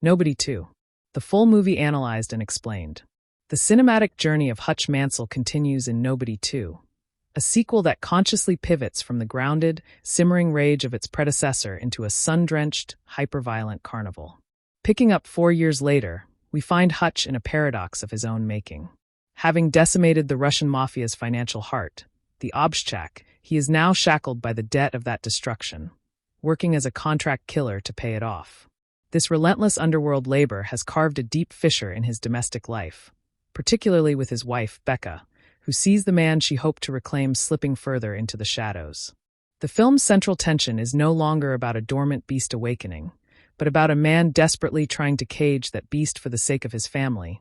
Nobody 2. The full movie analyzed and explained. The cinematic journey of Hutch Mansell continues in Nobody 2, a sequel that consciously pivots from the grounded, simmering rage of its predecessor into a sun-drenched, hyper-violent carnival. Picking up 4 years later, we find Hutch in a paradox of his own making. Having decimated the Russian mafia's financial heart, the Obshchak, he is now shackled by the debt of that destruction, working as a contract killer to pay it off. This relentless underworld labor has carved a deep fissure in his domestic life, particularly with his wife, Becca, who sees the man she hoped to reclaim slipping further into the shadows. The film's central tension is no longer about a dormant beast awakening, but about a man desperately trying to cage that beast for the sake of his family,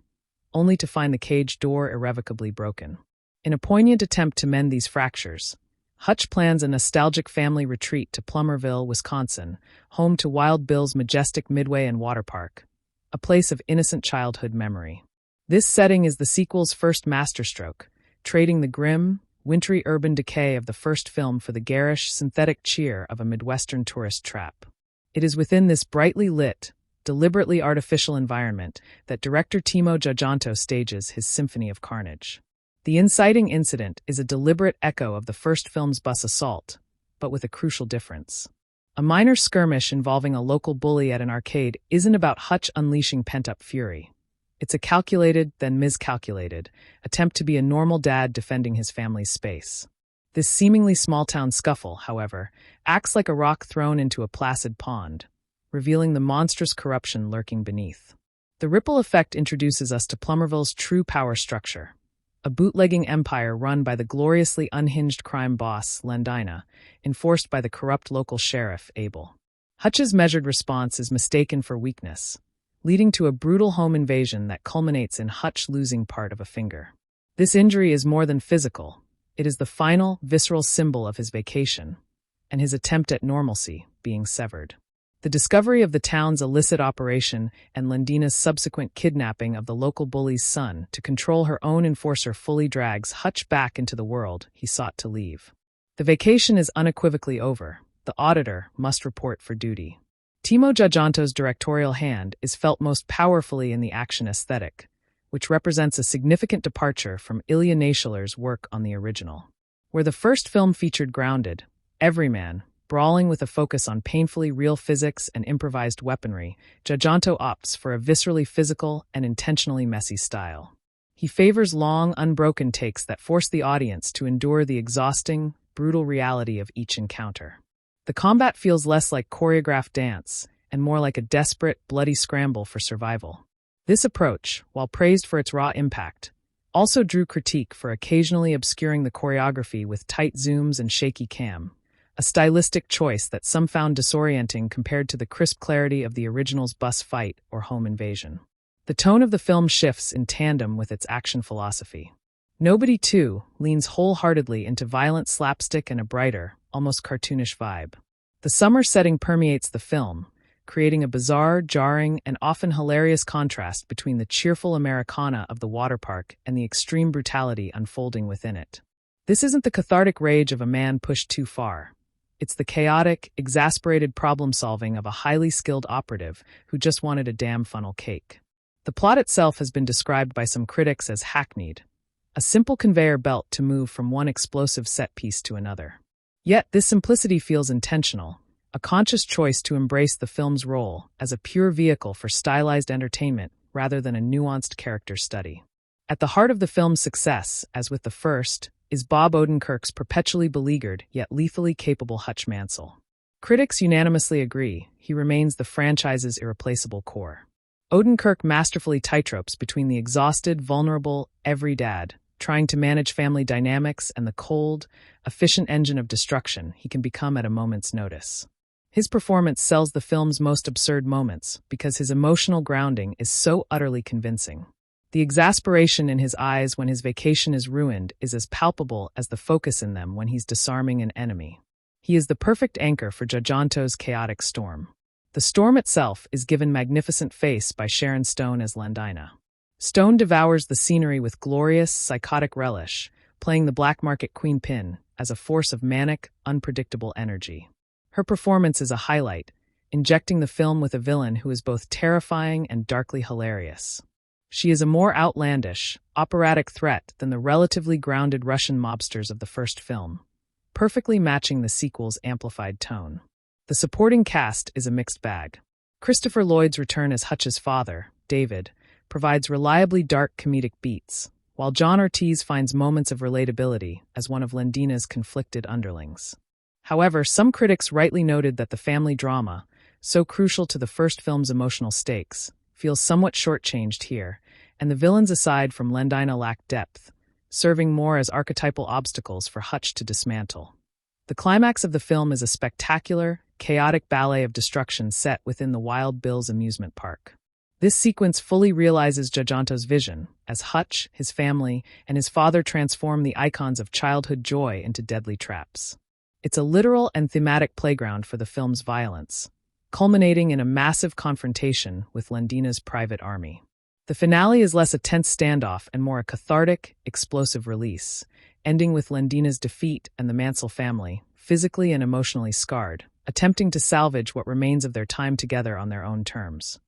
only to find the cage door irrevocably broken. In a poignant attempt to mend these fractures, Hutch plans a nostalgic family retreat to Plummerville, Wisconsin, home to Wild Bill's majestic Midway and Water Park, a place of innocent childhood memory. This setting is the sequel's first masterstroke, trading the grim, wintry urban decay of the first film for the garish, synthetic cheer of a Midwestern tourist trap. It is within this brightly lit, deliberately artificial environment that director Timo Tjahjanto stages his symphony of carnage. The inciting incident is a deliberate echo of the first film's bus assault, but with a crucial difference. A minor skirmish involving a local bully at an arcade isn't about Hutch unleashing pent-up fury. It's a calculated, then miscalculated, attempt to be a normal dad defending his family's space. This seemingly small-town scuffle, however, acts like a rock thrown into a placid pond, revealing the monstrous corruption lurking beneath. The ripple effect introduces us to Plummerville's true power structure, a bootlegging empire run by the gloriously unhinged crime boss, Lendina, enforced by the corrupt local sheriff, Abel. Hutch's measured response is mistaken for weakness, leading to a brutal home invasion that culminates in Hutch losing part of a finger. This injury is more than physical. It is the final, visceral symbol of his vacation, and his attempt at normalcy being severed. The discovery of the town's illicit operation and Lendina's subsequent kidnapping of the local bully's son to control her own enforcer fully drags Hutch back into the world he sought to leave. The vacation is unequivocally over. The auditor must report for duty. Timo Tjahjanto's directorial hand is felt most powerfully in the action aesthetic, which represents a significant departure from Ilya Naishuler's work on the original. Where the first film featured grounded, everyman, brawling with a focus on painfully real physics and improvised weaponry, Tjahjanto opts for a viscerally physical and intentionally messy style. He favors long, unbroken takes that force the audience to endure the exhausting, brutal reality of each encounter. The combat feels less like choreographed dance and more like a desperate, bloody scramble for survival. This approach, while praised for its raw impact, also drew critique for occasionally obscuring the choreography with tight zooms and shaky cam, a stylistic choice that some found disorienting compared to the crisp clarity of the original's bus fight or home invasion. The tone of the film shifts in tandem with its action philosophy. Nobody 2 leans wholeheartedly into violent slapstick and a brighter, almost cartoonish vibe. The summer setting permeates the film, creating a bizarre, jarring, and often hilarious contrast between the cheerful Americana of the water park and the extreme brutality unfolding within it. This isn't the cathartic rage of a man pushed too far. It's the chaotic, exasperated problem-solving of a highly skilled operative who just wanted a damn funnel cake. The plot itself has been described by some critics as hackneyed, a simple conveyor belt to move from one explosive set piece to another. Yet this simplicity feels intentional, a conscious choice to embrace the film's role as a pure vehicle for stylized entertainment rather than a nuanced character study. At the heart of the film's success, as with the first, is Bob Odenkirk's perpetually beleaguered yet lethally capable Hutch Mansell. Critics unanimously agree he remains the franchise's irreplaceable core. Odenkirk masterfully tightropes between the exhausted, vulnerable, every dad, trying to manage family dynamics, and the cold, efficient engine of destruction he can become at a moment's notice. His performance sells the film's most absurd moments because his emotional grounding is so utterly convincing. The exasperation in his eyes when his vacation is ruined is as palpable as the focus in them when he's disarming an enemy. He is the perfect anchor for Tjahjanto's chaotic storm. The storm itself is given magnificent face by Sharon Stone as Landina. Stone devours the scenery with glorious, psychotic relish, playing the black market Queen Pin as a force of manic, unpredictable energy. Her performance is a highlight, injecting the film with a villain who is both terrifying and darkly hilarious. She is a more outlandish, operatic threat than the relatively grounded Russian mobsters of the first film, perfectly matching the sequel's amplified tone. The supporting cast is a mixed bag. Christopher Lloyd's return as Hutch's father, David, provides reliably dark comedic beats, while John Ortiz finds moments of relatability as one of Landina's conflicted underlings. However, some critics rightly noted that the family drama, so crucial to the first film's emotional stakes, feels somewhat shortchanged here, and the villains aside from Landina lack depth, serving more as archetypal obstacles for Hutch to dismantle. The climax of the film is a spectacular, chaotic ballet of destruction set within the Wild Bill's amusement park. This sequence fully realizes Giajanto's vision, as Hutch, his family, and his father transform the icons of childhood joy into deadly traps. It's a literal and thematic playground for the film's violence, culminating in a massive confrontation with Landina's private army. The finale is less a tense standoff and more a cathartic, explosive release, ending with Landina's defeat and the Mansell family, physically and emotionally scarred, attempting to salvage what remains of their time together on their own terms.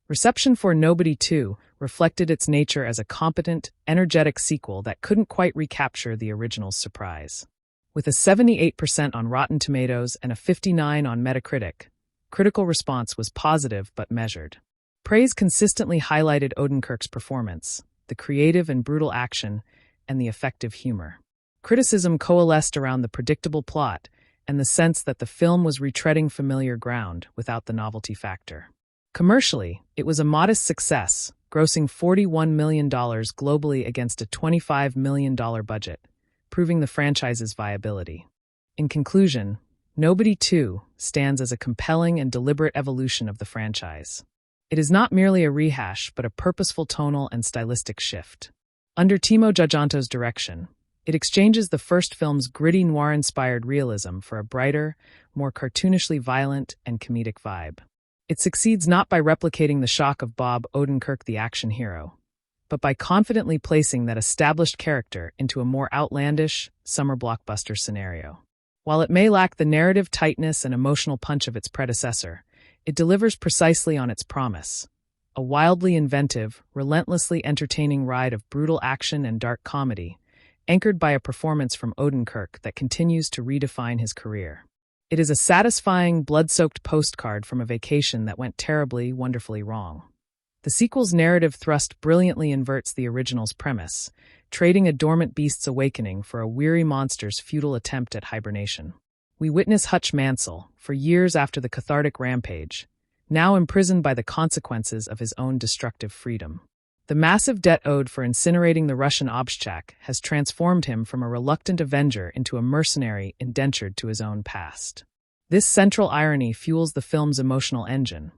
Reception for Nobody 2 reflected its nature as a competent, energetic sequel that couldn't quite recapture the original's surprise. With a 78% on Rotten Tomatoes and a 59% on Metacritic, critical response was positive but measured. Praise consistently highlighted Odenkirk's performance, the creative and brutal action, and the effective humor. Criticism coalesced around the predictable plot and the sense that the film was retreading familiar ground without the novelty factor. Commercially, it was a modest success, grossing $41 million globally against a $25 million budget, proving the franchise's viability. In conclusion, Nobody 2 stands as a compelling and deliberate evolution of the franchise. It is not merely a rehash, but a purposeful tonal and stylistic shift. Under Timo Giajanto's direction, it exchanges the first film's gritty noir-inspired realism for a brighter, more cartoonishly violent and comedic vibe. It succeeds not by replicating the shock of Bob Odenkirk the action hero, but by confidently placing that established character into a more outlandish, summer blockbuster scenario. While it may lack the narrative tightness and emotional punch of its predecessor, it delivers precisely on its promise. A wildly inventive, relentlessly entertaining ride of brutal action and dark comedy, anchored by a performance from Odenkirk that continues to redefine his career. It is a satisfying, blood-soaked postcard from a vacation that went terribly, wonderfully wrong. The sequel's narrative thrust brilliantly inverts the original's premise, trading a dormant beast's awakening for a weary monster's futile attempt at hibernation. We witness Hutch Mansell, for years after the cathartic rampage, now imprisoned by the consequences of his own destructive freedom. The massive debt owed for incinerating the Russian Obshchak has transformed him from a reluctant avenger into a mercenary indentured to his own past. This central irony fuels the film's emotional engine,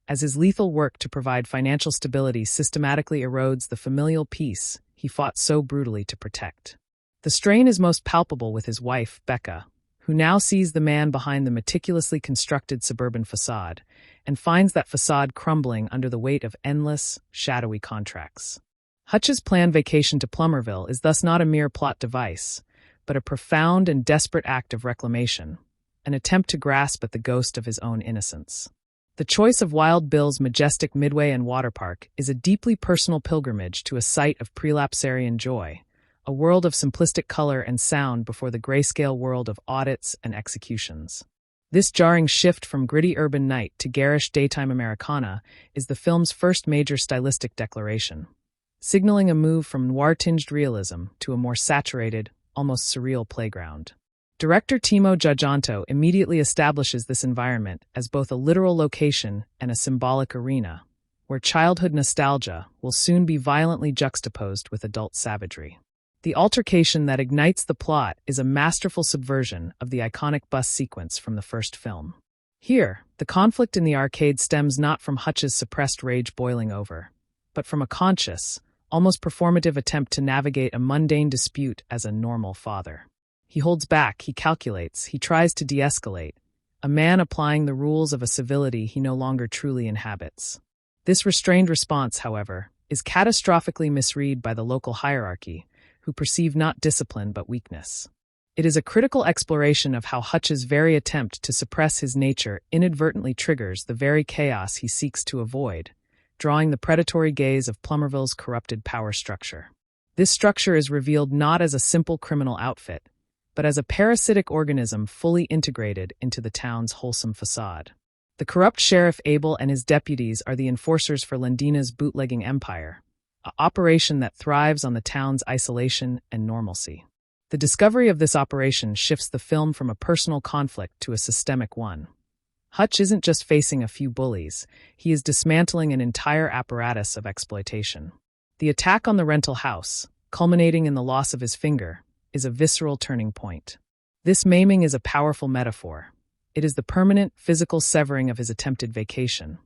as his lethal work to provide financial stability systematically erodes the familial peace he fought so brutally to protect. The strain is most palpable with his wife, Becca, who now sees the man behind the meticulously constructed suburban facade and finds that facade crumbling under the weight of endless, shadowy contracts. Hutch's planned vacation to Plummerville is thus not a mere plot device, but a profound and desperate act of reclamation, an attempt to grasp at the ghost of his own innocence. The choice of Wild Bill's majestic Midway and water park is a deeply personal pilgrimage to a site of prelapsarian joy, a world of simplistic color and sound before the grayscale world of audits and executions. This jarring shift from gritty urban night to garish daytime Americana is the film's first major stylistic declaration, signaling a move from noir-tinged realism to a more saturated, almost surreal playground. Director Timo Giajanto immediately establishes this environment as both a literal location and a symbolic arena, where childhood nostalgia will soon be violently juxtaposed with adult savagery. The altercation that ignites the plot is a masterful subversion of the iconic bus sequence from the first film. Here, the conflict in the arcade stems not from Hutch's suppressed rage boiling over, but from a conscious, almost performative attempt to navigate a mundane dispute as a normal father. He holds back, he calculates, he tries to de-escalate, a man applying the rules of a civility he no longer truly inhabits. This restrained response, however, is catastrophically misread by the local hierarchy, who perceive not discipline but weakness. It is a critical exploration of how Hutch's very attempt to suppress his nature inadvertently triggers the very chaos he seeks to avoid, drawing the predatory gaze of Plumerville's corrupted power structure. This structure is revealed not as a simple criminal outfit, but as a parasitic organism fully integrated into the town's wholesome facade. The corrupt Sheriff Abel and his deputies are the enforcers for Lendina's bootlegging empire, an operation that thrives on the town's isolation and normalcy. The discovery of this operation shifts the film from a personal conflict to a systemic one. Hutch isn't just facing a few bullies, he is dismantling an entire apparatus of exploitation. The attack on the rental house, culminating in the loss of his finger, is a visceral turning point. This maiming is a powerful metaphor. It is the permanent, physical severing of his attempted vacation,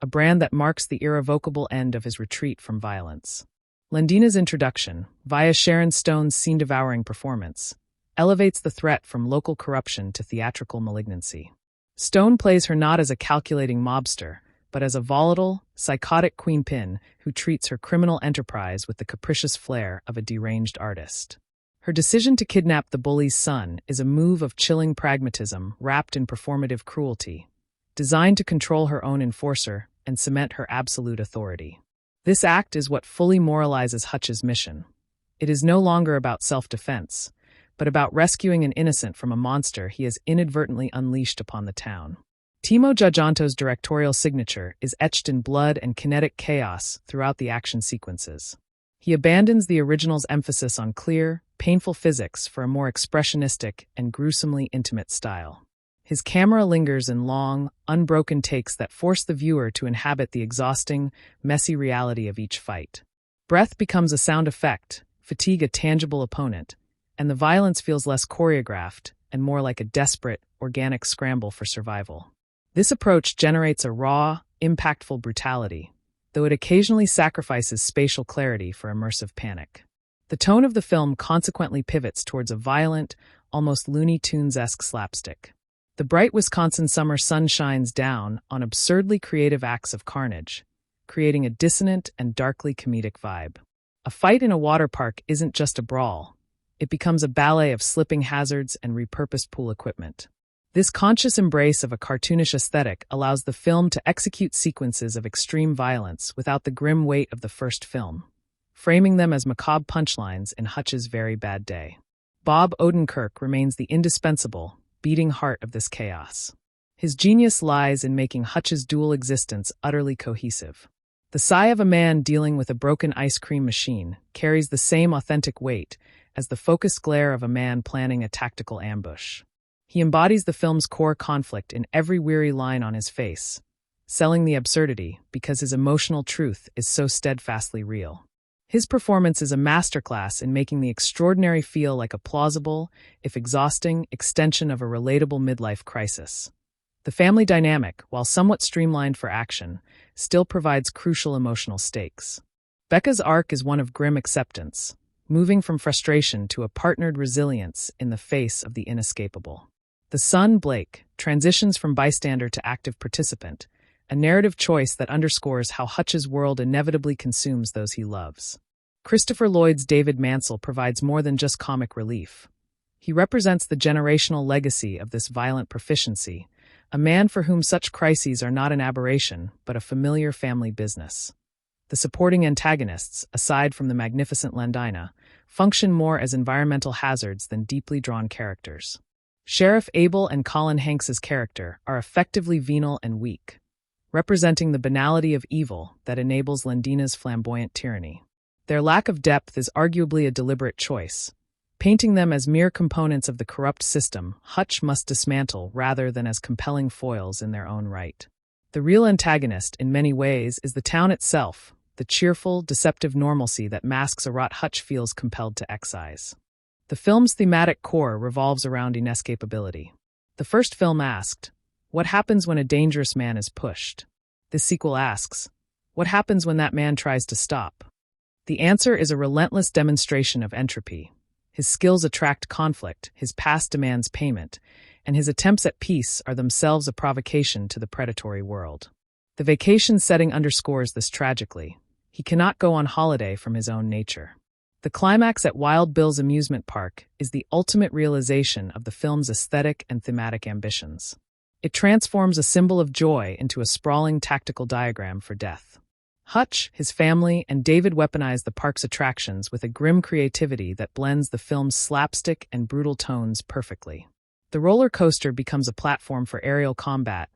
a brand that marks the irrevocable end of his retreat from violence. Lendina's introduction, via Sharon Stone's scene-devouring performance, elevates the threat from local corruption to theatrical malignancy. Stone plays her not as a calculating mobster, but as a volatile, psychotic queenpin who treats her criminal enterprise with the capricious flair of a deranged artist. Her decision to kidnap the bully's son is a move of chilling pragmatism wrapped in performative cruelty, designed to control her own enforcer and cement her absolute authority. This act is what fully moralizes Hutch's mission. It is no longer about self-defense, but about rescuing an innocent from a monster he has inadvertently unleashed upon the town. Timo Giajanto's directorial signature is etched in blood and kinetic chaos throughout the action sequences. He abandons the original's emphasis on clear, painful physics for a more expressionistic and gruesomely intimate style. His camera lingers in long, unbroken takes that force the viewer to inhabit the exhausting, messy reality of each fight. Breath becomes a sound effect, fatigue a tangible opponent, and the violence feels less choreographed and more like a desperate, organic scramble for survival. This approach generates a raw, impactful brutality, though it occasionally sacrifices spatial clarity for immersive panic. The tone of the film consequently pivots towards a violent, almost Looney Tunes-esque slapstick. The bright Wisconsin summer sun shines down on absurdly creative acts of carnage, creating a dissonant and darkly comedic vibe. A fight in a water park isn't just a brawl. It becomes a ballet of slipping hazards and repurposed pool equipment. This conscious embrace of a cartoonish aesthetic allows the film to execute sequences of extreme violence without the grim weight of the first film, framing them as macabre punchlines in Hutch's very bad day. Bob Odenkirk remains the indispensable, beating heart of this chaos. His genius lies in making Hutch's dual existence utterly cohesive. The sigh of a man dealing with a broken ice cream machine carries the same authentic weight as the focused glare of a man planning a tactical ambush. He embodies the film's core conflict in every weary line on his face, selling the absurdity because his emotional truth is so steadfastly real. His performance is a masterclass in making the extraordinary feel like a plausible, if exhausting, extension of a relatable midlife crisis. The family dynamic, while somewhat streamlined for action, still provides crucial emotional stakes. Becca's arc is one of grim acceptance, moving from frustration to a partnered resilience in the face of the inescapable. The son, Blake, transitions from bystander to active participant, a narrative choice that underscores how Hutch's world inevitably consumes those he loves. Christopher Lloyd's David Mansell provides more than just comic relief. He represents the generational legacy of this violent proficiency, a man for whom such crises are not an aberration, but a familiar family business. The supporting antagonists, aside from the magnificent Lendina, function more as environmental hazards than deeply drawn characters. Sheriff Abel and Colin Hanks's character are effectively venal and weak, representing the banality of evil that enables Lendina's flamboyant tyranny. Their lack of depth is arguably a deliberate choice, painting them as mere components of the corrupt system Hutch must dismantle rather than as compelling foils in their own right. The real antagonist, in many ways, is the town itself, the cheerful, deceptive normalcy that masks a rot Hutch feels compelled to excise. The film's thematic core revolves around inescapability. The first film asked, what happens when a dangerous man is pushed? This sequel asks, what happens when that man tries to stop? The answer is a relentless demonstration of entropy. His skills attract conflict, his past demands payment, and his attempts at peace are themselves a provocation to the predatory world. The vacation setting underscores this tragically. He cannot go on holiday from his own nature. The climax at Wild Bill's amusement park is the ultimate realization of the film's aesthetic and thematic ambitions. It transforms a symbol of joy into a sprawling tactical diagram for death. Hutch, his family, and David weaponize the park's attractions with a grim creativity that blends the film's slapstick and brutal tones perfectly. The roller coaster becomes a platform for aerial combat,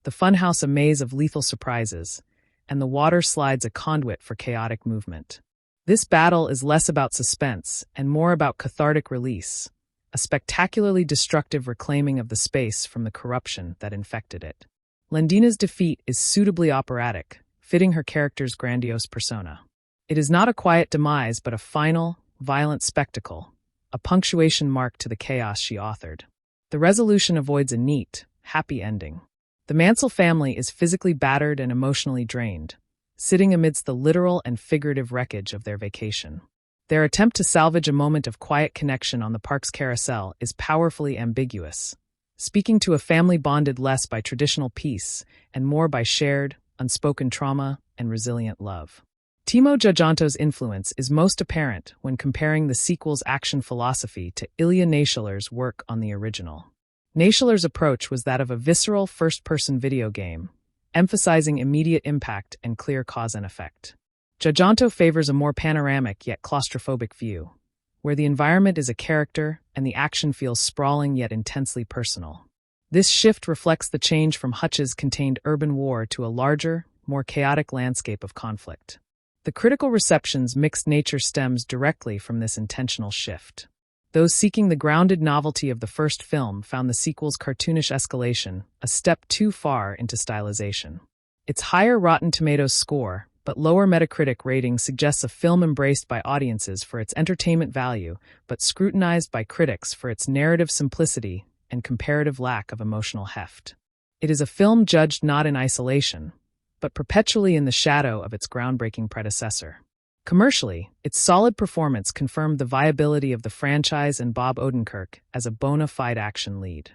the funhouse a maze of lethal surprises, and the water slides a conduit for chaotic movement. This battle is less about suspense and more about cathartic release, a spectacularly destructive reclaiming of the space from the corruption that infected it. Lendina's defeat is suitably operatic, fitting her character's grandiose persona. It is not a quiet demise but a final, violent spectacle, a punctuation mark to the chaos she authored. The resolution avoids a neat, happy ending. The Mansell family is physically battered and emotionally drained, sitting amidst the literal and figurative wreckage of their vacation. Their attempt to salvage a moment of quiet connection on the park's carousel is powerfully ambiguous, speaking to a family bonded less by traditional peace and more by shared, unspoken trauma and resilient love. Timo Tjahjanto's influence is most apparent when comparing the sequel's action philosophy to Ilya Naishuler's work on the original. Naishuler's approach was that of a visceral first-person video game, emphasizing immediate impact and clear cause and effect. Tjahjanto favors a more panoramic yet claustrophobic view, where the environment is a character and the action feels sprawling yet intensely personal. This shift reflects the change from Hutch's contained urban war to a larger, more chaotic landscape of conflict. The critical reception's mixed nature stems directly from this intentional shift. Those seeking the grounded novelty of the first film found the sequel's cartoonish escalation a step too far into stylization. Its higher Rotten Tomatoes score, but lower Metacritic rating suggests a film embraced by audiences for its entertainment value, but scrutinized by critics for its narrative simplicity and comparative lack of emotional heft. It is a film judged not in isolation, but perpetually in the shadow of its groundbreaking predecessor. Commercially, its solid performance confirmed the viability of the franchise and Bob Odenkirk as a bona fide action lead.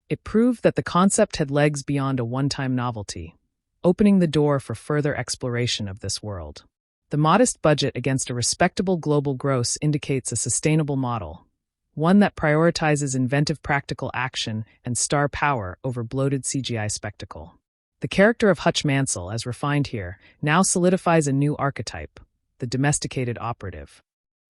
It proved that the concept had legs beyond a one-time novelty, opening the door for further exploration of this world. The modest budget against a respectable global gross indicates a sustainable model, one that prioritizes inventive practical action and star power over bloated CGI spectacle. The character of Hutch Mansell, as refined here, now solidifies a new archetype, the domesticated operative.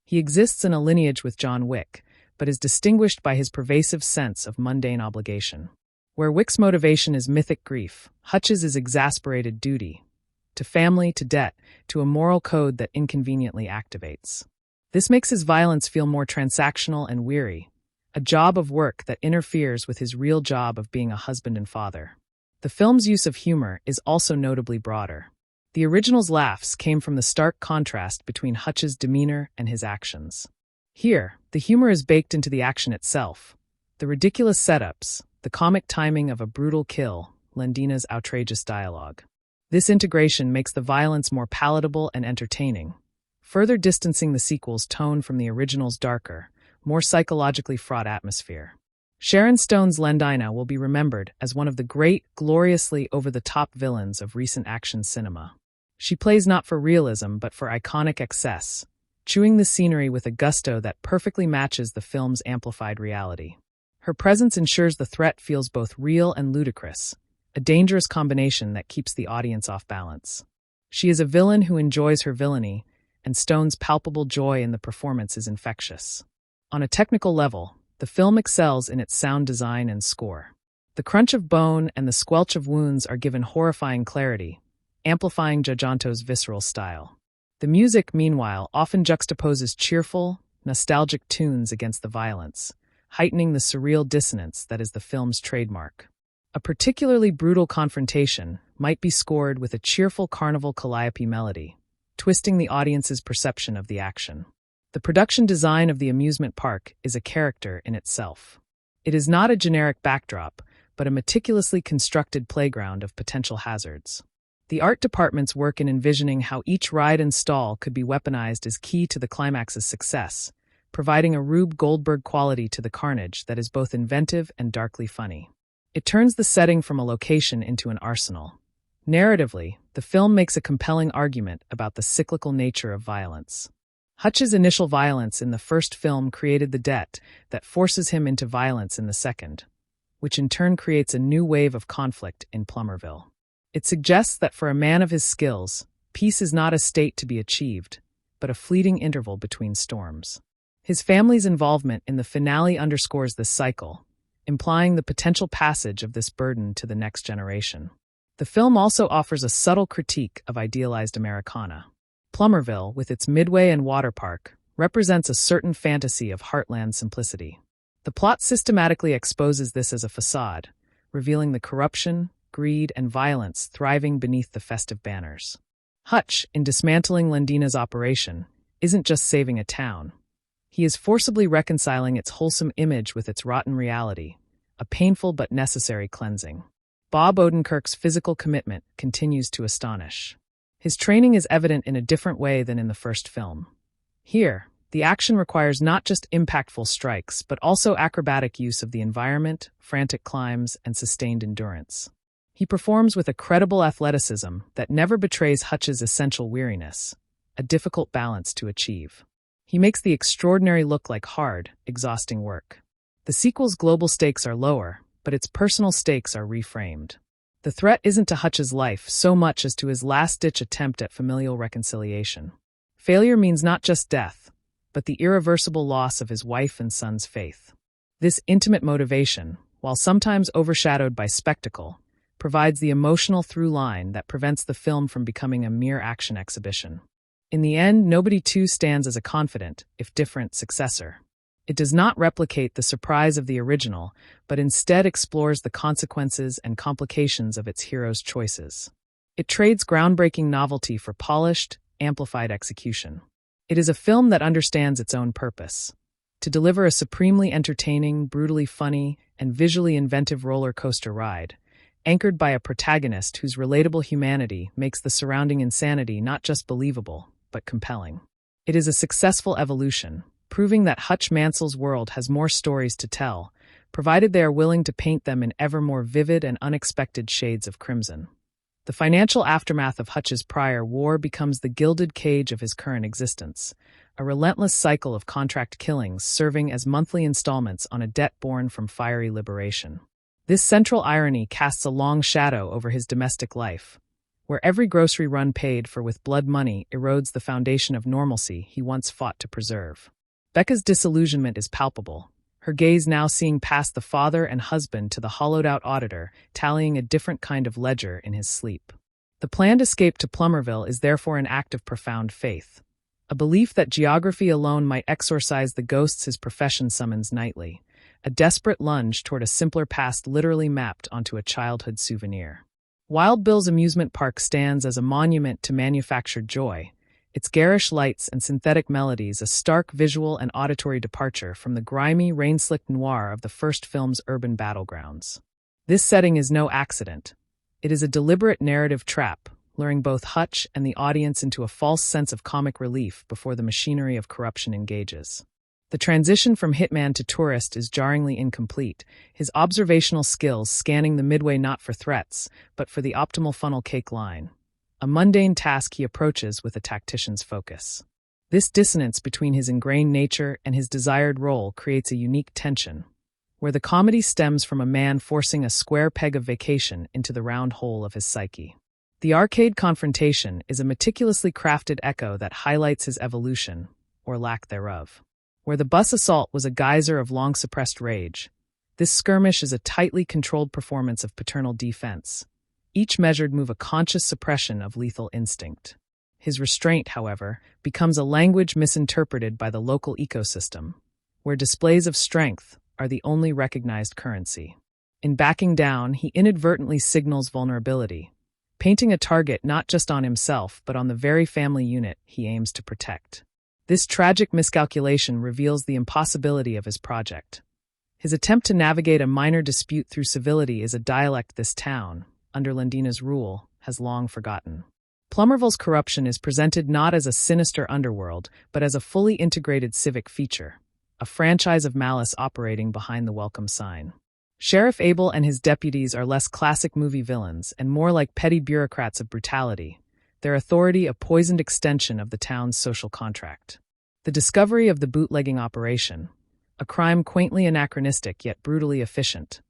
He exists in a lineage with John Wick, but is distinguished by his pervasive sense of mundane obligation. Where Wick's motivation is mythic grief, Hutch's is exasperated duty, to family, to debt, to a moral code that inconveniently activates. This makes his violence feel more transactional and weary, a job of work that interferes with his real job of being a husband and father. The film's use of humor is also notably broader. The original's laughs came from the stark contrast between Hutch's demeanor and his actions. Here, the humor is baked into the action itself. The ridiculous setups, the comic timing of a brutal kill, Lendina's outrageous dialogue. This integration makes the violence more palatable and entertaining, further distancing the sequel's tone from the original's darker, more psychologically fraught atmosphere. Sharon Stone's Lendina will be remembered as one of the great, gloriously over-the-top villains of recent action cinema. She plays not for realism but for iconic excess, chewing the scenery with a gusto that perfectly matches the film's amplified reality. Her presence ensures the threat feels both real and ludicrous, a dangerous combination that keeps the audience off balance. She is a villain who enjoys her villainy, and Stone's palpable joy in the performance is infectious. On a technical level, the film excels in its sound design and score. The crunch of bone and the squelch of wounds are given horrifying clarity, amplifying Tjahjanto's visceral style. The music, meanwhile, often juxtaposes cheerful, nostalgic tunes against the violence, heightening the surreal dissonance that is the film's trademark. A particularly brutal confrontation might be scored with a cheerful carnival calliope melody, twisting the audience's perception of the action. The production design of the amusement park is a character in itself. It is not a generic backdrop, but a meticulously constructed playground of potential hazards. The art department's work in envisioning how each ride and stall could be weaponized is key to the climax's success, providing a Rube Goldberg quality to the carnage that is both inventive and darkly funny. It turns the setting from a location into an arsenal. Narratively, the film makes a compelling argument about the cyclical nature of violence. Hutch's initial violence in the first film created the debt that forces him into violence in the second, which in turn creates a new wave of conflict in Plummerville. It suggests that for a man of his skills, peace is not a state to be achieved, but a fleeting interval between storms. His family's involvement in the finale underscores this cycle, implying the potential passage of this burden to the next generation. The film also offers a subtle critique of idealized Americana. Plummerville, with its midway and water park, represents a certain fantasy of heartland simplicity. The plot systematically exposes this as a facade, revealing the corruption, greed, and violence thriving beneath the festive banners. Hutch, in dismantling Lendina's operation, isn't just saving a town. He is forcibly reconciling its wholesome image with its rotten reality, a painful but necessary cleansing. Bob Odenkirk's physical commitment continues to astonish. His training is evident in a different way than in the first film. Here, the action requires not just impactful strikes, but also acrobatic use of the environment, frantic climbs, and sustained endurance. He performs with a credible athleticism that never betrays Hutch's essential weariness, a difficult balance to achieve. He makes the extraordinary look like hard, exhausting work. The sequel's global stakes are lower, but its personal stakes are reframed. The threat isn't to Hutch's life so much as to his last-ditch attempt at familial reconciliation. Failure means not just death, but the irreversible loss of his wife and son's faith. This intimate motivation, while sometimes overshadowed by spectacle, provides the emotional through line that prevents the film from becoming a mere action exhibition. In the end, Nobody 2 stands as a confident, if different, successor. It does not replicate the surprise of the original, but instead explores the consequences and complications of its hero's choices. It trades groundbreaking novelty for polished, amplified execution. It is a film that understands its own purpose: to deliver a supremely entertaining, brutally funny, and visually inventive roller coaster ride, anchored by a protagonist whose relatable humanity makes the surrounding insanity not just believable, but compelling. It is a successful evolution, proving that Hutch Mansell's world has more stories to tell, provided they are willing to paint them in ever more vivid and unexpected shades of crimson. The financial aftermath of Hutch's prior war becomes the gilded cage of his current existence, a relentless cycle of contract killings serving as monthly installments on a debt born from fiery liberation. This central irony casts a long shadow over his domestic life, where every grocery run paid for with blood money erodes the foundation of normalcy he once fought to preserve. Becca's disillusionment is palpable, her gaze now seeing past the father and husband to the hollowed-out auditor, tallying a different kind of ledger in his sleep. The planned escape to Plummerville is therefore an act of profound faith, a belief that geography alone might exorcise the ghosts his profession summons nightly, a desperate lunge toward a simpler past literally mapped onto a childhood souvenir. Wild Bill's amusement park stands as a monument to manufactured joy, its garish lights and synthetic melodies a stark visual and auditory departure from the grimy, rain-slicked noir of the first film's urban battlegrounds. This setting is no accident. It is a deliberate narrative trap, luring both Hutch and the audience into a false sense of comic relief before the machinery of corruption engages. The transition from hitman to tourist is jarringly incomplete, his observational skills scanning the midway not for threats, but for the optimal funnel cake line, a mundane task he approaches with a tactician's focus. This dissonance between his ingrained nature and his desired role creates a unique tension, where the comedy stems from a man forcing a square peg of vacation into the round hole of his psyche. The arcade confrontation is a meticulously crafted echo that highlights his evolution, or lack thereof. Where the bus assault was a geyser of long-suppressed rage, this skirmish is a tightly controlled performance of paternal defense, each measured move a conscious suppression of lethal instinct. His restraint, however, becomes a language misinterpreted by the local ecosystem, where displays of strength are the only recognized currency. In backing down, he inadvertently signals vulnerability, painting a target not just on himself but on the very family unit he aims to protect. This tragic miscalculation reveals the impossibility of his project. His attempt to navigate a minor dispute through civility is a dialect this town, under Lendina's rule, has long forgotten. Plumerville's corruption is presented not as a sinister underworld, but as a fully integrated civic feature, a franchise of malice operating behind the welcome sign. Sheriff Abel and his deputies are less classic movie villains and more like petty bureaucrats of brutality, their authority a poisoned extension of the town's social contract. The discovery of the bootlegging operation, a crime quaintly anachronistic yet brutally efficient,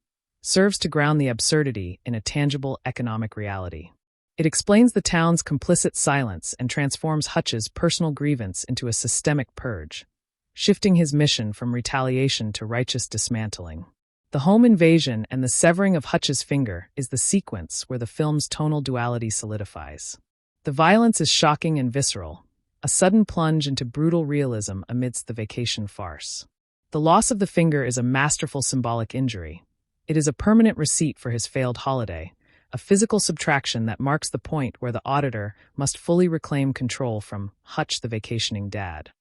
serves to ground the absurdity in a tangible economic reality. It explains the town's complicit silence and transforms Hutch's personal grievance into a systemic purge, shifting his mission from retaliation to righteous dismantling. The home invasion and the severing of Hutch's finger is the sequence where the film's tonal duality solidifies. The violence is shocking and visceral, a sudden plunge into brutal realism amidst the vacation farce. The loss of the finger is a masterful symbolic injury. It is a permanent receipt for his failed holiday, a physical subtraction that marks the point where the auditor must fully reclaim control from Hutch the vacationing dad.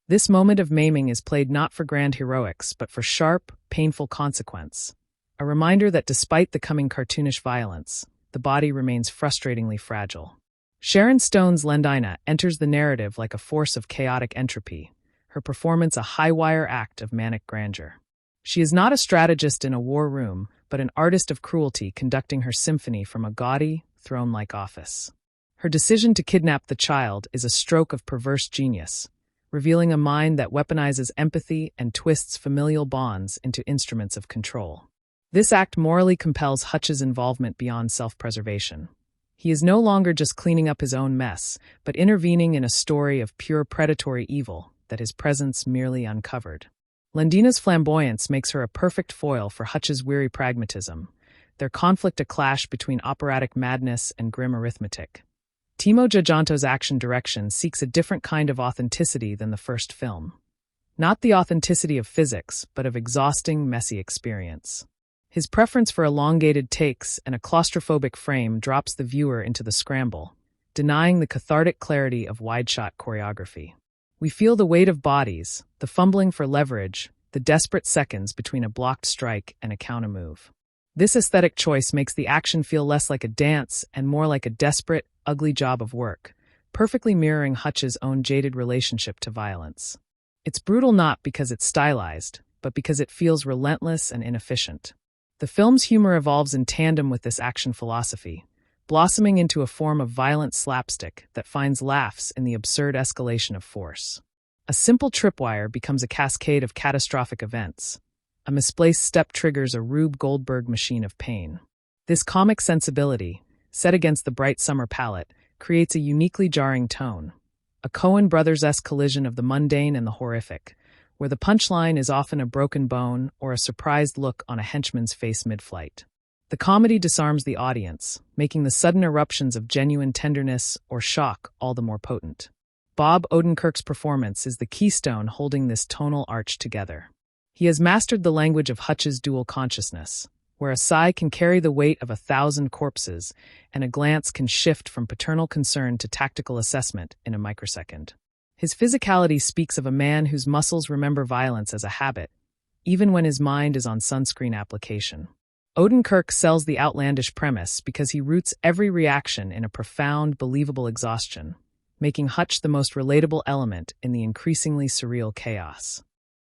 This moment of maiming is played not for grand heroics, but for sharp, painful consequence, a reminder that despite the coming cartoonish violence, the body remains frustratingly fragile. Sharon Stone's Lendina enters the narrative like a force of chaotic entropy, her performance a high-wire act of manic grandeur. She is not a strategist in a war room, but an artist of cruelty conducting her symphony from a gaudy, throne-like office. Her decision to kidnap the child is a stroke of perverse genius, revealing a mind that weaponizes empathy and twists familial bonds into instruments of control. This act morally compels Hutch's involvement beyond self-preservation. He is no longer just cleaning up his own mess, but intervening in a story of pure predatory evil that his presence merely uncovered. Lendina's flamboyance makes her a perfect foil for Hutch's weary pragmatism, their conflict a clash between operatic madness and grim arithmetic. Timo Giajanto's action direction seeks a different kind of authenticity than the first film. Not the authenticity of physics, but of exhausting, messy experience. His preference for elongated takes and a claustrophobic frame drops the viewer into the scramble, denying the cathartic clarity of wide-shot choreography. We feel the weight of bodies, the fumbling for leverage, the desperate seconds between a blocked strike and a counter-move. This aesthetic choice makes the action feel less like a dance and more like a desperate, ugly job of work, perfectly mirroring Hutch's own jaded relationship to violence. It's brutal not because it's stylized, but because it feels relentless and inefficient. The film's humor evolves in tandem with this action philosophy, blossoming into a form of violent slapstick that finds laughs in the absurd escalation of force. A simple tripwire becomes a cascade of catastrophic events. A misplaced step triggers a Rube Goldberg machine of pain. This comic sensibility, set against the bright summer palette, creates a uniquely jarring tone, a Coen Brothers-esque collision of the mundane and the horrific, where the punchline is often a broken bone or a surprised look on a henchman's face mid-flight. The comedy disarms the audience, making the sudden eruptions of genuine tenderness or shock all the more potent. Bob Odenkirk's performance is the keystone holding this tonal arch together. He has mastered the language of Hutch's dual consciousness, where a sigh can carry the weight of 1,000 corpses and a glance can shift from paternal concern to tactical assessment in a microsecond. His physicality speaks of a man whose muscles remember violence as a habit, even when his mind is on sunscreen application. Odenkirk sells the outlandish premise because he roots every reaction in a profound, believable exhaustion, making Hutch the most relatable element in the increasingly surreal chaos.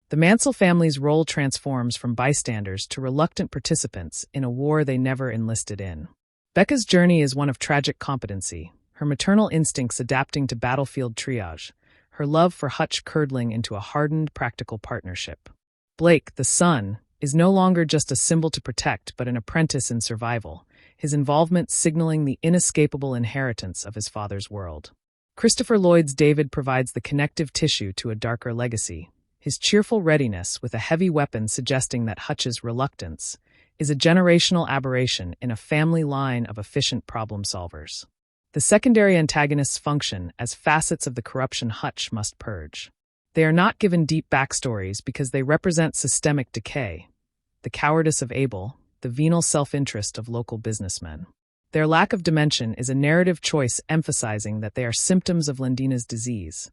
The Mansell family's role transforms from bystanders to reluctant participants in a war they never enlisted in. Becca's journey is one of tragic competency, her maternal instincts adapting to battlefield triage, her love for Hutch curdling into a hardened, practical partnership. Blake, the son, is no longer just a symbol to protect but an apprentice in survival, his involvement signaling the inescapable inheritance of his father's world. Christopher Lloyd's David provides the connective tissue to a darker legacy, his cheerful readiness with a heavy weapon suggesting that Hutch's reluctance is a generational aberration in a family line of efficient problem solvers. The secondary antagonists function as facets of the corruption Hutch must purge. They are not given deep backstories because they represent systemic decay, the cowardice of Abel, the venal self-interest of local businessmen. Their lack of dimension is a narrative choice emphasizing that they are symptoms of Lendina's disease,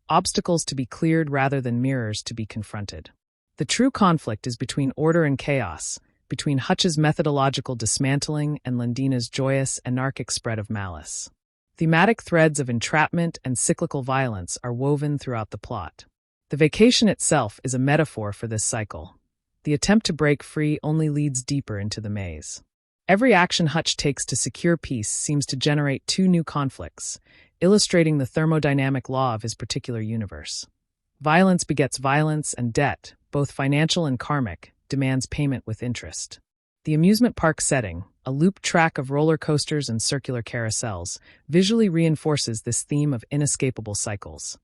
obstacles to be cleared rather than mirrors to be confronted. The true conflict is between order and chaos, between Hutch's methodological dismantling and Lendina's joyous, anarchic spread of malice. Thematic threads of entrapment and cyclical violence are woven throughout the plot. The vacation itself is a metaphor for this cycle. The attempt to break free only leads deeper into the maze. Every action Hutch takes to secure peace seems to generate two new conflicts, illustrating the thermodynamic law of his particular universe. Violence begets violence, and debt, both financial and karmic, demands payment with interest. The amusement park setting, a loop track of roller coasters and circular carousels, visually reinforces this theme of inescapable cycles.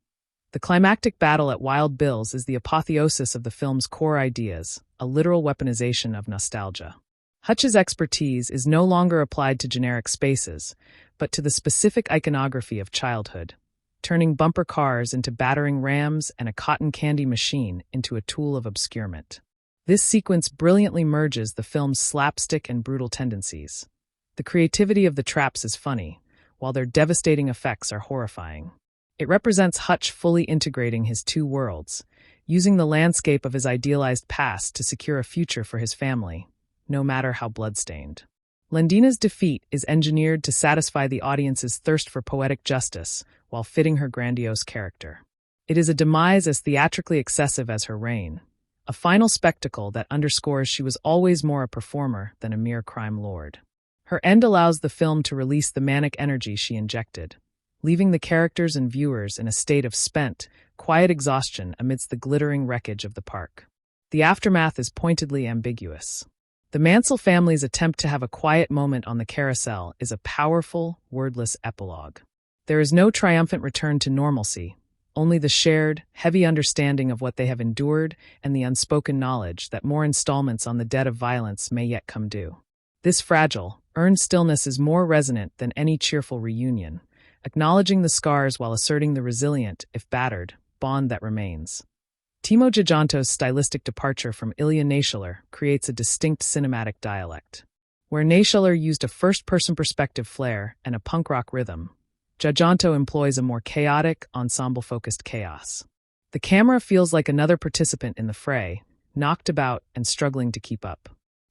The climactic battle at Wild Bill's is the apotheosis of the film's core ideas, a literal weaponization of nostalgia. Hutch's expertise is no longer applied to generic spaces, but to the specific iconography of childhood, turning bumper cars into battering rams and a cotton candy machine into a tool of obscurement. This sequence brilliantly merges the film's slapstick and brutal tendencies. The creativity of the traps is funny, while their devastating effects are horrifying. It represents Hutch fully integrating his two worlds, using the landscape of his idealized past to secure a future for his family, no matter how bloodstained. Lendina's defeat is engineered to satisfy the audience's thirst for poetic justice while fitting her grandiose character. It is a demise as theatrically excessive as her reign, a final spectacle that underscores she was always more a performer than a mere crime lord. Her end allows the film to release the manic energy she injected, leaving the characters and viewers in a state of spent, quiet exhaustion amidst the glittering wreckage of the park. The aftermath is pointedly ambiguous. The Mansell family's attempt to have a quiet moment on the carousel is a powerful, wordless epilogue. There is no triumphant return to normalcy, only the shared, heavy understanding of what they have endured and the unspoken knowledge that more installments on the debt of violence may yet come due. This fragile, earned stillness is more resonant than any cheerful reunion, acknowledging the scars while asserting the resilient, if battered, bond that remains. Timo Giganto's stylistic departure from Ilya Naishuller creates a distinct cinematic dialect. Where Naishuller used a first-person perspective flair and a punk rock rhythm, Giganto employs a more chaotic, ensemble-focused chaos. The camera feels like another participant in the fray, knocked about and struggling to keep up.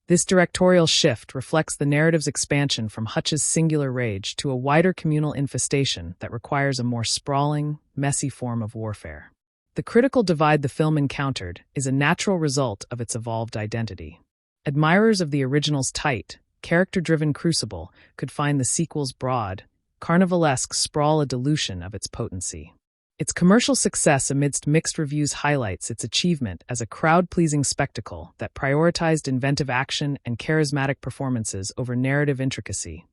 This directorial shift reflects the narrative's expansion from Hutch's singular rage to a wider communal infestation that requires a more sprawling, messy form of warfare. The critical divide the film encountered is a natural result of its evolved identity. Admirers of the original's tight, character-driven crucible could find the sequel's broad, carnivalesque sprawl a dilution of its potency. Its commercial success amidst mixed reviews highlights its achievement as a crowd-pleasing spectacle that prioritized inventive action and charismatic performances over narrative intricacy,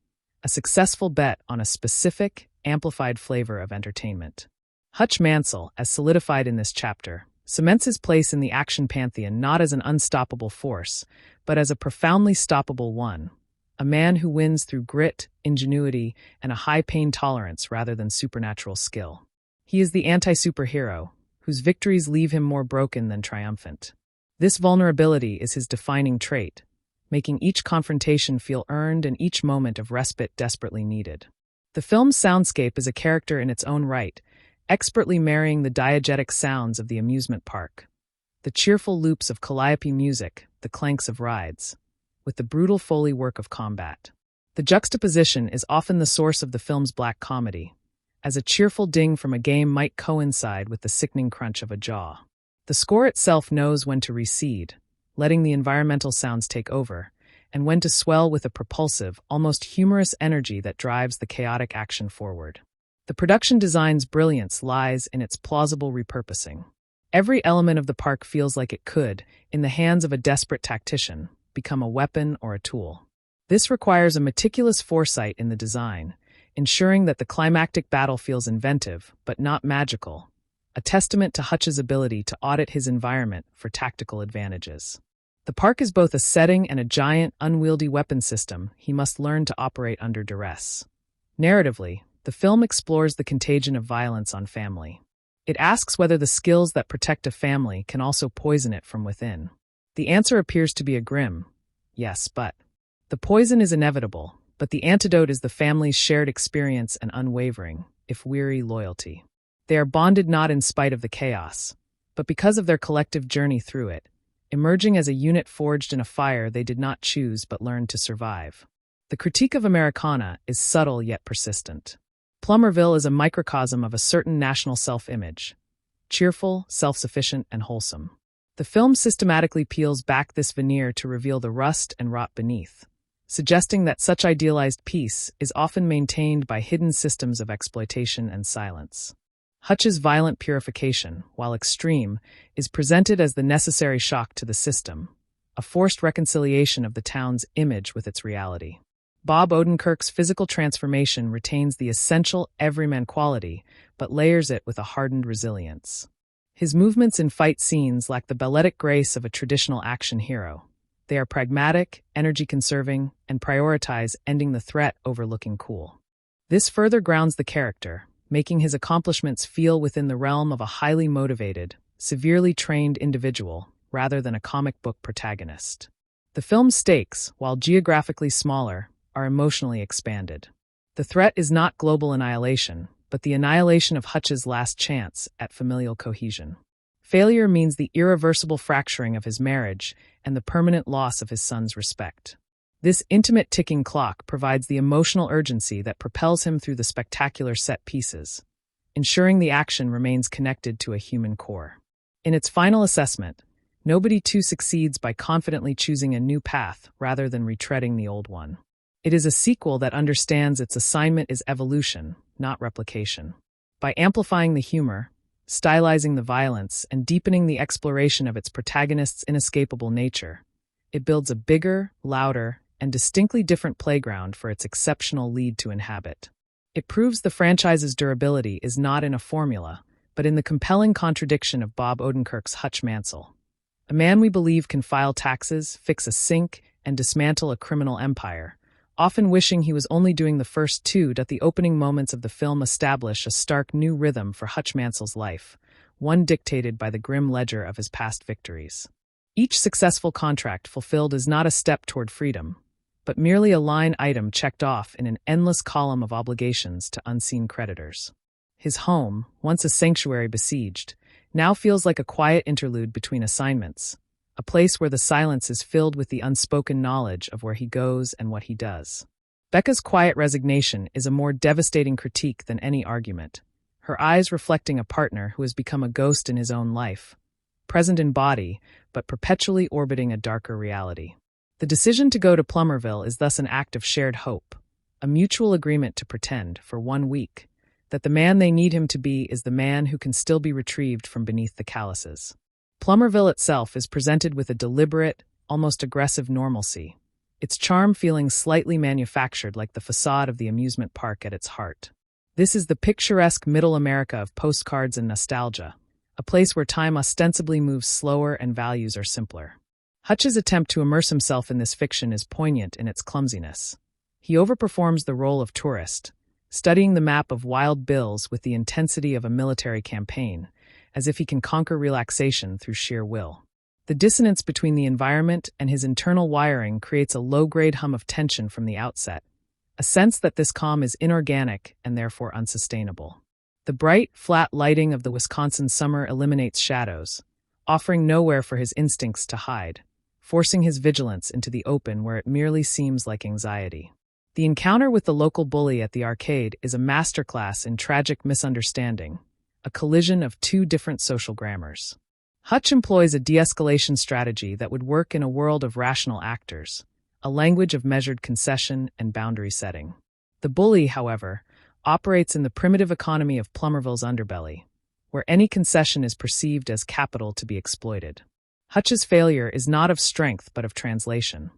a successful bet on a specific, amplified flavor of entertainment. Hutch Mansell, as solidified in this chapter, cements his place in the action pantheon not as an unstoppable force, but as a profoundly stoppable one, a man who wins through grit, ingenuity, and a high pain tolerance rather than supernatural skill. He is the anti-superhero, whose victories leave him more broken than triumphant. This vulnerability is his defining trait, making each confrontation feel earned and each moment of respite desperately needed. The film's soundscape is a character in its own right, expertly marrying the diegetic sounds of the amusement park, the cheerful loops of calliope music, the clanks of rides, with the brutal Foley work of combat. The juxtaposition is often the source of the film's black comedy, as a cheerful ding from a game might coincide with the sickening crunch of a jaw. The score itself knows when to recede, letting the environmental sounds take over, and when to swell with a propulsive, almost humorous energy that drives the chaotic action forward. The production design's brilliance lies in its plausible repurposing. Every element of the park feels like it could, in the hands of a desperate tactician, become a weapon or a tool. This requires a meticulous foresight in the design, ensuring that the climactic battle feels inventive, but not magical, a testament to Hutch's ability to audit his environment for tactical advantages. The park is both a setting and a giant, unwieldy weapon system he must learn to operate under duress. Narratively, the film explores the contagion of violence on family. It asks whether the skills that protect a family can also poison it from within. The answer appears to be a grim, yes, but. The poison is inevitable, but the antidote is the family's shared experience and unwavering, if weary, loyalty. They are bonded not in spite of the chaos, but because of their collective journey through it, emerging as a unit forged in a fire they did not choose but learned to survive. The critique of Americana is subtle yet persistent. Plummerville is a microcosm of a certain national self-image: cheerful, self-sufficient, and wholesome. The film systematically peels back this veneer to reveal the rust and rot beneath, suggesting that such idealized peace is often maintained by hidden systems of exploitation and silence. Hutch's violent purification, while extreme, is presented as the necessary shock to the system, a forced reconciliation of the town's image with its reality. Bob Odenkirk's physical transformation retains the essential everyman quality, but layers it with a hardened resilience. His movements in fight scenes lack the balletic grace of a traditional action hero. They are pragmatic, energy-conserving, and prioritize ending the threat over looking cool. This further grounds the character, making his accomplishments feel within the realm of a highly motivated, severely trained individual, rather than a comic book protagonist. The film's stakes, while geographically smaller, are emotionally expanded. The threat is not global annihilation, but the annihilation of Hutch's last chance at familial cohesion. Failure means the irreversible fracturing of his marriage and the permanent loss of his son's respect. This intimate ticking clock provides the emotional urgency that propels him through the spectacular set pieces, ensuring the action remains connected to a human core. In its final assessment, Nobody Two succeeds by confidently choosing a new path rather than retreading the old one. It is a sequel that understands its assignment is evolution, not replication. By amplifying the humor, stylizing the violence, and deepening the exploration of its protagonist's inescapable nature, it builds a bigger, louder, and distinctly different playground for its exceptional lead to inhabit. It proves the franchise's durability is not in a formula, but in the compelling contradiction of Bob Odenkirk's Hutch Mansell, a man we believe can file taxes, fix a sink, and dismantle a criminal empire, often wishing he was only doing the first two. The opening moments of the film establish a stark new rhythm for Hutch Mansell's life, one dictated by the grim ledger of his past victories. Each successful contract fulfilled is not a step toward freedom, but merely a line item checked off in an endless column of obligations to unseen creditors. His home, once a sanctuary besieged, now feels like a quiet interlude between assignments, a place where the silence is filled with the unspoken knowledge of where he goes and what he does. Becca's quiet resignation is a more devastating critique than any argument, her eyes reflecting a partner who has become a ghost in his own life, present in body, but perpetually orbiting a darker reality. The decision to go to Plummerville is thus an act of shared hope, a mutual agreement to pretend, for 1 week, that the man they need him to be is the man who can still be retrieved from beneath the calluses. Plummerville itself is presented with a deliberate, almost aggressive normalcy, its charm feeling slightly manufactured like the facade of the amusement park at its heart. This is the picturesque middle America of postcards and nostalgia, a place where time ostensibly moves slower and values are simpler. Hutch's attempt to immerse himself in this fiction is poignant in its clumsiness. He overperforms the role of tourist, studying the map of Wild Bill's with the intensity of a military campaign, as if he can conquer relaxation through sheer will. The dissonance between the environment and his internal wiring creates a low-grade hum of tension from the outset, a sense that this calm is inorganic and therefore unsustainable. The bright, flat lighting of the Wisconsin summer eliminates shadows, offering nowhere for his instincts to hide, forcing his vigilance into the open where it merely seems like anxiety. The encounter with the local bully at the arcade is a masterclass in tragic misunderstanding, a collision of two different social grammars. Hutch employs a de-escalation strategy that would work in a world of rational actors, a language of measured concession and boundary setting. The bully, however, operates in the primitive economy of Plummerville's underbelly, where any concession is perceived as capital to be exploited. Hutch's failure is not of strength but of translation.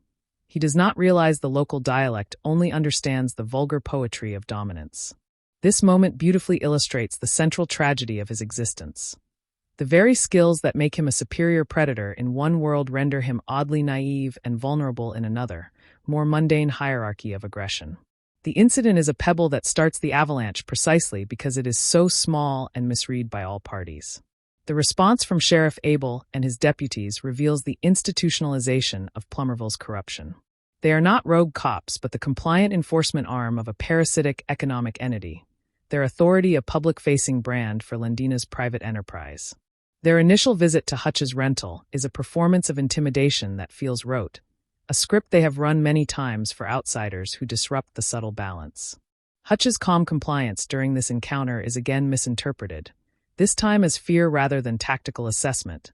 He does not realize the local dialect only understands the vulgar poetry of dominance. This moment beautifully illustrates the central tragedy of his existence. The very skills that make him a superior predator in one world render him oddly naive and vulnerable in another, more mundane hierarchy of aggression. The incident is a pebble that starts the avalanche precisely because it is so small and misread by all parties. The response from Sheriff Abel and his deputies reveals the institutionalization of Plummerville's corruption. They are not rogue cops, but the compliant enforcement arm of a parasitic economic entity, their authority a public-facing brand for Lendina's private enterprise. Their initial visit to Hutch's rental is a performance of intimidation that feels rote, a script they have run many times for outsiders who disrupt the subtle balance. Hutch's calm compliance during this encounter is again misinterpreted, this time as fear rather than tactical assessment,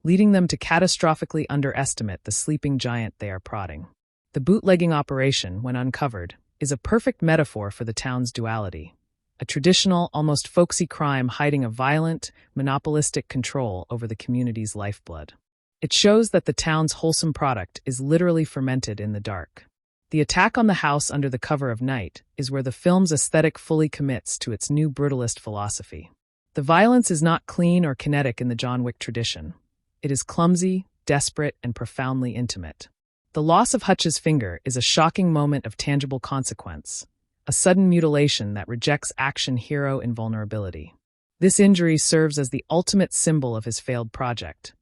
leading them to catastrophically underestimate the sleeping giant they are prodding. The bootlegging operation, when uncovered, is a perfect metaphor for the town's duality, a traditional, almost folksy crime hiding a violent, monopolistic control over the community's lifeblood. It shows that the town's wholesome product is literally fermented in the dark. The attack on the house under the cover of night is where the film's aesthetic fully commits to its new brutalist philosophy. The violence is not clean or kinetic in the John Wick tradition. It is clumsy, desperate, and profoundly intimate. The loss of Hutch's finger is a shocking moment of tangible consequence, a sudden mutilation that rejects action hero invulnerability. This injury serves as the ultimate symbol of his failed project.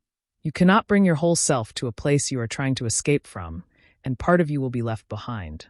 You cannot bring your whole self to a place you are trying to escape from, and part of you will be left behind.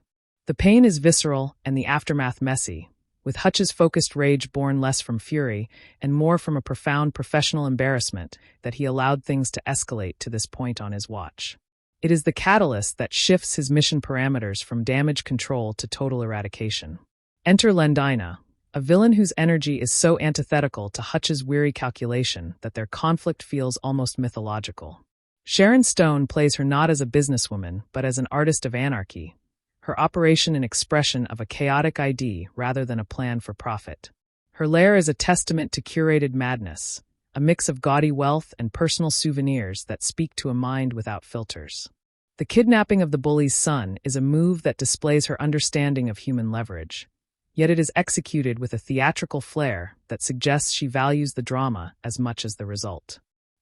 The pain is visceral and the aftermath messy, with Hutch's focused rage born less from fury and more from a profound professional embarrassment that he allowed things to escalate to this point on his watch. It is the catalyst that shifts his mission parameters from damage control to total eradication. Enter Lendina, a villain whose energy is so antithetical to Hutch's weary calculation that their conflict feels almost mythological. Sharon Stone plays her not as a businesswoman, but as an artist of anarchy, her operation an expression of a chaotic idea rather than a plan for profit. Her lair is a testament to curated madness, a mix of gaudy wealth and personal souvenirs that speak to a mind without filters. The kidnapping of the bully's son is a move that displays her understanding of human leverage, yet it is executed with a theatrical flair that suggests she values the drama as much as the result.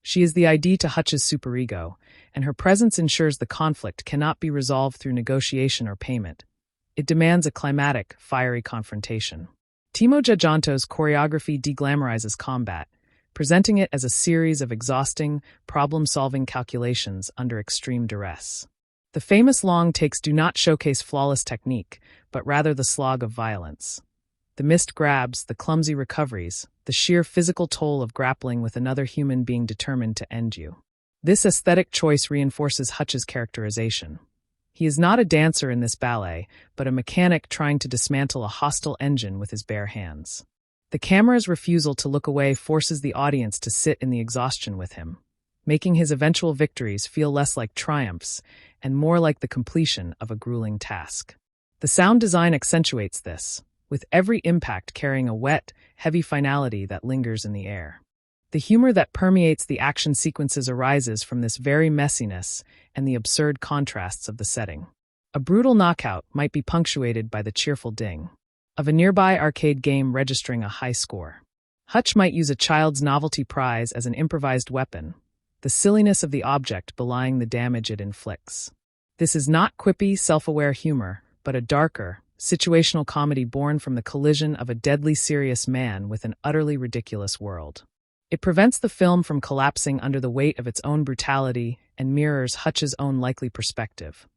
She is the ID to Hutch's superego, and her presence ensures the conflict cannot be resolved through negotiation or payment. It demands a climatic, fiery confrontation. Timo Tjahjanto's choreography deglamorizes combat, presenting it as a series of exhausting, problem-solving calculations under extreme duress. The famous long takes do not showcase flawless technique, but rather the slog of violence. The missed grabs, the clumsy recoveries, the sheer physical toll of grappling with another human being determined to end you. This aesthetic choice reinforces Hutch's characterization. He is not a dancer in this ballet, but a mechanic trying to dismantle a hostile engine with his bare hands. The camera's refusal to look away forces the audience to sit in the exhaustion with him, making his eventual victories feel less like triumphs and more like the completion of a grueling task. The sound design accentuates this, with every impact carrying a wet, heavy finality that lingers in the air. The humor that permeates the action sequences arises from this very messiness and the absurd contrasts of the setting. A brutal knockout might be punctuated by the cheerful ding of a nearby arcade game registering a high score. Hutch might use a child's novelty prize as an improvised weapon, the silliness of the object belying the damage it inflicts. This is not quippy, self-aware humor, but a darker, situational comedy born from the collision of a deadly serious man with an utterly ridiculous world. It prevents the film from collapsing under the weight of its own brutality and mirrors Hutch's own likely perspective.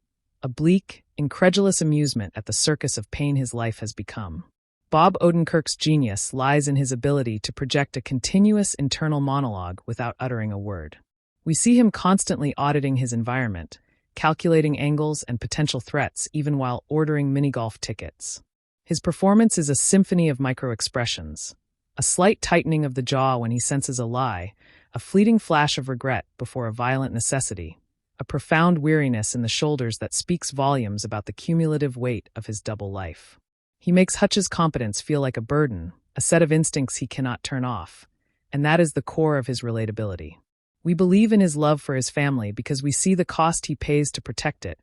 A bleak, incredulous amusement at the circus of pain his life has become. Bob Odenkirk's genius lies in his ability to project a continuous internal monologue without uttering a word. We see him constantly auditing his environment, calculating angles and potential threats even while ordering mini-golf tickets. His performance is a symphony of micro-expressions, a slight tightening of the jaw when he senses a lie, a fleeting flash of regret before a violent necessity, a profound weariness in the shoulders that speaks volumes about the cumulative weight of his double life. He makes Hutch's competence feel like a burden, a set of instincts he cannot turn off, and that is the core of his relatability. We believe in his love for his family because we see the cost he pays to protect it,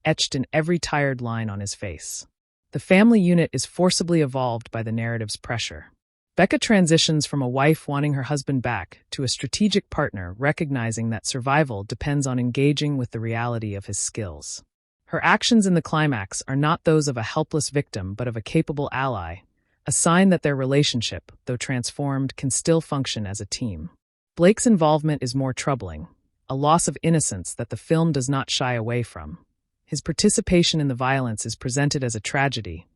etched in every tired line on his face. The family unit is forcibly evolved by the narrative's pressure. Becca transitions from a wife wanting her husband back to a strategic partner recognizing that survival depends on engaging with the reality of his skills. Her actions in the climax are not those of a helpless victim but of a capable ally, a sign that their relationship, though transformed, can still function as a team. Blake's involvement is more troubling, a loss of innocence that the film does not shy away from. His participation in the violence is presented as a tragedy,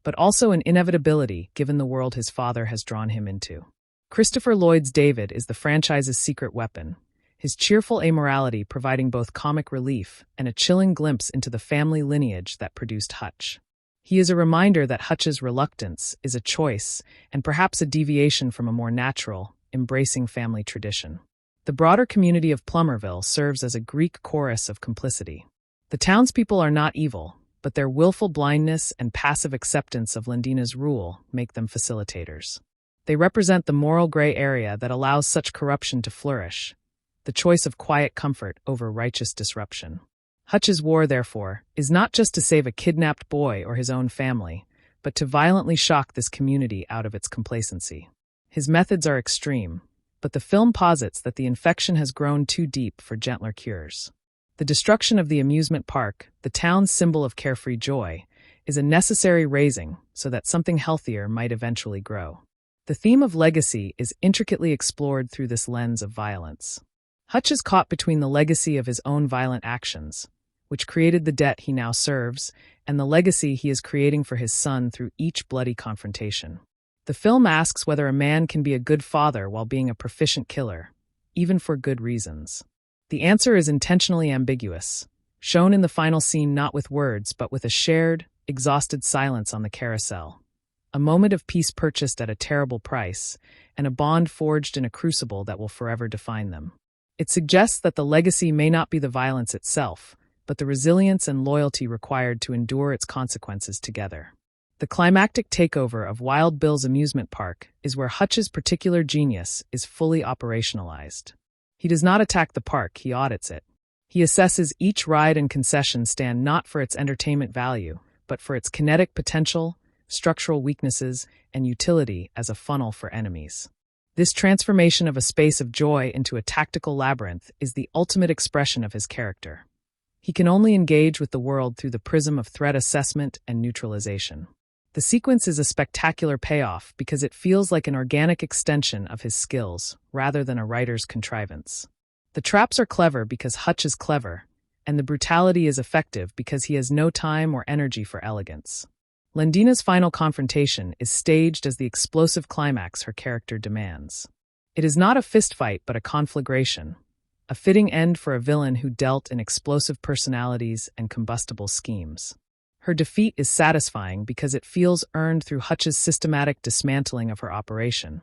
but also an inevitability given the world his father has drawn him into. Christopher Lloyd's David is the franchise's secret weapon, his cheerful amorality providing both comic relief and a chilling glimpse into the family lineage that produced Hutch. He is a reminder that Hutch's reluctance is a choice and perhaps a deviation from a more natural, embracing family tradition. The broader community of Plummerville serves as a Greek chorus of complicity. The townspeople are not evil, but their willful blindness and passive acceptance of Lendina's rule make them facilitators. They represent the moral gray area that allows such corruption to flourish, the choice of quiet comfort over righteous disruption. Hutch's war, therefore, is not just to save a kidnapped boy or his own family, but to violently shock this community out of its complacency. His methods are extreme, but the film posits that the infection has grown too deep for gentler cures. The destruction of the amusement park, the town's symbol of carefree joy, is a necessary raising so that something healthier might eventually grow. The theme of legacy is intricately explored through this lens of violence. Hutch is caught between the legacy of his own violent actions, which created the debt he now serves, and the legacy he is creating for his son through each bloody confrontation. The film asks whether a man can be a good father while being a proficient killer, even for good reasons. The answer is intentionally ambiguous, shown in the final scene not with words but with a shared, exhausted silence on the carousel. A moment of peace purchased at a terrible price, and a bond forged in a crucible that will forever define them. It suggests that the legacy may not be the violence itself, but the resilience and loyalty required to endure its consequences together. The climactic takeover of Wild Bill's amusement park is where Hutch's particular genius is fully operationalized. He does not attack the park, he audits it. He assesses each ride and concession stand not for its entertainment value, but for its kinetic potential, structural weaknesses, and utility as a funnel for enemies. This transformation of a space of joy into a tactical labyrinth is the ultimate expression of his character. He can only engage with the world through the prism of threat assessment and neutralization. The sequence is a spectacular payoff because it feels like an organic extension of his skills, rather than a writer's contrivance. The traps are clever because Hutch is clever, and the brutality is effective because he has no time or energy for elegance. Lendina's final confrontation is staged as the explosive climax her character demands. It is not a fistfight but a conflagration, a fitting end for a villain who dealt in explosive personalities and combustible schemes. Her defeat is satisfying because it feels earned through Hutch's systematic dismantling of her operation,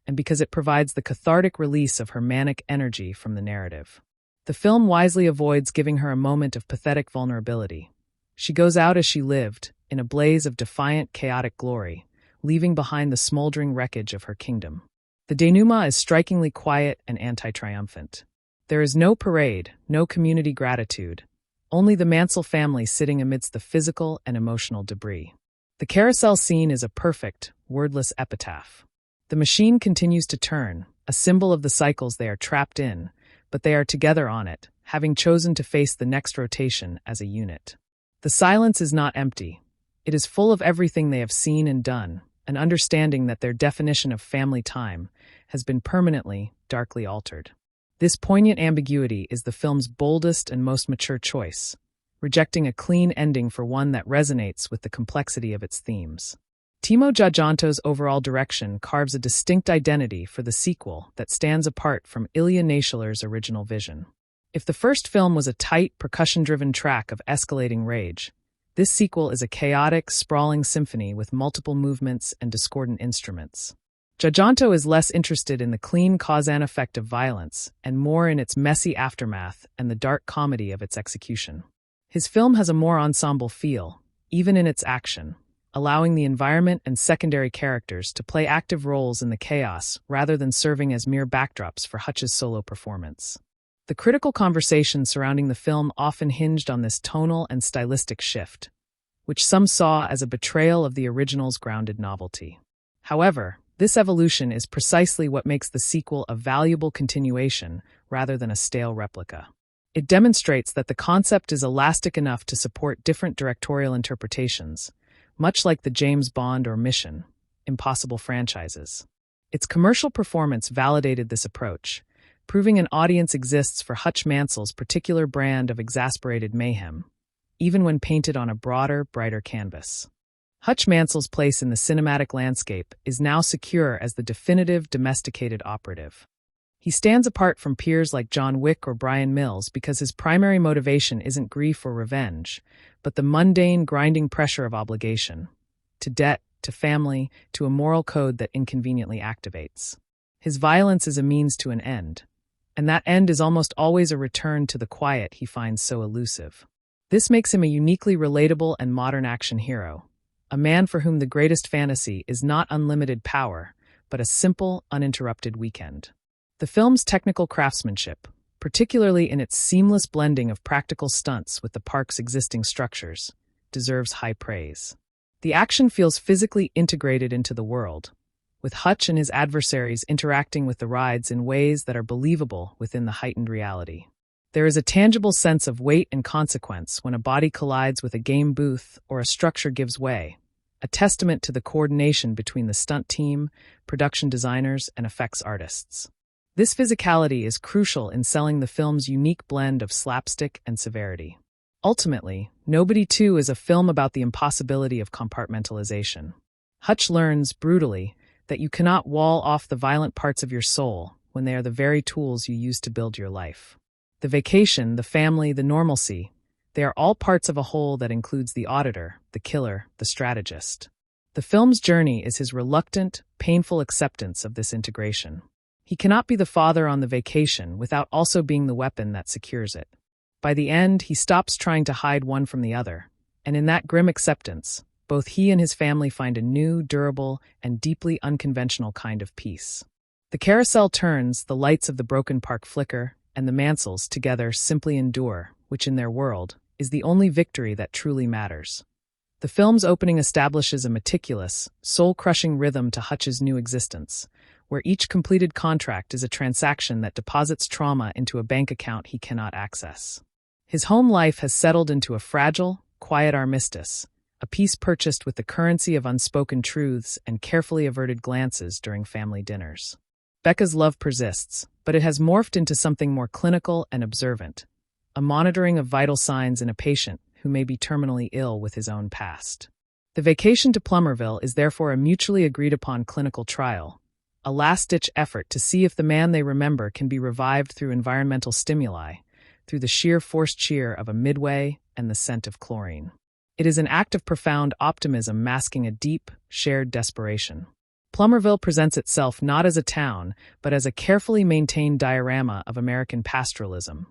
and because it provides the cathartic release of her manic energy from the narrative. The film wisely avoids giving her a moment of pathetic vulnerability. She goes out as she lived, in a blaze of defiant, chaotic glory, leaving behind the smoldering wreckage of her kingdom. The denouement is strikingly quiet and anti-triumphant. There is no parade, no community gratitude, only the Mansell family sitting amidst the physical and emotional debris. The carousel scene is a perfect, wordless epitaph. The machine continues to turn, a symbol of the cycles they are trapped in, but they are together on it, having chosen to face the next rotation as a unit. The silence is not empty. It is full of everything they have seen and done, an understanding that their definition of family time has been permanently, darkly altered. This poignant ambiguity is the film's boldest and most mature choice, rejecting a clean ending for one that resonates with the complexity of its themes. Timo Tjahjanto's overall direction carves a distinct identity for the sequel that stands apart from Ilya Naishuler's original vision. If the first film was a tight, percussion-driven track of escalating rage, this sequel is a chaotic, sprawling symphony with multiple movements and discordant instruments. Tjahjanto is less interested in the clean cause and effect of violence and more in its messy aftermath and the dark comedy of its execution. His film has a more ensemble feel, even in its action, allowing the environment and secondary characters to play active roles in the chaos rather than serving as mere backdrops for Hutch's solo performance. The critical conversation surrounding the film often hinged on this tonal and stylistic shift, which some saw as a betrayal of the original's grounded novelty. However, this evolution is precisely what makes the sequel a valuable continuation rather than a stale replica. It demonstrates that the concept is elastic enough to support different directorial interpretations, much like the James Bond or Mission Impossible franchises. Its commercial performance validated this approach, proving an audience exists for Hutch Mansell's particular brand of exasperated mayhem, even when painted on a broader, brighter canvas. Hutch Mansell's place in the cinematic landscape is now secure as the definitive domesticated operative. He stands apart from peers like John Wick or Brian Mills because his primary motivation isn't grief or revenge, but the mundane, grinding pressure of obligation. To debt, to family, to a moral code that inconveniently activates. His violence is a means to an end, and that end is almost always a return to the quiet he finds so elusive. This makes him a uniquely relatable and modern action hero, a man for whom the greatest fantasy is not unlimited power, but a simple, uninterrupted weekend. The film's technical craftsmanship, particularly in its seamless blending of practical stunts with the park's existing structures, deserves high praise. The action feels physically integrated into the world, with Hutch and his adversaries interacting with the rides in ways that are believable within the heightened reality. There is a tangible sense of weight and consequence when a body collides with a game booth or a structure gives way, a testament to the coordination between the stunt team, production designers, and effects artists. This physicality is crucial in selling the film's unique blend of slapstick and severity. Ultimately, Nobody 2 is a film about the impossibility of compartmentalization. Hutch learns, brutally, that you cannot wall off the violent parts of your soul when they are the very tools you use to build your life. The vacation, the family, the normalcy, they are all parts of a whole that includes the auditor, the killer, the strategist. The film's journey is his reluctant, painful acceptance of this integration. He cannot be the father on the vacation without also being the weapon that secures it. By the end, he stops trying to hide one from the other, and in that grim acceptance, both he and his family find a new, durable, and deeply unconventional kind of peace. The carousel turns, the lights of the broken park flicker, and the Mansells together simply endure, which in their world is the only victory that truly matters. The film's opening establishes a meticulous, soul-crushing rhythm to Hutch's new existence, where each completed contract is a transaction that deposits trauma into a bank account he cannot access. His home life has settled into a fragile, quiet armistice, a peace purchased with the currency of unspoken truths and carefully averted glances during family dinners. Becca's love persists, but it has morphed into something more clinical and observant, a monitoring of vital signs in a patient who may be terminally ill with his own past. The vacation to Plummerville is therefore a mutually agreed-upon clinical trial, a last-ditch effort to see if the man they remember can be revived through environmental stimuli, through the sheer forced cheer of a midway and the scent of chlorine. It is an act of profound optimism masking a deep, shared desperation. Plummerville presents itself not as a town, but as a carefully maintained diorama of American pastoralism,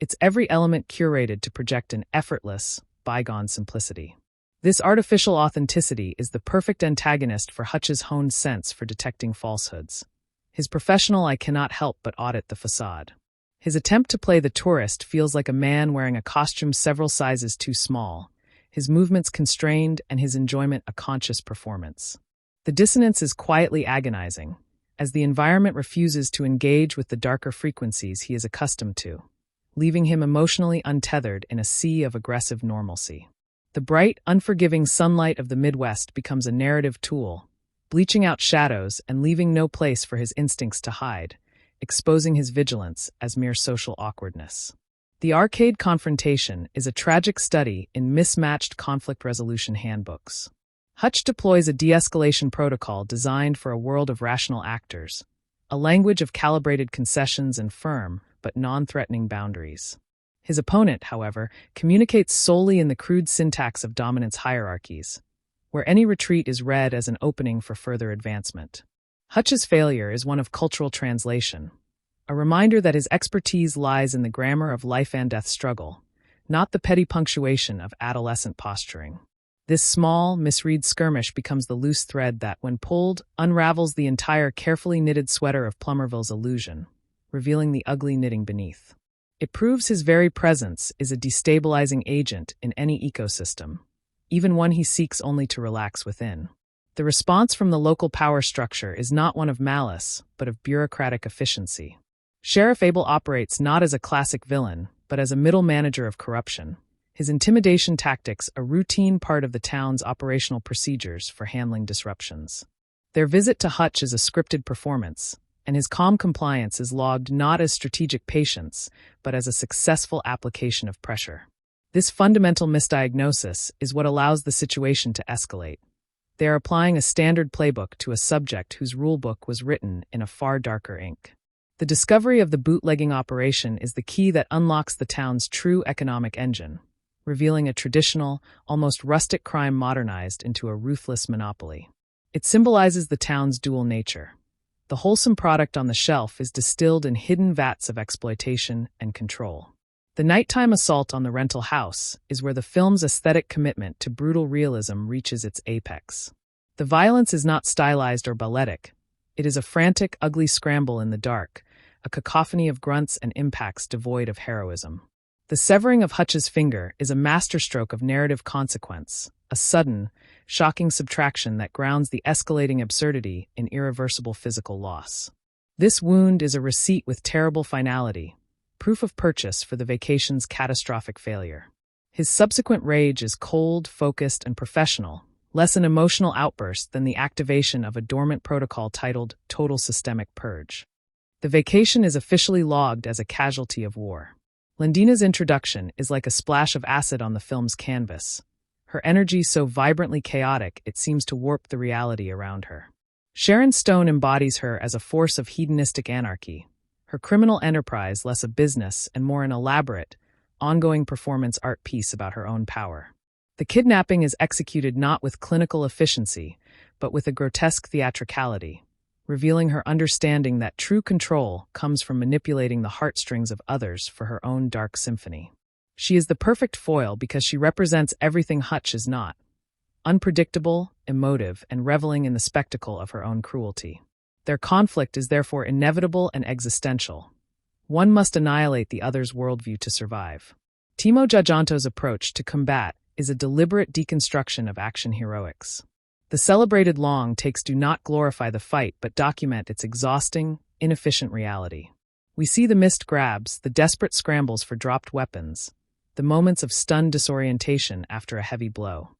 its every element curated to project an effortless, bygone simplicity. This artificial authenticity is the perfect antagonist for Hutch's honed sense for detecting falsehoods. His professional eye cannot help but audit the facade. His attempt to play the tourist feels like a man wearing a costume several sizes too small, his movements constrained and his enjoyment a conscious performance. The dissonance is quietly agonizing, as the environment refuses to engage with the darker frequencies he is accustomed to, leaving him emotionally untethered in a sea of aggressive normalcy. The bright, unforgiving sunlight of the Midwest becomes a narrative tool, bleaching out shadows and leaving no place for his instincts to hide, exposing his vigilance as mere social awkwardness. The arcade confrontation is a tragic study in mismatched conflict resolution handbooks. Hutch deploys a de-escalation protocol designed for a world of rational actors, a language of calibrated concessions and firm, but non-threatening boundaries. His opponent, however, communicates solely in the crude syntax of dominance hierarchies, where any retreat is read as an opening for further advancement. Hutch's failure is one of cultural translation, a reminder that his expertise lies in the grammar of life and death struggle, not the petty punctuation of adolescent posturing. This small, misread skirmish becomes the loose thread that, when pulled, unravels the entire carefully knitted sweater of Plummerville's illusion, revealing the ugly knitting beneath. It proves his very presence is a destabilizing agent in any ecosystem, even one he seeks only to relax within. The response from the local power structure is not one of malice, but of bureaucratic efficiency. Sheriff Abel operates not as a classic villain, but as a middle manager of corruption, his intimidation tactics a routine part of the town's operational procedures for handling disruptions. Their visit to Hutch is a scripted performance, and his calm compliance is logged not as strategic patience, but as a successful application of pressure. This fundamental misdiagnosis is what allows the situation to escalate. They are applying a standard playbook to a subject whose rulebook was written in a far darker ink. The discovery of the bootlegging operation is the key that unlocks the town's true economic engine, revealing a traditional, almost rustic crime modernized into a ruthless monopoly. It symbolizes the town's dual nature. The wholesome product on the shelf is distilled in hidden vats of exploitation and control. The nighttime assault on the rental house is where the film's aesthetic commitment to brutal realism reaches its apex. The violence is not stylized or balletic. It is a frantic, ugly scramble in the dark, a cacophony of grunts and impacts devoid of heroism. The severing of Hutch's finger is a masterstroke of narrative consequence, a sudden, shocking subtraction that grounds the escalating absurdity in irreversible physical loss. This wound is a receipt with terrible finality, proof of purchase for the vacation's catastrophic failure. His subsequent rage is cold, focused, and professional, less an emotional outburst than the activation of a dormant protocol titled Total Systemic Purge. The vacation is officially logged as a casualty of war. Lendina's introduction is like a splash of acid on the film's canvas, her energy so vibrantly chaotic it seems to warp the reality around her. Sharon Stone embodies her as a force of hedonistic anarchy, her criminal enterprise less a business and more an elaborate, ongoing performance art piece about her own power. The kidnapping is executed not with clinical efficiency, but with a grotesque theatricality, revealing her understanding that true control comes from manipulating the heartstrings of others for her own dark symphony. She is the perfect foil because she represents everything Hutch is not: unpredictable, emotive, and reveling in the spectacle of her own cruelty. Their conflict is therefore inevitable and existential. One must annihilate the other's worldview to survive. Timo Tjahjanto's approach to combat is a deliberate deconstruction of action heroics. The celebrated long takes do not glorify the fight but document its exhausting, inefficient reality. We see the missed grabs, the desperate scrambles for dropped weapons, the moments of stunned disorientation after a heavy blow.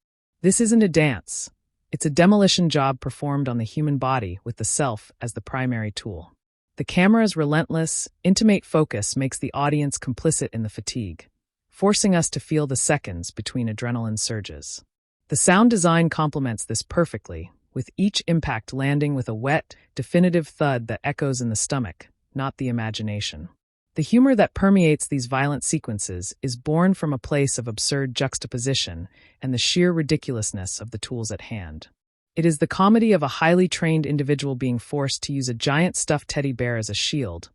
This isn't a dance. It's a demolition job performed on the human body with the self as the primary tool. The camera's relentless, intimate focus makes the audience complicit in the fatigue, forcing us to feel the seconds between adrenaline surges. The sound design complements this perfectly, with each impact landing with a wet, definitive thud that echoes in the stomach, not the imagination. The humor that permeates these violent sequences is born from a place of absurd juxtaposition and the sheer ridiculousness of the tools at hand. It is the comedy of a highly trained individual being forced to use a giant stuffed teddy bear as a shield,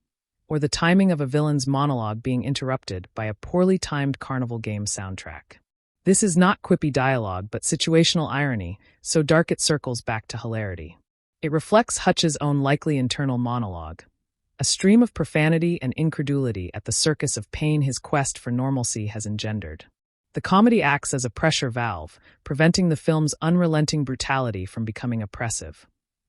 or the timing of a villain's monologue being interrupted by a poorly timed carnival game soundtrack. This is not quippy dialogue but situational irony, so dark it circles back to hilarity. It reflects Hutch's own likely internal monologue, a stream of profanity and incredulity at the circus of pain his quest for normalcy has engendered. The comedy acts as a pressure valve, preventing the film's unrelenting brutality from becoming oppressive.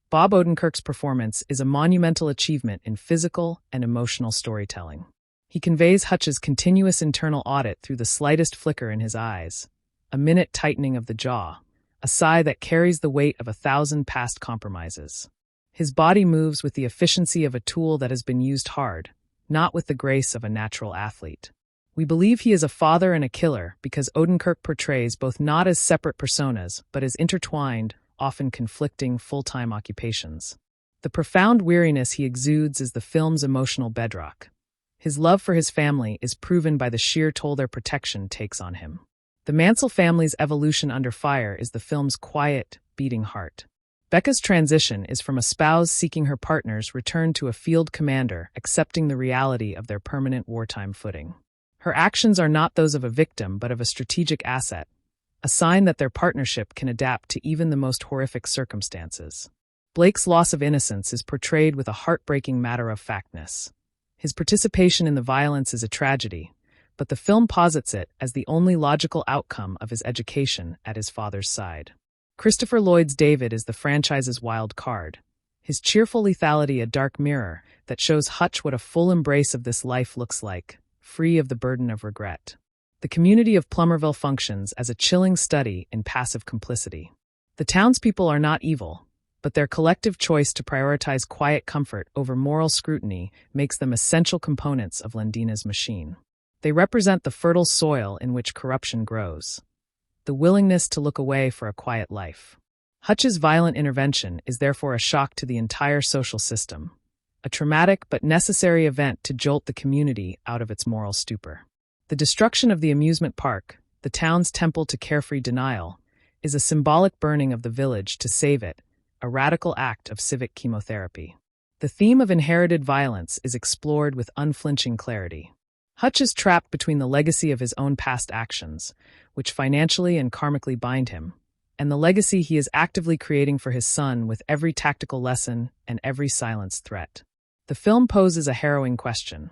Bob Odenkirk's performance is a monumental achievement in physical and emotional storytelling. He conveys Hutch's continuous internal audit through the slightest flicker in his eyes, a minute tightening of the jaw, a sigh that carries the weight of 1,000 past compromises. His body moves with the efficiency of a tool that has been used hard, not with the grace of a natural athlete. We believe he is a father and a killer because Odenkirk portrays both not as separate personas, but as intertwined, often conflicting full-time occupations. The profound weariness he exudes is the film's emotional bedrock. His love for his family is proven by the sheer toll their protection takes on him. The Mansell family's evolution under fire is the film's quiet, beating heart. Becca's transition is from a spouse seeking her partner's return to a field commander accepting the reality of their permanent wartime footing. Her actions are not those of a victim but of a strategic asset, a sign that their partnership can adapt to even the most horrific circumstances. Blake's loss of innocence is portrayed with a heartbreaking matter-of-factness. His participation in the violence is a tragedy, but the film posits it as the only logical outcome of his education at his father's side. Christopher Lloyd's David is the franchise's wild card, his cheerful lethality a dark mirror that shows Hutch what a full embrace of this life looks like, free of the burden of regret. The community of Plummerville functions as a chilling study in passive complicity. The townspeople are not evil, but their collective choice to prioritize quiet comfort over moral scrutiny makes them essential components of Lendina's machine. They represent the fertile soil in which corruption grows, the willingness to look away for a quiet life. Hutch's violent intervention is therefore a shock to the entire social system, a traumatic but necessary event to jolt the community out of its moral stupor. The destruction of the amusement park, the town's temple to carefree denial, is a symbolic burning of the village to save it, a radical act of civic chemotherapy. The theme of inherited violence is explored with unflinching clarity. Hutch is trapped between the legacy of his own past actions, which financially and karmically bind him, and the legacy he is actively creating for his son with every tactical lesson and every silenced threat. The film poses a harrowing question.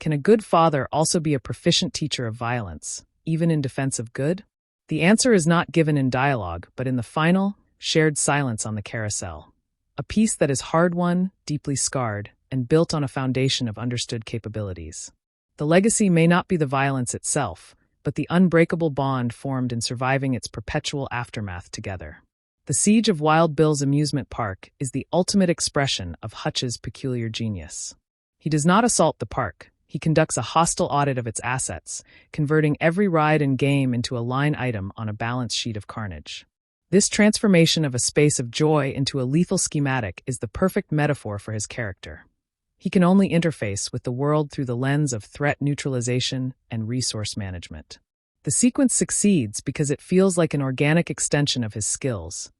Can a good father also be a proficient teacher of violence, even in defense of good? The answer is not given in dialogue, but in the final, shared silence on the carousel. A piece that is hard-won, deeply scarred, and built on a foundation of understood capabilities. The legacy may not be the violence itself, but the unbreakable bond formed in surviving its perpetual aftermath together. The siege of Wild Bill's amusement park is the ultimate expression of Hutch's peculiar genius. He does not assault the park. He conducts a hostile audit of its assets, converting every ride and game into a line item on a balance sheet of carnage. This transformation of a space of joy into a lethal schematic is the perfect metaphor for his character. He can only interface with the world through the lens of threat neutralization and resource management. The sequence succeeds because it feels like an organic extension of his skills,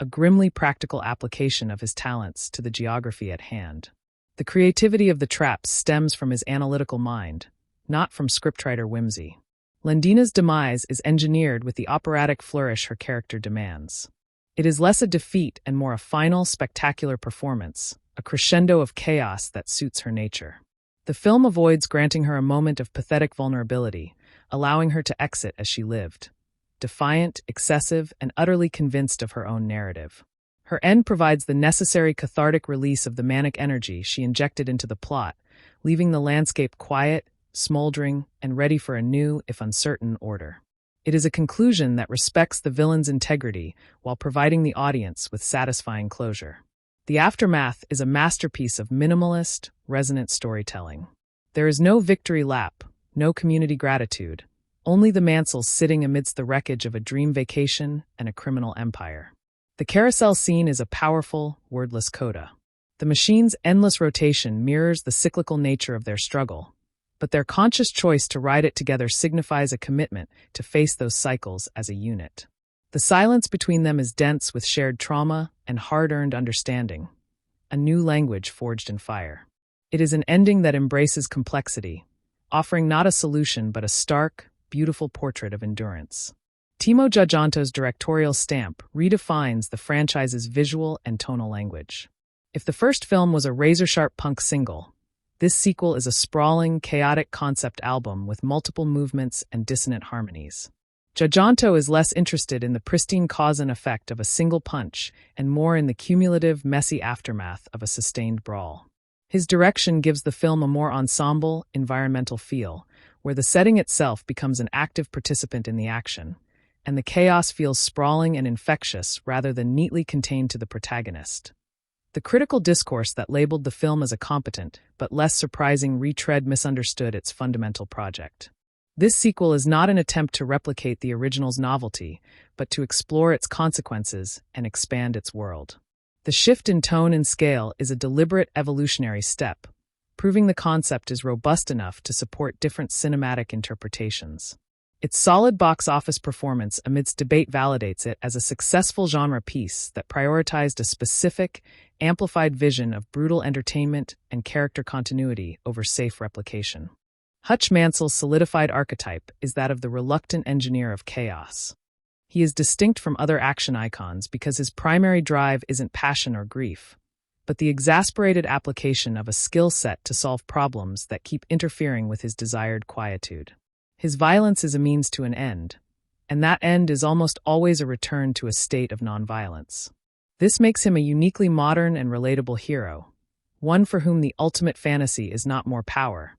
a grimly practical application of his talents to the geography at hand. The creativity of the traps stems from his analytical mind, not from scriptwriter whimsy. Lendina's demise is engineered with the operatic flourish her character demands. It is less a defeat and more a final, spectacular performance, a crescendo of chaos that suits her nature. The film avoids granting her a moment of pathetic vulnerability, allowing her to exit as she lived, defiant, excessive, and utterly convinced of her own narrative. Her end provides the necessary cathartic release of the manic energy she injected into the plot, leaving the landscape quiet, smoldering, and ready for a new, if uncertain, order. It is a conclusion that respects the villain's integrity while providing the audience with satisfying closure. The aftermath is a masterpiece of minimalist, resonant storytelling. There is no victory lap, no community gratitude, only the Mansells sitting amidst the wreckage of a dream vacation and a criminal empire. The carousel scene is a powerful, wordless coda. The machine's endless rotation mirrors the cyclical nature of their struggle, but their conscious choice to ride it together signifies a commitment to face those cycles as a unit. The silence between them is dense with shared trauma and hard-earned understanding, a new language forged in fire. It is an ending that embraces complexity, offering not a solution but a stark, beautiful portrait of endurance. Timo Giajanto's directorial stamp redefines the franchise's visual and tonal language. If the first film was a razor-sharp punk single, this sequel is a sprawling, chaotic concept album with multiple movements and dissonant harmonies. Giajanto is less interested in the pristine cause and effect of a single punch and more in the cumulative, messy aftermath of a sustained brawl. His direction gives the film a more ensemble, environmental feel, where the setting itself becomes an active participant in the action, and the chaos feels sprawling and infectious rather than neatly contained to the protagonist. The critical discourse that labeled the film as a competent, but less surprising retread misunderstood its fundamental project. This sequel is not an attempt to replicate the original's novelty, but to explore its consequences and expand its world. The shift in tone and scale is a deliberate evolutionary step, proving the concept is robust enough to support different cinematic interpretations. Its solid box office performance amidst debate validates it as a successful genre piece that prioritized a specific, amplified vision of brutal entertainment and character continuity over safe replication. Hutch Mansell's solidified archetype is that of the reluctant engineer of chaos. He is distinct from other action icons because his primary drive isn't passion or grief, but the exasperated application of a skill set to solve problems that keep interfering with his desired quietude. His violence is a means to an end, and that end is almost always a return to a state of nonviolence. This makes him a uniquely modern and relatable hero, one for whom the ultimate fantasy is not more power,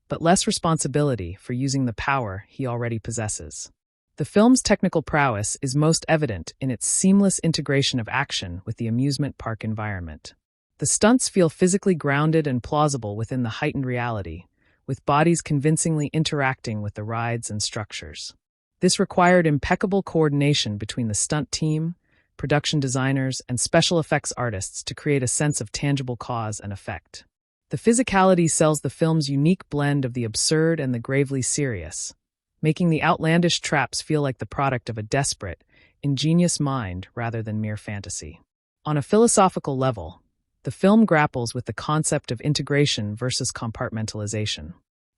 but less responsibility for using the power he already possesses. The film's technical prowess is most evident in its seamless integration of action with the amusement park environment. The stunts feel physically grounded and plausible within the heightened reality, with bodies convincingly interacting with the rides and structures. This required impeccable coordination between the stunt team, production designers, and special effects artists to create a sense of tangible cause and effect. The physicality sells the film's unique blend of the absurd and the gravely serious, making the outlandish traps feel like the product of a desperate, ingenious mind rather than mere fantasy. On a philosophical level, the film grapples with the concept of integration versus compartmentalization.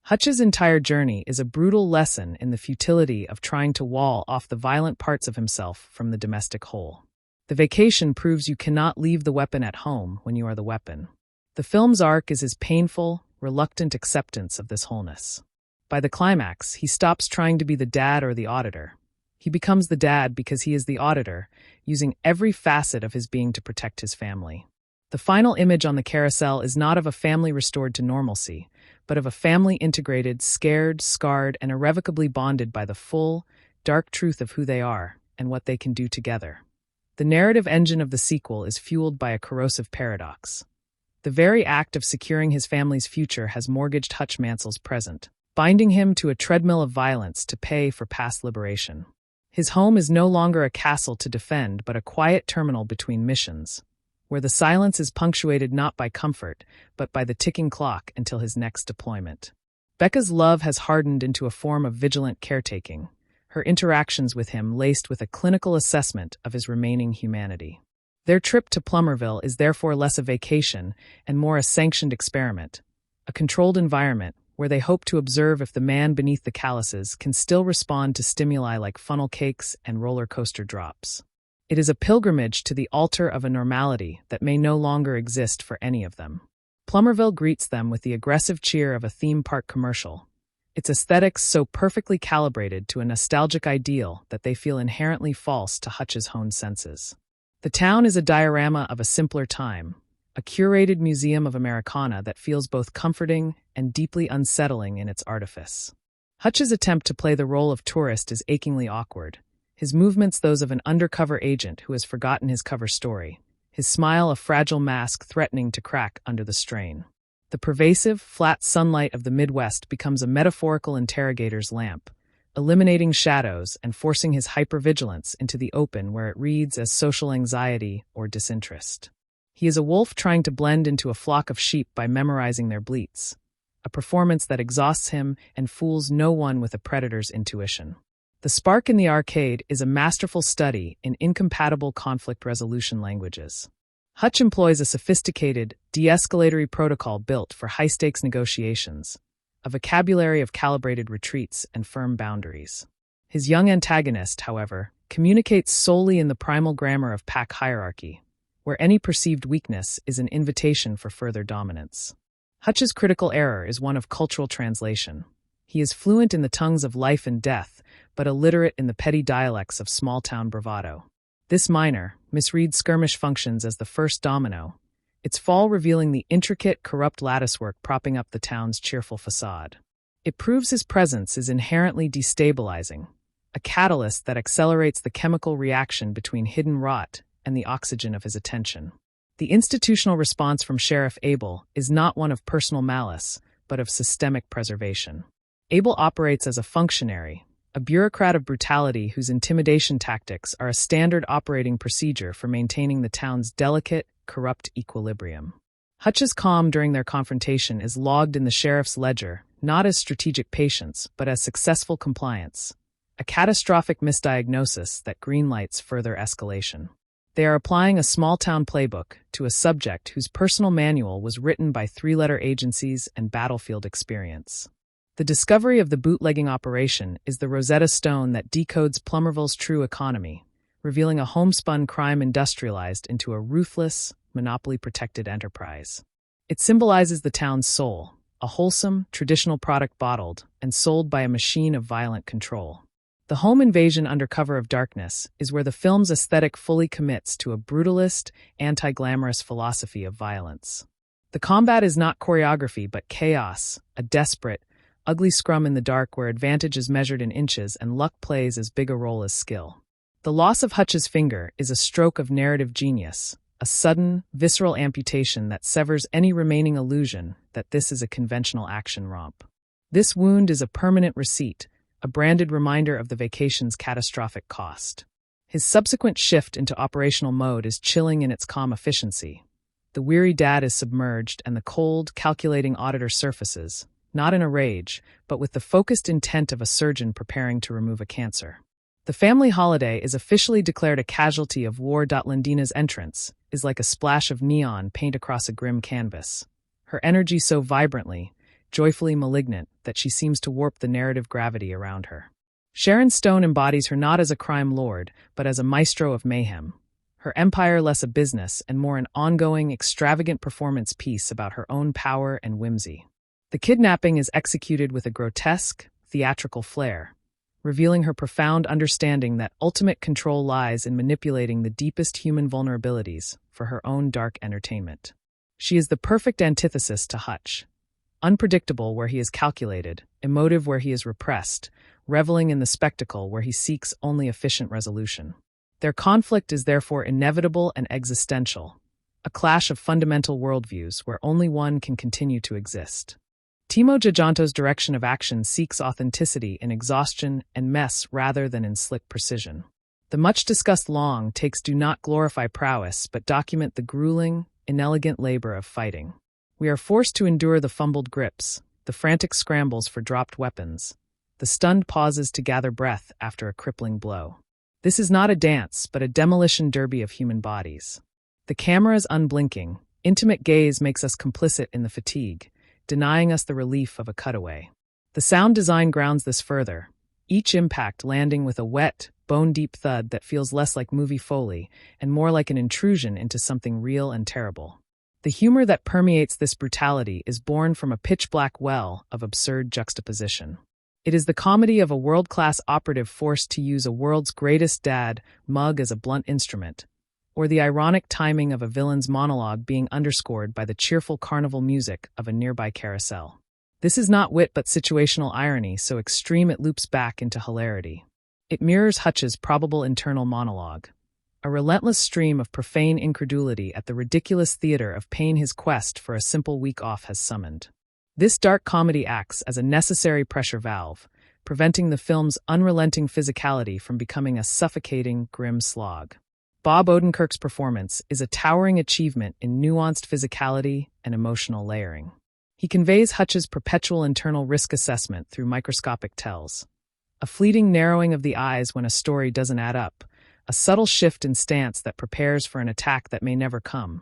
Hutch's entire journey is a brutal lesson in the futility of trying to wall off the violent parts of himself from the domestic whole. The vacation proves you cannot leave the weapon at home when you are the weapon. The film's arc is his painful, reluctant acceptance of this wholeness. By the climax, he stops trying to be the dad or the auditor. He becomes the dad because he is the auditor, using every facet of his being to protect his family. The final image on the carousel is not of a family restored to normalcy, but of a family integrated, scared, scarred, and irrevocably bonded by the full, dark truth of who they are and what they can do together. The narrative engine of the sequel is fueled by a corrosive paradox. The very act of securing his family's future has mortgaged Hutch Mansell's present, binding him to a treadmill of violence to pay for past liberation. His home is no longer a castle to defend, but a quiet terminal between missions, where the silence is punctuated not by comfort, but by the ticking clock until his next deployment. Becca's love has hardened into a form of vigilant caretaking, her interactions with him laced with a clinical assessment of his remaining humanity. Their trip to Plummerville is therefore less a vacation and more a sanctioned experiment, a controlled environment where they hope to observe if the man beneath the calluses can still respond to stimuli like funnel cakes and roller coaster drops. It is a pilgrimage to the altar of a normality that may no longer exist for any of them. Plummerville greets them with the aggressive cheer of a theme park commercial, its aesthetics so perfectly calibrated to a nostalgic ideal that they feel inherently false to Hutch's honed senses. The town is a diorama of a simpler time, a curated museum of Americana that feels both comforting and deeply unsettling in its artifice. Hutch's attempt to play the role of tourist is achingly awkward, his movements those of an undercover agent who has forgotten his cover story, his smile a fragile mask threatening to crack under the strain. The pervasive, flat sunlight of the Midwest becomes a metaphorical interrogator's lamp, eliminating shadows and forcing his hypervigilance into the open where it reads as social anxiety or disinterest. He is a wolf trying to blend into a flock of sheep by memorizing their bleats, a performance that exhausts him and fools no one with a predator's intuition. The Spark in the Arcade is a masterful study in incompatible conflict resolution languages. Hutch employs a sophisticated, de-escalatory protocol built for high-stakes negotiations, a vocabulary of calibrated retreats and firm boundaries. His young antagonist, however, communicates solely in the primal grammar of pack hierarchy, where any perceived weakness is an invitation for further dominance. Hutch's critical error is one of cultural translation. He is fluent in the tongues of life and death, but illiterate in the petty dialects of small-town bravado. This minor, misread skirmish functions as the first domino, its fall revealing the intricate, corrupt latticework propping up the town's cheerful facade. It proves his presence is inherently destabilizing, a catalyst that accelerates the chemical reaction between hidden rot and the oxygen of his attention. The institutional response from Sheriff Abel is not one of personal malice, but of systemic preservation. Abel operates as a functionary, a bureaucrat of brutality whose intimidation tactics are a standard operating procedure for maintaining the town's delicate, corrupt equilibrium. Hutch's calm during their confrontation is logged in the sheriff's ledger, not as strategic patience, but as successful compliance, a catastrophic misdiagnosis that greenlights further escalation. They are applying a small-town playbook to a subject whose personal manual was written by three-letter agencies and battlefield experience. The discovery of the bootlegging operation is the Rosetta Stone that decodes Plummerville's true economy, revealing a homespun crime industrialized into a ruthless, monopoly-protected enterprise. It symbolizes the town's soul, a wholesome, traditional product bottled and sold by a machine of violent control. The home invasion under cover of darkness is where the film's aesthetic fully commits to a brutalist, anti-glamorous philosophy of violence. The combat is not choreography but chaos, a desperate, ugly scrum in the dark where advantage is measured in inches and luck plays as big a role as skill. The loss of Hutch's finger is a stroke of narrative genius, a sudden, visceral amputation that severs any remaining illusion that this is a conventional action romp. This wound is a permanent receipt, a branded reminder of the vacation's catastrophic cost. His subsequent shift into operational mode is chilling in its calm efficiency, The weary dad is submerged, and the cold, calculating auditor surfaces, not in a rage, but with the focused intent of a surgeon preparing to remove a cancer. The family holiday is officially declared a casualty of war. Lendina's entrance is like a splash of neon paint across a grim canvas, her energy so vibrantly, joyfully malignant that she seems to warp the narrative gravity around her. Sharon Stone embodies her not as a crime lord, but as a maestro of mayhem. Her empire less a business and more an ongoing, extravagant performance piece about her own power and whimsy. The kidnapping is executed with a grotesque, theatrical flair, revealing her profound understanding that ultimate control lies in manipulating the deepest human vulnerabilities for her own dark entertainment. She is the perfect antithesis to Hutch, unpredictable where he is calculated, emotive where he is repressed, reveling in the spectacle where he seeks only efficient resolution. Their conflict is therefore inevitable and existential, a clash of fundamental worldviews where only one can continue to exist. Timo Tjahjanto's direction of action seeks authenticity in exhaustion and mess rather than in slick precision. The much-discussed long takes do not glorify prowess but document the grueling, inelegant labor of fighting. We are forced to endure the fumbled grips, the frantic scrambles for dropped weapons, the stunned pauses to gather breath after a crippling blow. This is not a dance, but a demolition derby of human bodies. The camera's unblinking, intimate gaze makes us complicit in the fatigue, denying us the relief of a cutaway. The sound design grounds this further, each impact landing with a wet, bone-deep thud that feels less like movie Foley and more like an intrusion into something real and terrible. The humor that permeates this brutality is born from a pitch-black well of absurd juxtaposition. It is the comedy of a world-class operative forced to use a world's greatest dad mug as a blunt instrument, or the ironic timing of a villain's monologue being underscored by the cheerful carnival music of a nearby carousel. This is not wit but situational irony so extreme it loops back into hilarity. It mirrors Hutch's probable internal monologue, a relentless stream of profane incredulity at the ridiculous theater of pain his quest for a simple week off has summoned. This dark comedy acts as a necessary pressure valve, preventing the film's unrelenting physicality from becoming a suffocating, grim slog. Bob Odenkirk's performance is a towering achievement in nuanced physicality and emotional layering. He conveys Hutch's perpetual internal risk assessment through microscopic tells. A fleeting narrowing of the eyes when a story doesn't add up, a subtle shift in stance that prepares for an attack that may never come,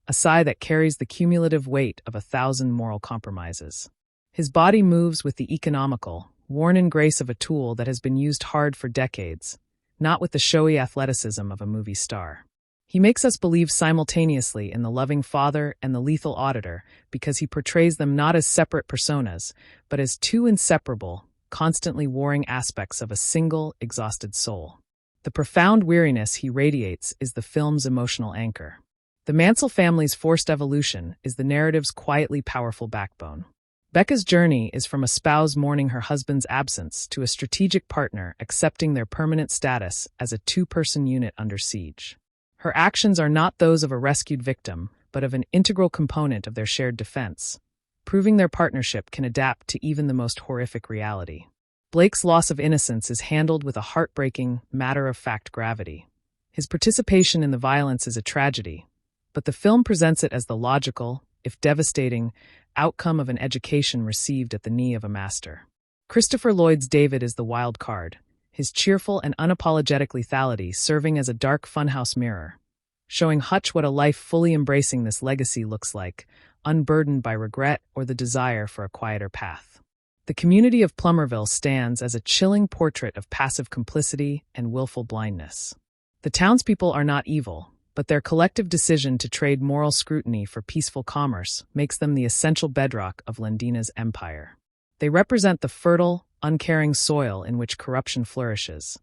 a sigh that carries the cumulative weight of 1,000 moral compromises. His body moves with the economical, worn-in grace of a tool that has been used hard for decades, not with the showy athleticism of a movie star. He makes us believe simultaneously in the loving father and the lethal auditor because he portrays them not as separate personas, but as two inseparable, constantly warring aspects of a single, exhausted soul. The profound weariness he radiates is the film's emotional anchor. The Mansell family's forced evolution is the narrative's quietly powerful backbone. Becca's journey is from a spouse mourning her husband's absence to a strategic partner accepting their permanent status as a two-person unit under siege. Her actions are not those of a rescued victim, but of an integral component of their shared defense, proving their partnership can adapt to even the most horrific reality. Blake's loss of innocence is handled with a heartbreaking, matter-of-fact gravity. His participation in the violence is a tragedy, but the film presents it as the logical, if devastating, outcome of an education received at the knee of a master. Christopher Lloyd's David is the wild card, his cheerful and unapologetic lethality serving as a dark funhouse mirror, showing Hutch what a life fully embracing this legacy looks like, unburdened by regret or the desire for a quieter path. The community of Plummerville stands as a chilling portrait of passive complicity and willful blindness. The townspeople are not evil, but their collective decision to trade moral scrutiny for peaceful commerce makes them the essential bedrock of Lendina's empire. They represent the fertile, uncaring soil in which corruption flourishes,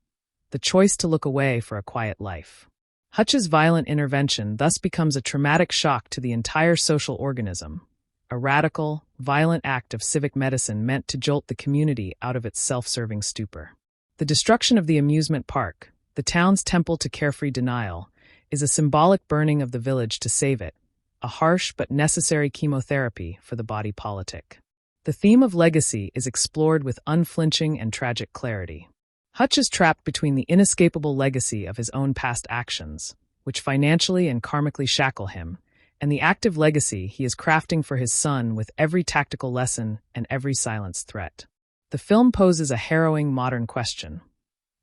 the choice to look away for a quiet life. Hutch's violent intervention thus becomes a traumatic shock to the entire social organism, a radical, violent act of civic medicine meant to jolt the community out of its self-serving stupor. The destruction of the amusement park, the town's temple to carefree denial, is a symbolic burning of the village to save it, a harsh but necessary chemotherapy for the body politic. The theme of legacy is explored with unflinching and tragic clarity. Hutch is trapped between the inescapable legacy of his own past actions, which financially and karmically shackle him, and the active legacy he is crafting for his son with every tactical lesson and every silenced threat. The film poses a harrowing modern question.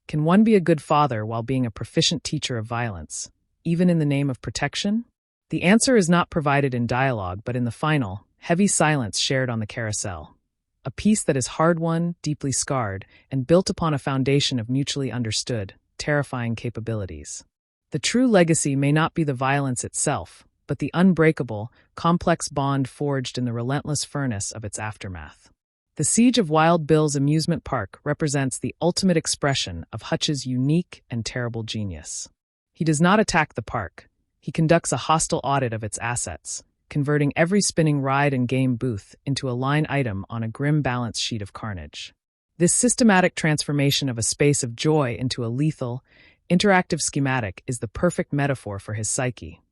Can one be a good father while being a proficient teacher of violence, even in the name of protection? The answer is not provided in dialogue, but in the final, heavy silence shared on the carousel. A piece that is hard-won, deeply scarred, and built upon a foundation of mutually understood, terrifying capabilities. The true legacy may not be the violence itself, but the unbreakable, complex bond forged in the relentless furnace of its aftermath. The siege of Wild Bill's amusement park represents the ultimate expression of Hutch's unique and terrible genius. He does not attack the park. He conducts a hostile audit of its assets, converting every spinning ride and game booth into a line item on a grim balance sheet of carnage. This systematic transformation of a space of joy into a lethal, interactive schematic is the perfect metaphor for his psyche.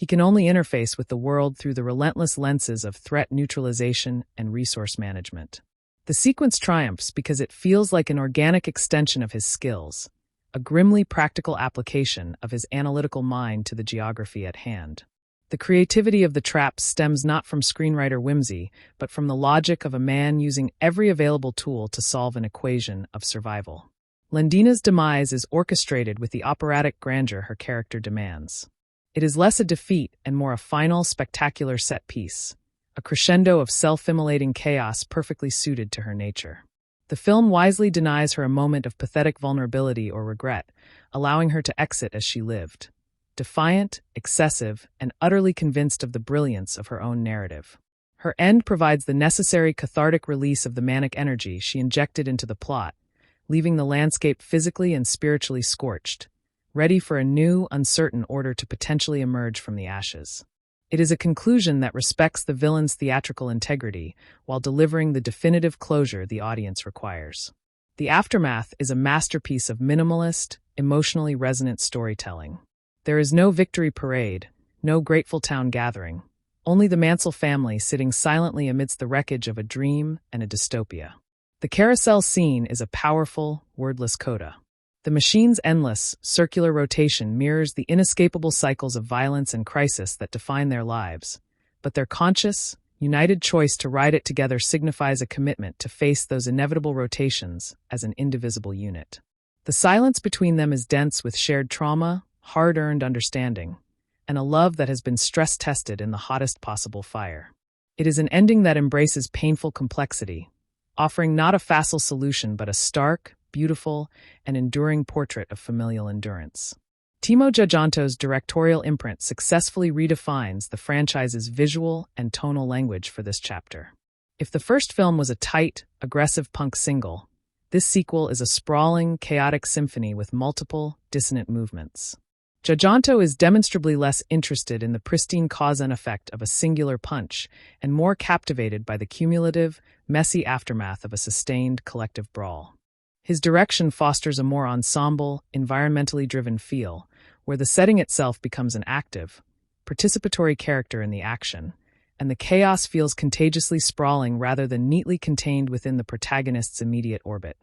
He can only interface with the world through the relentless lenses of threat neutralization and resource management. The sequence triumphs because it feels like an organic extension of his skills, a grimly practical application of his analytical mind to the geography at hand. The creativity of the trap stems not from screenwriter whimsy, but from the logic of a man using every available tool to solve an equation of survival. Lendina's demise is orchestrated with the operatic grandeur her character demands. It is less a defeat and more a final, spectacular set piece, a crescendo of self-immolating chaos perfectly suited to her nature. The film wisely denies her a moment of pathetic vulnerability or regret, allowing her to exit as she lived, defiant, excessive, and utterly convinced of the brilliance of her own narrative. Her end provides the necessary cathartic release of the manic energy she injected into the plot, leaving the landscape physically and spiritually scorched, ready for a new, uncertain order to potentially emerge from the ashes. It is a conclusion that respects the villain's theatrical integrity while delivering the definitive closure the audience requires. The Aftermath is a masterpiece of minimalist, emotionally resonant storytelling. There is no victory parade, no grateful town gathering, only the Mansell family sitting silently amidst the wreckage of a dream and a dystopia. The carousel scene is a powerful, wordless coda. The machine's endless, circular rotation mirrors the inescapable cycles of violence and crisis that define their lives, but their conscious, united choice to ride it together signifies a commitment to face those inevitable rotations as an indivisible unit. The silence between them is dense with shared trauma, hard-earned understanding, and a love that has been stress-tested in the hottest possible fire. It is an ending that embraces painful complexity, offering not a facile solution but a stark, beautiful, and enduring portrait of familial endurance. Timo Tjahjanto's directorial imprint successfully redefines the franchise's visual and tonal language for this chapter. If the first film was a tight, aggressive punk single, this sequel is a sprawling, chaotic symphony with multiple, dissonant movements. Tjahjanto is demonstrably less interested in the pristine cause and effect of a singular punch and more captivated by the cumulative, messy aftermath of a sustained collective brawl. His direction fosters a more ensemble, environmentally driven feel, where the setting itself becomes an active, participatory character in the action, and the chaos feels contagiously sprawling rather than neatly contained within the protagonist's immediate orbit.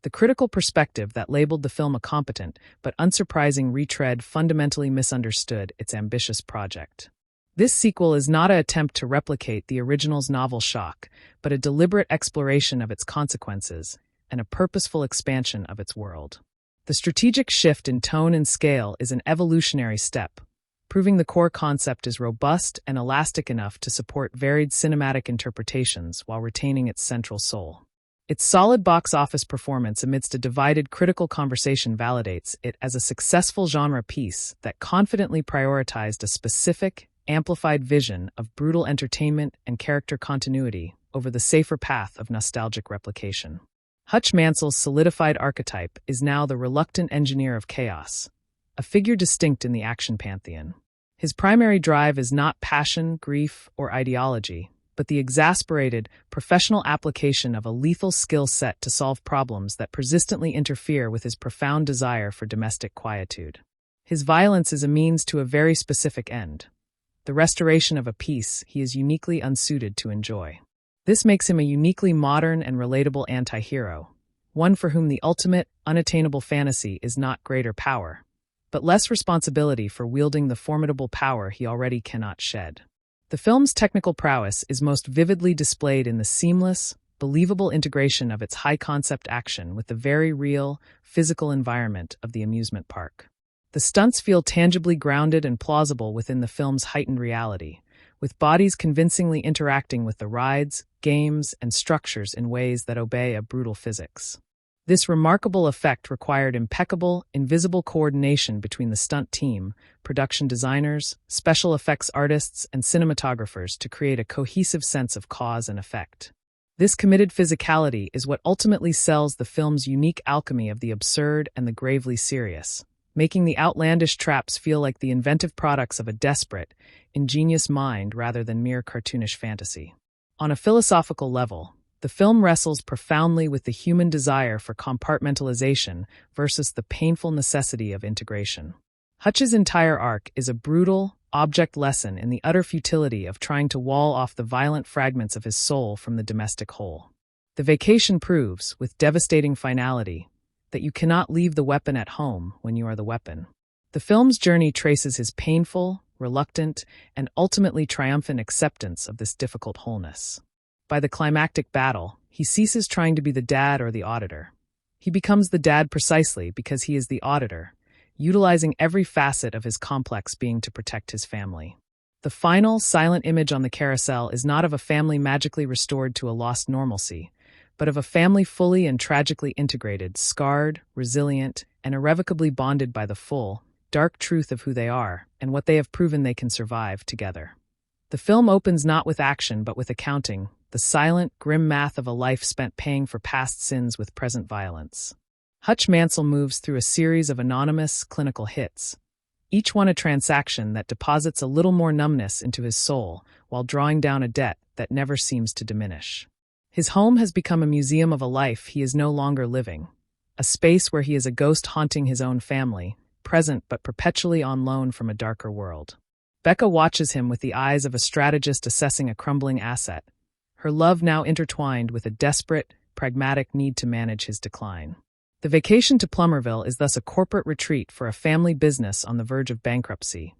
The critical perspective that labeled the film a competent but unsurprising retread fundamentally misunderstood its ambitious project. This sequel is not an attempt to replicate the original's novel shock, but a deliberate exploration of its consequences and a purposeful expansion of its world. The strategic shift in tone and scale is an evolutionary step, proving the core concept is robust and elastic enough to support varied cinematic interpretations while retaining its central soul. Its solid box office performance amidst a divided critical conversation validates it as a successful genre piece that confidently prioritized a specific, amplified vision of brutal entertainment and character continuity over the safer path of nostalgic replication. Hutch Mansell's solidified archetype is now the reluctant engineer of chaos, a figure distinct in the action pantheon. His primary drive is not passion, grief, or ideology, but the exasperated, professional application of a lethal skill set to solve problems that persistently interfere with his profound desire for domestic quietude. His violence is a means to a very specific end, the restoration of a peace he is uniquely unsuited to enjoy. This makes him a uniquely modern and relatable anti-hero, one for whom the ultimate, unattainable fantasy is not greater power, but less responsibility for wielding the formidable power he already cannot shed. The film's technical prowess is most vividly displayed in the seamless, believable integration of its high-concept action with the very real, physical environment of the amusement park. The stunts feel tangibly grounded and plausible within the film's heightened reality, with bodies convincingly interacting with the rides, games, and structures in ways that obey a brutal physics. This remarkable effect required impeccable, invisible coordination between the stunt team, production designers, special effects artists, and cinematographers to create a cohesive sense of cause and effect. This committed physicality is what ultimately sells the film's unique alchemy of the absurd and the gravely serious, making the outlandish traps feel like the inventive products of a desperate, ingenious mind rather than mere cartoonish fantasy. On a philosophical level, the film wrestles profoundly with the human desire for compartmentalization versus the painful necessity of integration. Hutch's entire arc is a brutal, object lesson in the utter futility of trying to wall off the violent fragments of his soul from the domestic whole. The vacation proves, with devastating finality, that you cannot leave the weapon at home when you are the weapon. The film's journey traces his painful, reluctant, and ultimately triumphant acceptance of this difficult wholeness. By the climactic battle, he ceases trying to be the dad or the auditor. He becomes the dad precisely because he is the auditor, utilizing every facet of his complex being to protect his family. The final, silent image on the carousel is not of a family magically restored to a lost normalcy, but of a family fully and tragically integrated, scarred, resilient, and irrevocably bonded by the full, dark truth of who they are and what they have proven they can survive together. The film opens not with action but with accounting, the silent, grim math of a life spent paying for past sins with present violence. Hutch Mansell moves through a series of anonymous, clinical hits, each one a transaction that deposits a little more numbness into his soul while drawing down a debt that never seems to diminish. His home has become a museum of a life he is no longer living, a space where he is a ghost haunting his own family, present but perpetually on loan from a darker world. Becca watches him with the eyes of a strategist assessing a crumbling asset, her love now intertwined with a desperate, pragmatic need to manage his decline. The vacation to Plummerville is thus a corporate retreat for a family business on the verge of bankruptcy,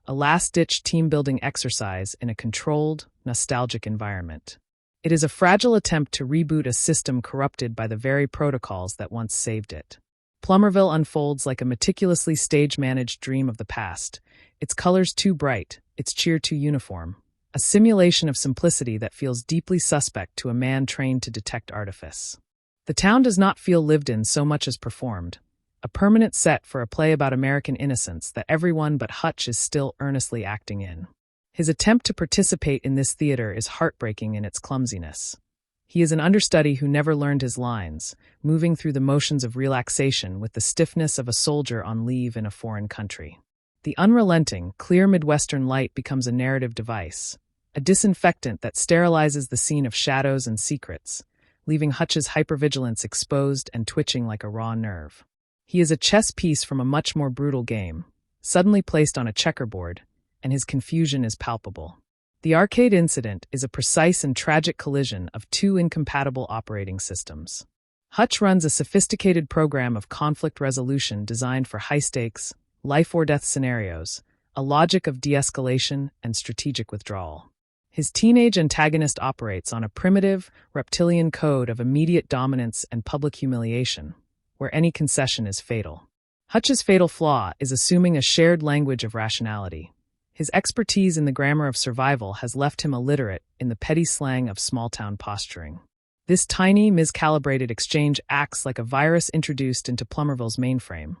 a last-ditch team-building exercise in a controlled, nostalgic environment. It is a fragile attempt to reboot a system corrupted by the very protocols that once saved it. Plummerville unfolds like a meticulously stage-managed dream of the past, its colors too bright, its cheer too uniform, a simulation of simplicity that feels deeply suspect to a man trained to detect artifice. The town does not feel lived in so much as performed, a permanent set for a play about American innocence that everyone but Hutch is still earnestly acting in. His attempt to participate in this theater is heartbreaking in its clumsiness. He is an understudy who never learned his lines, moving through the motions of relaxation with the stiffness of a soldier on leave in a foreign country. The unrelenting, clear Midwestern light becomes a narrative device, a disinfectant that sterilizes the scene of shadows and secrets, leaving Hutch's hypervigilance exposed and twitching like a raw nerve. He is a chess piece from a much more brutal game, suddenly placed on a checkerboard, and his confusion is palpable. The arcade incident is a precise and tragic collision of two incompatible operating systems. Hutch runs a sophisticated program of conflict resolution designed for high-stakes, life-or-death scenarios, a logic of de-escalation and strategic withdrawal. His teenage antagonist operates on a primitive, reptilian code of immediate dominance and public humiliation, where any concession is fatal. Hutch's fatal flaw is assuming a shared language of rationality. His expertise in the grammar of survival has left him illiterate in the petty slang of small-town posturing. This tiny, miscalibrated exchange acts like a virus introduced into Plummerville's mainframe,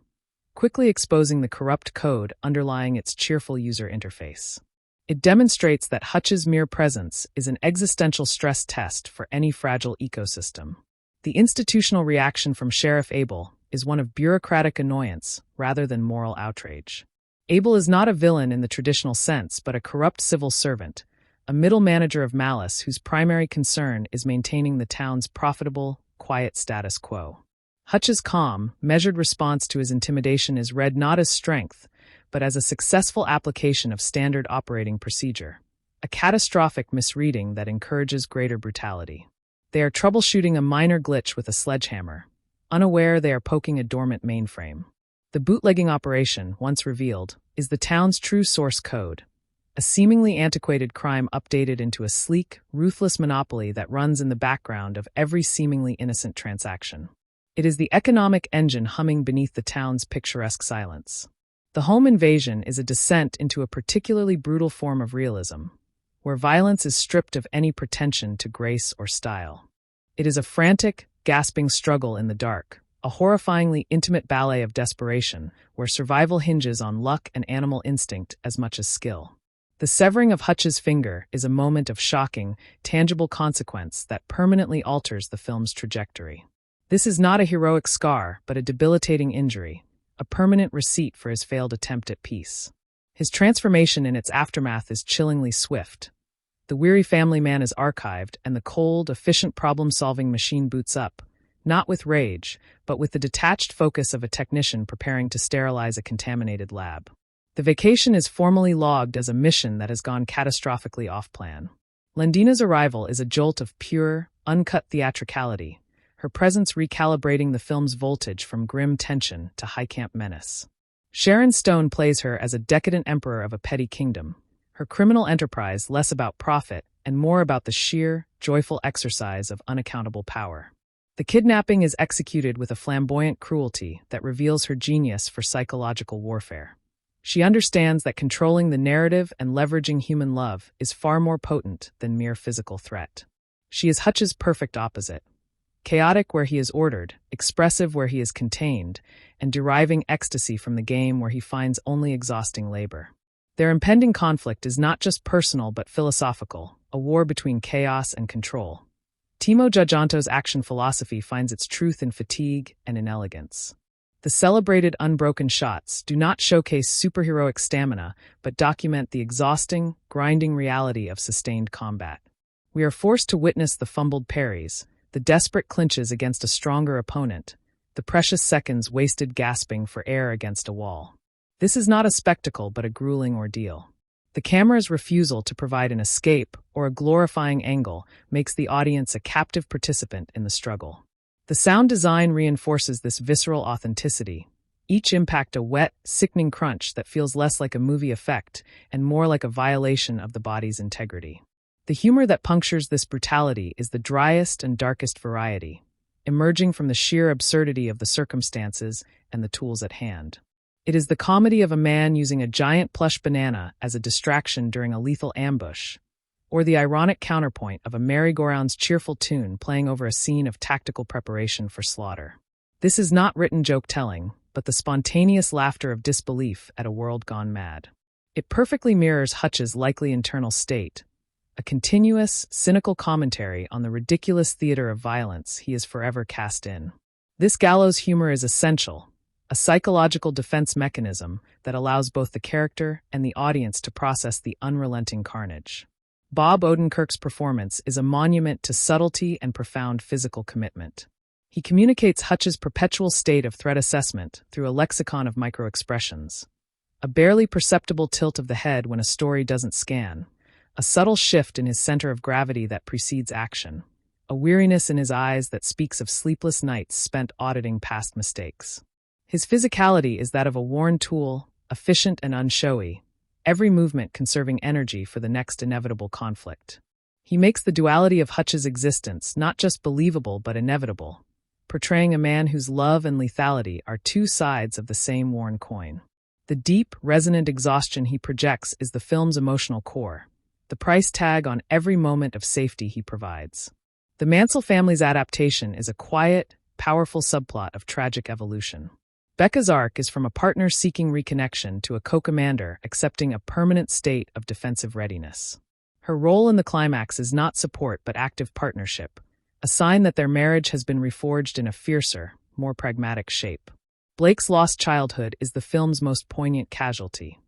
quickly exposing the corrupt code underlying its cheerful user interface. It demonstrates that Hutch's mere presence is an existential stress test for any fragile ecosystem. The institutional reaction from Sheriff Abel is one of bureaucratic annoyance rather than moral outrage. Abel is not a villain in the traditional sense, but a corrupt civil servant, a middle manager of malice whose primary concern is maintaining the town's profitable, quiet status quo. Hutch's calm, measured response to his intimidation is read not as strength, but as a successful application of standard operating procedure, a catastrophic misreading that encourages greater brutality. They are troubleshooting a minor glitch with a sledgehammer, unaware they are poking a dormant mainframe. The bootlegging operation, once revealed, is the town's true source code, a seemingly antiquated crime updated into a sleek, ruthless monopoly that runs in the background of every seemingly innocent transaction. It is the economic engine humming beneath the town's picturesque silence. The home invasion is a descent into a particularly brutal form of realism, where violence is stripped of any pretension to grace or style. It is a frantic, gasping struggle in the dark, a horrifyingly intimate ballet of desperation, where survival hinges on luck and animal instinct as much as skill. The severing of Hutch's finger is a moment of shocking, tangible consequence that permanently alters the film's trajectory. This is not a heroic scar, but a debilitating injury, a permanent receipt for his failed attempt at peace. His transformation in its aftermath is chillingly swift. The weary family man is archived, and the cold, efficient problem-solving machine boots up, not with rage, but with the detached focus of a technician preparing to sterilize a contaminated lab. The vacation is formally logged as a mission that has gone catastrophically off-plan. Lendina's arrival is a jolt of pure, uncut theatricality, her presence recalibrating the film's voltage from grim tension to high-camp menace. Sharon Stone plays her as a decadent emperor of a petty kingdom, her criminal enterprise less about profit and more about the sheer, joyful exercise of unaccountable power. The kidnapping is executed with a flamboyant cruelty that reveals her genius for psychological warfare. She understands that controlling the narrative and leveraging human love is far more potent than mere physical threat. She is Hutch's perfect opposite. Chaotic where he is ordered, expressive where he is contained, and deriving ecstasy from the game where he finds only exhausting labor. Their impending conflict is not just personal but philosophical, a war between chaos and control. Timo Giajanto's action philosophy finds its truth in fatigue and in elegance. The celebrated unbroken shots do not showcase superheroic stamina, but document the exhausting, grinding reality of sustained combat. We are forced to witness the fumbled parries, the desperate clinches against a stronger opponent, the precious seconds wasted gasping for air against a wall. This is not a spectacle but a grueling ordeal. The camera's refusal to provide an escape or a glorifying angle makes the audience a captive participant in the struggle. The sound design reinforces this visceral authenticity, each impact a wet, sickening crunch that feels less like a movie effect and more like a violation of the body's integrity. The humor that punctures this brutality is the driest and darkest variety, emerging from the sheer absurdity of the circumstances and the tools at hand. It is the comedy of a man using a giant plush banana as a distraction during a lethal ambush, or the ironic counterpoint of a merry-go-round's cheerful tune playing over a scene of tactical preparation for slaughter. This is not written joke-telling, but the spontaneous laughter of disbelief at a world gone mad. It perfectly mirrors Hutch's likely internal state, a continuous, cynical commentary on the ridiculous theater of violence he is forever cast in. This gallows humor is essential, a psychological defense mechanism that allows both the character and the audience to process the unrelenting carnage. Bob Odenkirk's performance is a monument to subtlety and profound physical commitment. He communicates Hutch's perpetual state of threat assessment through a lexicon of microexpressions. A barely perceptible tilt of the head when a story doesn't scan, a subtle shift in his center of gravity that precedes action, a weariness in his eyes that speaks of sleepless nights spent auditing past mistakes. His physicality is that of a worn tool, efficient and unshowy, every movement conserving energy for the next inevitable conflict. He makes the duality of Hutch's existence not just believable but inevitable, portraying a man whose love and lethality are two sides of the same worn coin. The deep, resonant exhaustion he projects is the film's emotional core, the price tag on every moment of safety he provides. The Mansell family's adaptation is a quiet, powerful subplot of tragic evolution. Becca's arc is from a partner seeking reconnection to a co-commander accepting a permanent state of defensive readiness. Her role in the climax is not support but active partnership, a sign that their marriage has been reforged in a fiercer, more pragmatic shape. Blake's lost childhood is the film's most poignant casualty.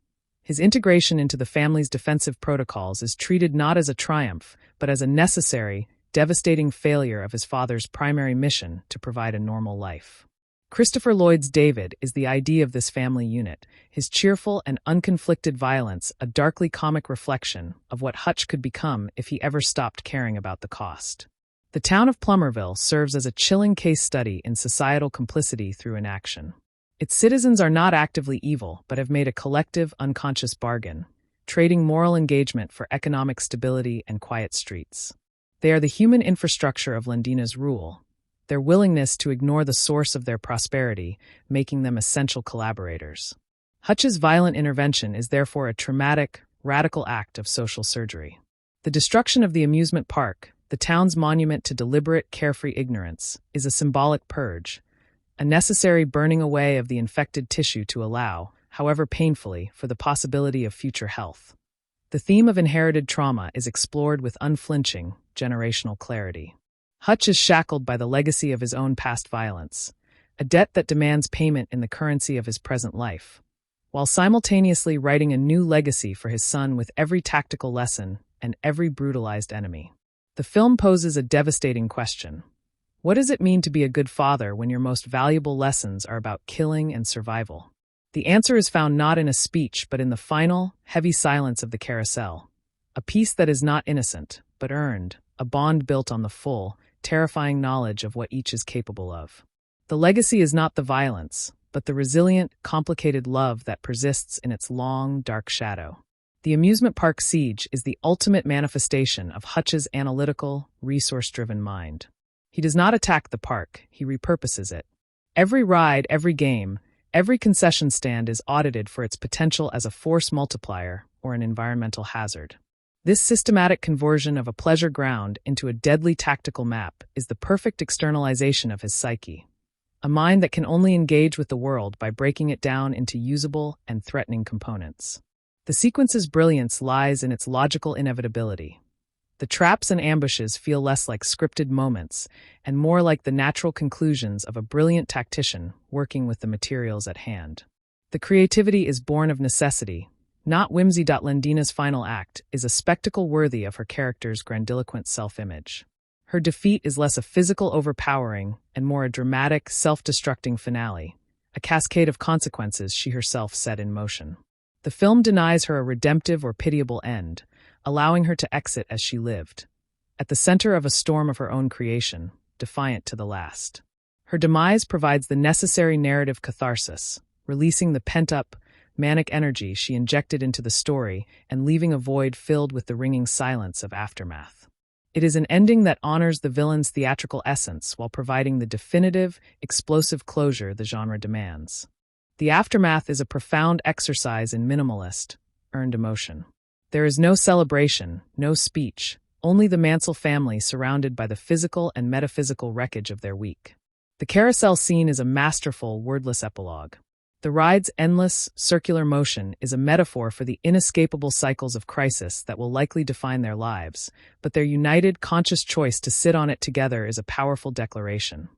His integration into the family's defensive protocols is treated not as a triumph, but as a necessary, devastating failure of his father's primary mission to provide a normal life. Christopher Lloyd's David is the idea of this family unit, his cheerful and unconflicted violence a darkly comic reflection of what Hutch could become if he ever stopped caring about the cost. The town of Plumerville serves as a chilling case study in societal complicity through inaction. Its citizens are not actively evil, but have made a collective, unconscious bargain, trading moral engagement for economic stability and quiet streets. They are the human infrastructure of Londina's rule, their willingness to ignore the source of their prosperity, making them essential collaborators. Hutch's violent intervention is therefore a traumatic, radical act of social surgery. The destruction of the amusement park, the town's monument to deliberate, carefree ignorance, is a symbolic purge, a necessary burning away of the infected tissue to allow, however painfully, for the possibility of future health. The theme of inherited trauma is explored with unflinching, generational clarity. Hutch is shackled by the legacy of his own past violence, a debt that demands payment in the currency of his present life, while simultaneously writing a new legacy for his son with every tactical lesson and every brutalized enemy. The film poses a devastating question. What does it mean to be a good father when your most valuable lessons are about killing and survival? The answer is found not in a speech but in the final, heavy silence of the carousel. A peace that is not innocent, but earned, a bond built on the full, terrifying knowledge of what each is capable of. The legacy is not the violence, but the resilient, complicated love that persists in its long, dark shadow. The amusement park siege is the ultimate manifestation of Hutch's analytical, resource-driven mind. He does not attack the park, he repurposes it. Every ride, every game, every concession stand is audited for its potential as a force multiplier or an environmental hazard. This systematic conversion of a pleasure ground into a deadly tactical map is the perfect externalization of his psyche, a mind that can only engage with the world by breaking it down into usable and threatening components. The sequence's brilliance lies in its logical inevitability. The traps and ambushes feel less like scripted moments and more like the natural conclusions of a brilliant tactician working with the materials at hand. The creativity is born of necessity, not whimsy. Lendina's final act is a spectacle worthy of her character's grandiloquent self-image. Her defeat is less a physical overpowering and more a dramatic, self-destructing finale, a cascade of consequences she herself set in motion. The film denies her a redemptive or pitiable end, allowing her to exit as she lived, at the center of a storm of her own creation, defiant to the last. Her demise provides the necessary narrative catharsis, releasing the pent-up, manic energy she injected into the story and leaving a void filled with the ringing silence of aftermath. It is an ending that honors the villain's theatrical essence while providing the definitive, explosive closure the genre demands. The aftermath is a profound exercise in minimalist, earned emotion. There is no celebration, no speech, only the Mansell family surrounded by the physical and metaphysical wreckage of their week. The carousel scene is a masterful, wordless epilogue. The ride's endless, circular motion is a metaphor for the inescapable cycles of crisis that will likely define their lives, but their united, conscious choice to sit on it together is a powerful declaration.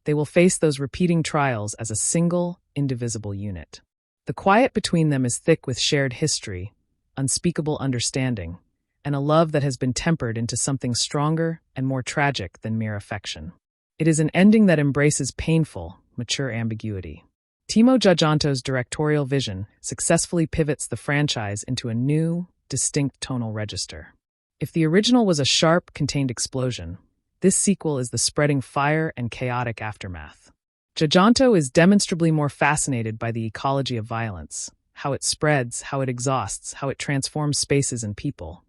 They will face those repeating trials as a single, indivisible unit. The quiet between them is thick with shared history, unspeakable understanding, and a love that has been tempered into something stronger and more tragic than mere affection. It is an ending that embraces painful, mature ambiguity. Timo Giajanto's directorial vision successfully pivots the franchise into a new, distinct tonal register. If the original was a sharp, contained explosion, this sequel is the spreading fire and chaotic aftermath. Giajanto is demonstrably more fascinated by the ecology of violence, how it spreads, how it exhausts, how it transforms spaces and people,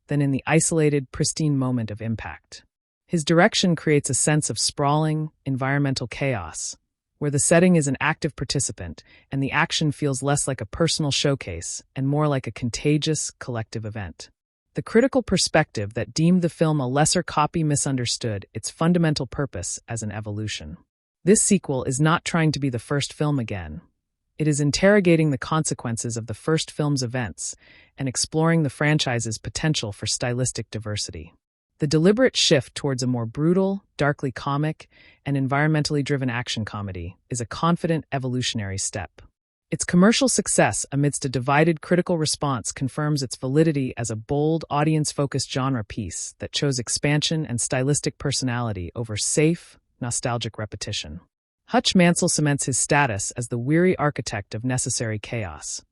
than in the isolated, pristine moment of impact. His direction creates a sense of sprawling, environmental chaos, where the setting is an active participant and the action feels less like a personal showcase and more like a contagious, collective event. The critical perspective that deemed the film a lesser copy misunderstood its fundamental purpose as an evolution. This sequel is not trying to be the first film again. It is interrogating the consequences of the first film's events and exploring the franchise's potential for stylistic diversity. The deliberate shift towards a more brutal, darkly comic, and environmentally driven action comedy is a confident evolutionary step. Its commercial success amidst a divided critical response confirms its validity as a bold, audience-focused genre piece that chose expansion and stylistic personality over safe, nostalgic repetition. Hutch Mansell cements his status as the weary architect of necessary chaos,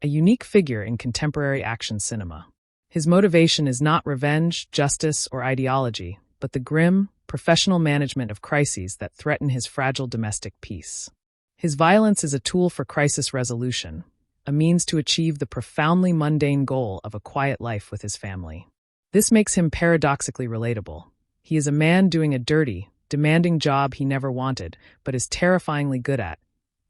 a unique figure in contemporary action cinema. His motivation is not revenge, justice, or ideology, but the grim, professional management of crises that threaten his fragile domestic peace. His violence is a tool for crisis resolution, a means to achieve the profoundly mundane goal of a quiet life with his family. This makes him paradoxically relatable. He is a man doing a dirty, demanding job he never wanted, but is terrifyingly good at,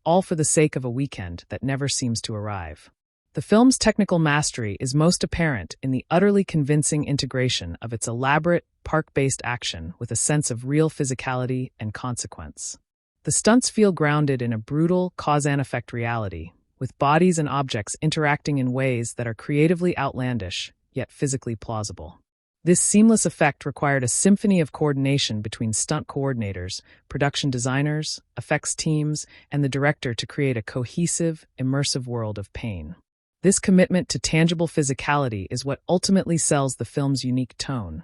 all for the sake of a weekend that never seems to arrive. The film's technical mastery is most apparent in the utterly convincing integration of its elaborate, park-based action with a sense of real physicality and consequence. The stunts feel grounded in a brutal cause-and-effect reality, with bodies and objects interacting in ways that are creatively outlandish, yet physically plausible. This seamless effect required a symphony of coordination between stunt coordinators, production designers, effects teams, and the director to create a cohesive, immersive world of pain. This commitment to tangible physicality is what ultimately sells the film's unique tone,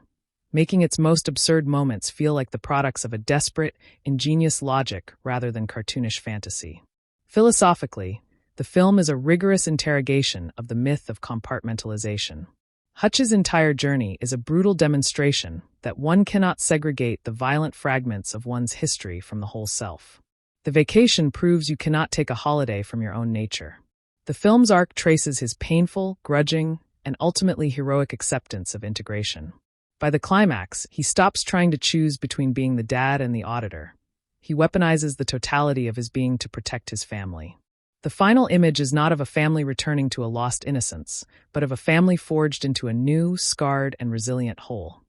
making its most absurd moments feel like the products of a desperate, ingenious logic rather than cartoonish fantasy. Philosophically, the film is a rigorous interrogation of the myth of compartmentalization. Hutch's entire journey is a brutal demonstration that one cannot segregate the violent fragments of one's history from the whole self. The vacation proves you cannot take a holiday from your own nature. The film's arc traces his painful, grudging, and ultimately heroic acceptance of integration. By the climax, he stops trying to choose between being the dad and the auditor. He weaponizes the totality of his being to protect his family. The final image is not of a family returning to a lost innocence, but of a family forged into a new, scarred, and resilient whole.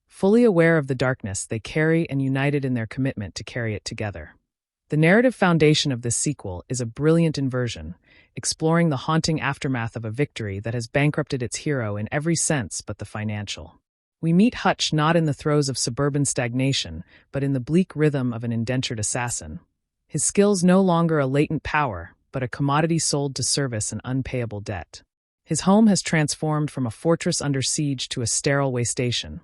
Fully aware of the darkness they carry and united in their commitment to carry it together. The narrative foundation of this sequel is a brilliant inversion, exploring the haunting aftermath of a victory that has bankrupted its hero in every sense but the financial. We meet Hutch not in the throes of suburban stagnation, but in the bleak rhythm of an indentured assassin. His skills no longer a latent power, but a commodity sold to service an unpayable debt. His home has transformed from a fortress under siege to a sterile waystation,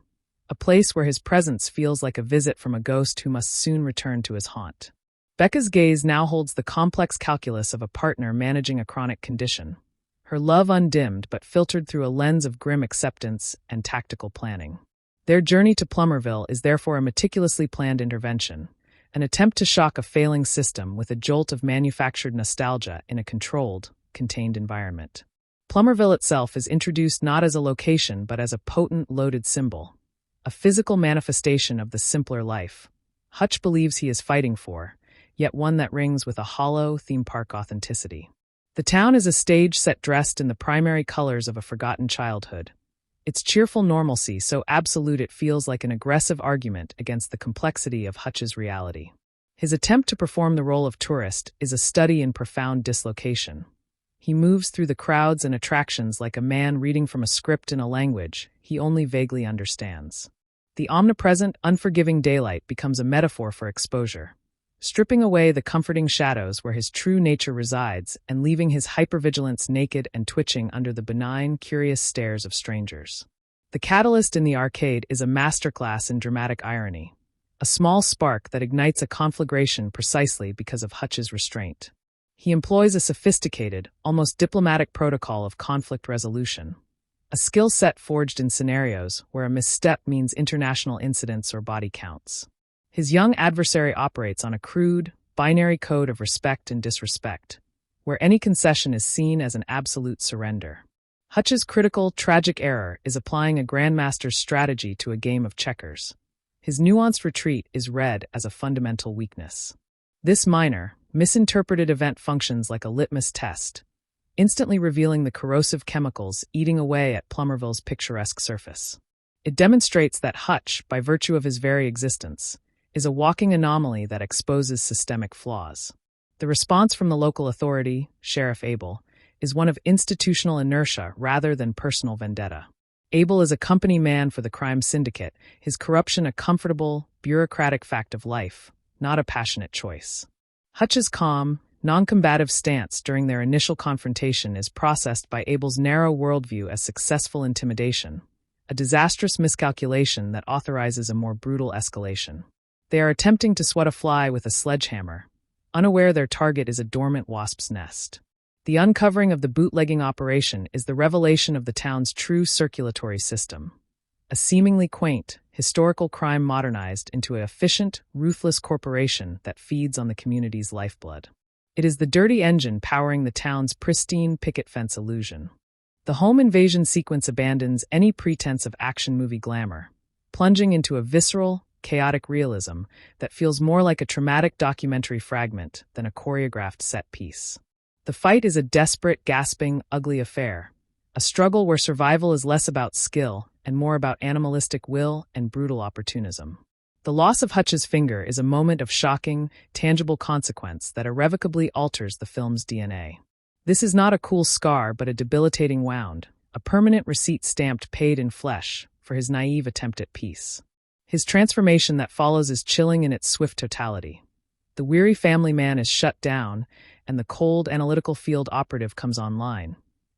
a place where his presence feels like a visit from a ghost who must soon return to his haunt. Becca's gaze now holds the complex calculus of a partner managing a chronic condition, her love undimmed but filtered through a lens of grim acceptance and tactical planning. Their journey to Plummerville is therefore a meticulously planned intervention, an attempt to shock a failing system with a jolt of manufactured nostalgia in a controlled, contained environment. Plummerville itself is introduced not as a location but as a potent, loaded symbol, a physical manifestation of the simpler life Hutch believes he is fighting for, yet one that rings with a hollow, theme park authenticity. The town is a stage set dressed in the primary colors of a forgotten childhood, its cheerful normalcy so absolute it feels like an aggressive argument against the complexity of Hutch's reality. His attempt to perform the role of tourist is a study in profound dislocation. He moves through the crowds and attractions like a man reading from a script in a language he only vaguely understands. The omnipresent, unforgiving daylight becomes a metaphor for exposure, stripping away the comforting shadows where his true nature resides and leaving his hypervigilance naked and twitching under the benign, curious stares of strangers. The catalyst in the arcade is a masterclass in dramatic irony, a small spark that ignites a conflagration precisely because of Hutch's restraint. He employs a sophisticated, almost diplomatic protocol of conflict resolution, a skill set forged in scenarios where a misstep means international incidents or body counts. His young adversary operates on a crude, binary code of respect and disrespect, where any concession is seen as an absolute surrender. Hutch's critical, tragic error is applying a grandmaster's strategy to a game of checkers. His nuanced retreat is read as a fundamental weakness. This minor, misinterpreted event functions like a litmus test, instantly revealing the corrosive chemicals eating away at Plummerville's picturesque surface. It demonstrates that Hutch, by virtue of his very existence, is a walking anomaly that exposes systemic flaws. The response from the local authority, Sheriff Abel, is one of institutional inertia rather than personal vendetta. Abel is a company man for the crime syndicate, his corruption a comfortable, bureaucratic fact of life, not a passionate choice. Hutch's calm, non-combative stance during their initial confrontation is processed by Abel's narrow worldview as successful intimidation, a disastrous miscalculation that authorizes a more brutal escalation. They are attempting to swat a fly with a sledgehammer, unaware their target is a dormant wasp's nest. The uncovering of the bootlegging operation is the revelation of the town's true circulatory system, a seemingly quaint, historical crime modernized into an efficient, ruthless corporation that feeds on the community's lifeblood. It is the dirty engine powering the town's pristine picket fence illusion. The home invasion sequence abandons any pretense of action movie glamour, plunging into a visceral, chaotic realism that feels more like a traumatic documentary fragment than a choreographed set piece. The fight is a desperate, gasping, ugly affair, a struggle where survival is less about skill and more about animalistic will and brutal opportunism. The loss of Hutch's finger is a moment of shocking, tangible consequence that irrevocably alters the film's DNA. This is not a cool scar but a debilitating wound, a permanent receipt stamped paid in flesh for his naive attempt at peace. His transformation that follows is chilling in its swift totality. The weary family man is shut down, and the cold, analytical field operative comes online,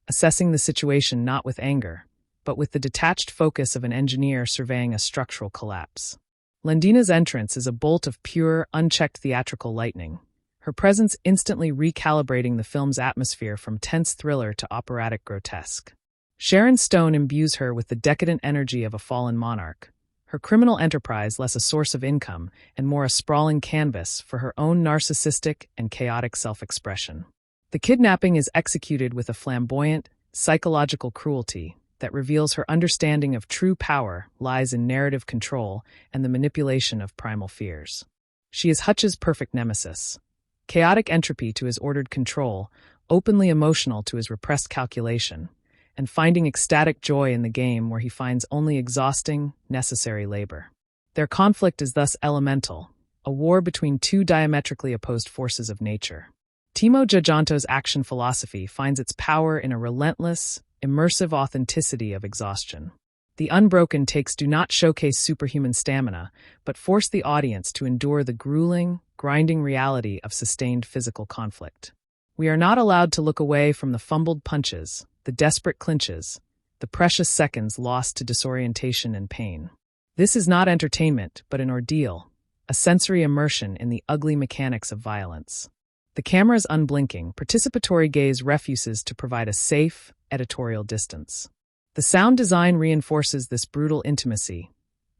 assessing the situation not with anger, but with the detached focus of an engineer surveying a structural collapse. Lendina's entrance is a bolt of pure, unchecked theatrical lightning, her presence instantly recalibrating the film's atmosphere from tense thriller to operatic grotesque. Sharon Stone imbues her with the decadent energy of a fallen monarch, her criminal enterprise less a source of income and more a sprawling canvas for her own narcissistic and chaotic self-expression. The kidnapping is executed with a flamboyant, psychological cruelty that reveals her understanding of true power lies in narrative control and the manipulation of primal fears. She is Hutch's perfect nemesis. Chaotic entropy to his ordered control, openly emotional to his repressed calculation, and finding ecstatic joy in the game where he finds only exhausting, necessary labor. Their conflict is thus elemental, a war between two diametrically opposed forces of nature. Timo Tjahjanto's action philosophy finds its power in a relentless, immersive authenticity of exhaustion. The unbroken takes do not showcase superhuman stamina, but force the audience to endure the grueling, grinding reality of sustained physical conflict. We are not allowed to look away from the fumbled punches, the desperate clinches, the precious seconds lost to disorientation and pain. This is not entertainment, but an ordeal, a sensory immersion in the ugly mechanics of violence. The camera's unblinking, participatory gaze refuses to provide a safe, editorial distance. The sound design reinforces this brutal intimacy,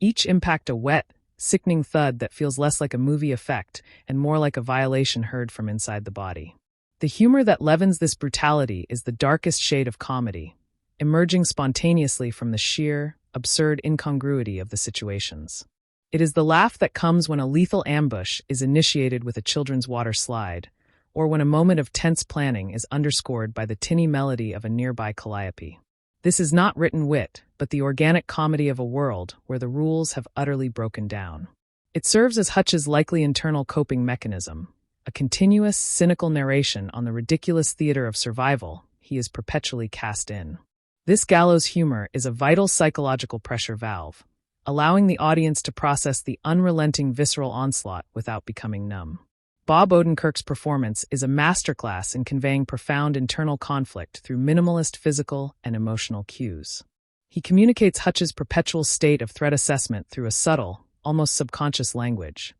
each impact a wet, sickening thud that feels less like a movie effect and more like a violation heard from inside the body. The humor that leavens this brutality is the darkest shade of comedy, emerging spontaneously from the sheer, absurd incongruity of the situations. It is the laugh that comes when a lethal ambush is initiated with a children's water slide, or when a moment of tense planning is underscored by the tinny melody of a nearby calliope. This is not written wit, but the organic comedy of a world where the rules have utterly broken down. It serves as Hutch's likely internal coping mechanism, a continuous, cynical narration on the ridiculous theater of survival he is perpetually cast in. This gallows humor is a vital psychological pressure valve, allowing the audience to process the unrelenting visceral onslaught without becoming numb. Bob Odenkirk's performance is a masterclass in conveying profound internal conflict through minimalist physical and emotional cues. He communicates Hutch's perpetual state of threat assessment through a subtle, almost subconscious language.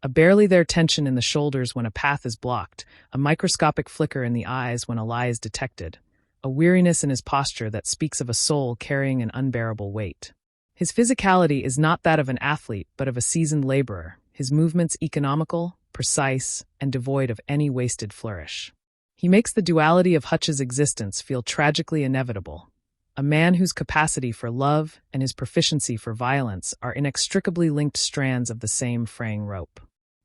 A barely there tension in the shoulders when a path is blocked, a microscopic flicker in the eyes when a lie is detected, a weariness in his posture that speaks of a soul carrying an unbearable weight. His physicality is not that of an athlete but of a seasoned laborer, his movements economical, precise, and devoid of any wasted flourish. He makes the duality of Hutch's existence feel tragically inevitable. A man whose capacity for love and his proficiency for violence are inextricably linked strands of the same fraying rope.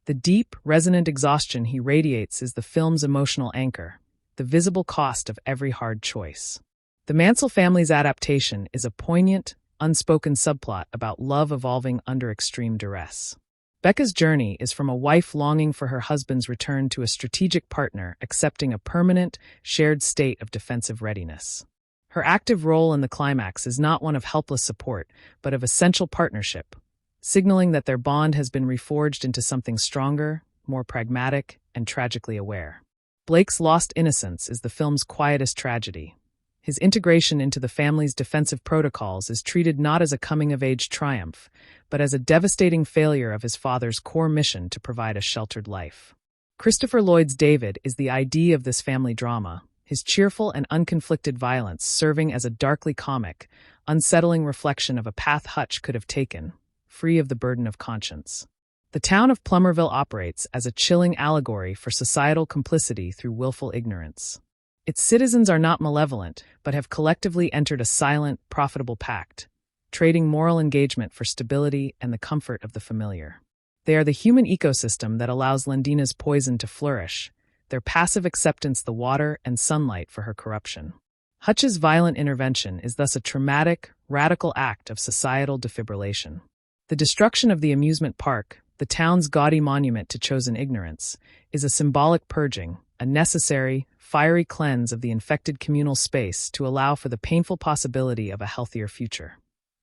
The deep, resonant exhaustion he radiates is the film's emotional anchor, the visible cost of every hard choice. The Mansell family's adaptation is a poignant, unspoken subplot about love evolving under extreme duress. Becca's journey is from a wife longing for her husband's return to a strategic partner accepting a permanent, shared state of defensive readiness. Her active role in the climax is not one of helpless support, but of essential partnership, signaling that their bond has been reforged into something stronger, more pragmatic, and tragically aware. Blake's lost innocence is the film's quietest tragedy. His integration into the family's defensive protocols is treated not as a coming-of-age triumph, but as a devastating failure of his father's core mission to provide a sheltered life. Christopher Lloyd's David is the ID of this family drama, his cheerful and unconflicted violence serving as a darkly comic, unsettling reflection of a path Hutch could have taken, free of the burden of conscience. The town of Plummerville operates as a chilling allegory for societal complicity through willful ignorance. Its citizens are not malevolent, but have collectively entered a silent, profitable pact, trading moral engagement for stability and the comfort of the familiar. They are the human ecosystem that allows Lendina's poison to flourish, their passive acceptance the water and sunlight for her corruption. Hutch's violent intervention is thus a traumatic, radical act of societal defibrillation. The destruction of the amusement park, the town's gaudy monument to chosen ignorance, is a symbolic purging, a necessary, fiery cleanse of the infected communal space to allow for the painful possibility of a healthier future.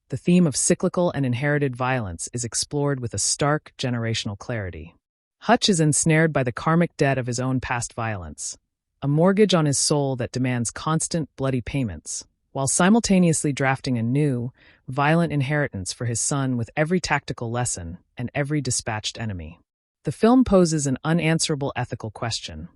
The theme of cyclical and inherited violence is explored with a stark generational clarity. Hutch is ensnared by the karmic debt of his own past violence, a mortgage on his soul that demands constant, bloody payments, while simultaneously drafting a new, violent inheritance for his son with every tactical lesson and every dispatched enemy. The film poses an unanswerable ethical question.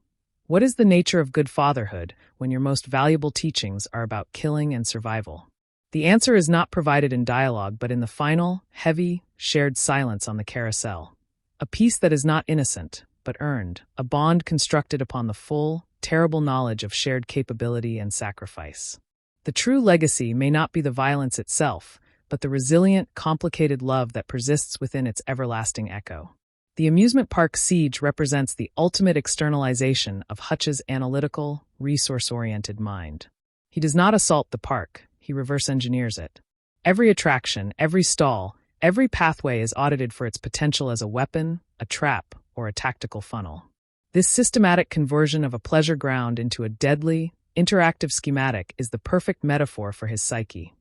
What is the nature of good fatherhood when your most valuable teachings are about killing and survival? The answer is not provided in dialogue but in the final, heavy, shared silence on the carousel. A peace that is not innocent, but earned, a bond constructed upon the full, terrible knowledge of shared capability and sacrifice. The true legacy may not be the violence itself, but the resilient, complicated love that persists within its everlasting echo. The amusement park siege represents the ultimate externalization of Hutch's analytical, resource-oriented mind. He does not assault the park, he reverse engineers it. Every attraction, every stall, every pathway is audited for its potential as a weapon, a trap, or a tactical funnel. This systematic conversion of a pleasure ground into a deadly, interactive schematic is the perfect metaphor for his psyche.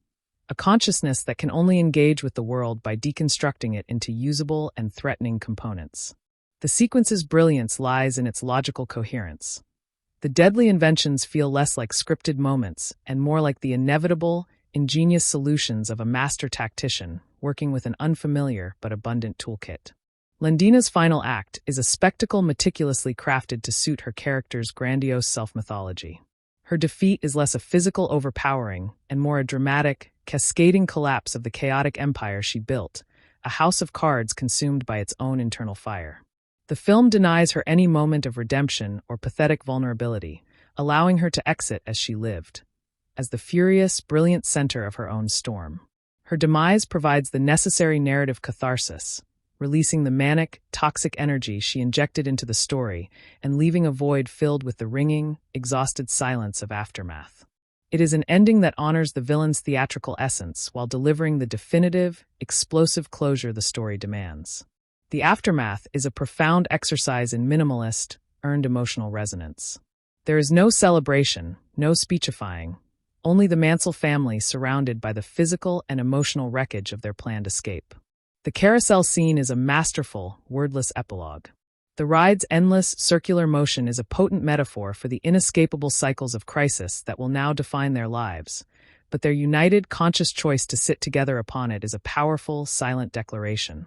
A consciousness that can only engage with the world by deconstructing it into usable and threatening components. The sequence's brilliance lies in its logical coherence. The deadly inventions feel less like scripted moments and more like the inevitable, ingenious solutions of a master tactician working with an unfamiliar but abundant toolkit. Lendina's final act is a spectacle meticulously crafted to suit her character's grandiose self-mythology. Her defeat is less a physical overpowering and more a dramatic, cascading collapse of the chaotic empire she built, a house of cards consumed by its own internal fire. The film denies her any moment of redemption or pathetic vulnerability, allowing her to exit as she lived, as the furious, brilliant center of her own storm. Her demise provides the necessary narrative catharsis, releasing the manic, toxic energy she injected into the story and leaving a void filled with the ringing, exhausted silence of aftermath. It is an ending that honors the villain's theatrical essence while delivering the definitive, explosive closure the story demands. The aftermath is a profound exercise in minimalist, earned emotional resonance. There is no celebration, no speechifying, only the Mansell family surrounded by the physical and emotional wreckage of their planned escape. The carousel scene is a masterful, wordless epilogue. The ride's endless, circular motion is a potent metaphor for the inescapable cycles of crisis that will now define their lives, but their united, conscious choice to sit together upon it is a powerful, silent declaration.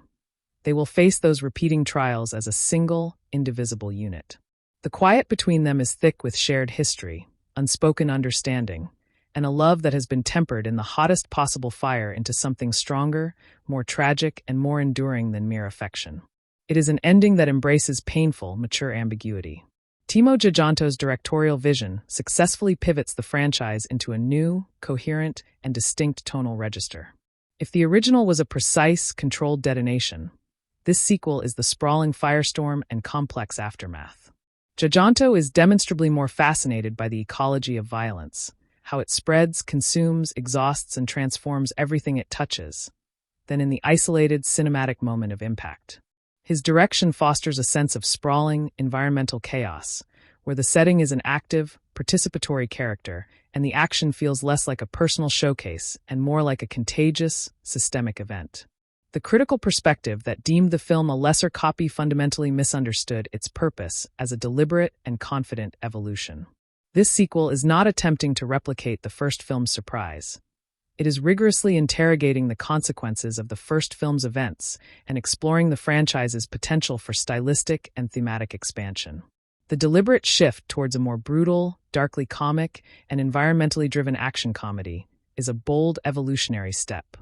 They will face those repeating trials as a single, indivisible unit. The quiet between them is thick with shared history, unspoken understanding, and a love that has been tempered in the hottest possible fire into something stronger, more tragic, and more enduring than mere affection. It is an ending that embraces painful, mature ambiguity. Timo Tjahjanto's directorial vision successfully pivots the franchise into a new, coherent, and distinct tonal register. If the original was a precise, controlled detonation, this sequel is the sprawling firestorm and complex aftermath. Tjahjanto is demonstrably more fascinated by the ecology of violence, how it spreads, consumes, exhausts, and transforms everything it touches, than in the isolated, cinematic moment of impact. His direction fosters a sense of sprawling, environmental chaos, where the setting is an active, participatory character, and the action feels less like a personal showcase and more like a contagious, systemic event. The critical perspective that deemed the film a lesser copy fundamentally misunderstood its purpose as a deliberate and confident evolution. This sequel is not attempting to replicate the first film's surprise. It is rigorously interrogating the consequences of the first film's events and exploring the franchise's potential for stylistic and thematic expansion. The deliberate shift towards a more brutal, darkly comic, and environmentally driven action comedy is a bold evolutionary step.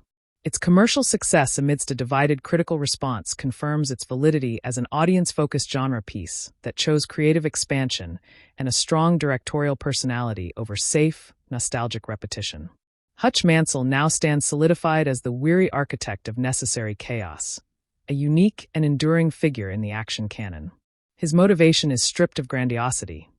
Its commercial success amidst a divided critical response confirms its validity as an audience-focused genre piece that chose creative expansion and a strong directorial personality over safe, nostalgic repetition. Hutch Mansell now stands solidified as the weary architect of necessary chaos, a unique and enduring figure in the action canon. His motivation is stripped of grandiosity.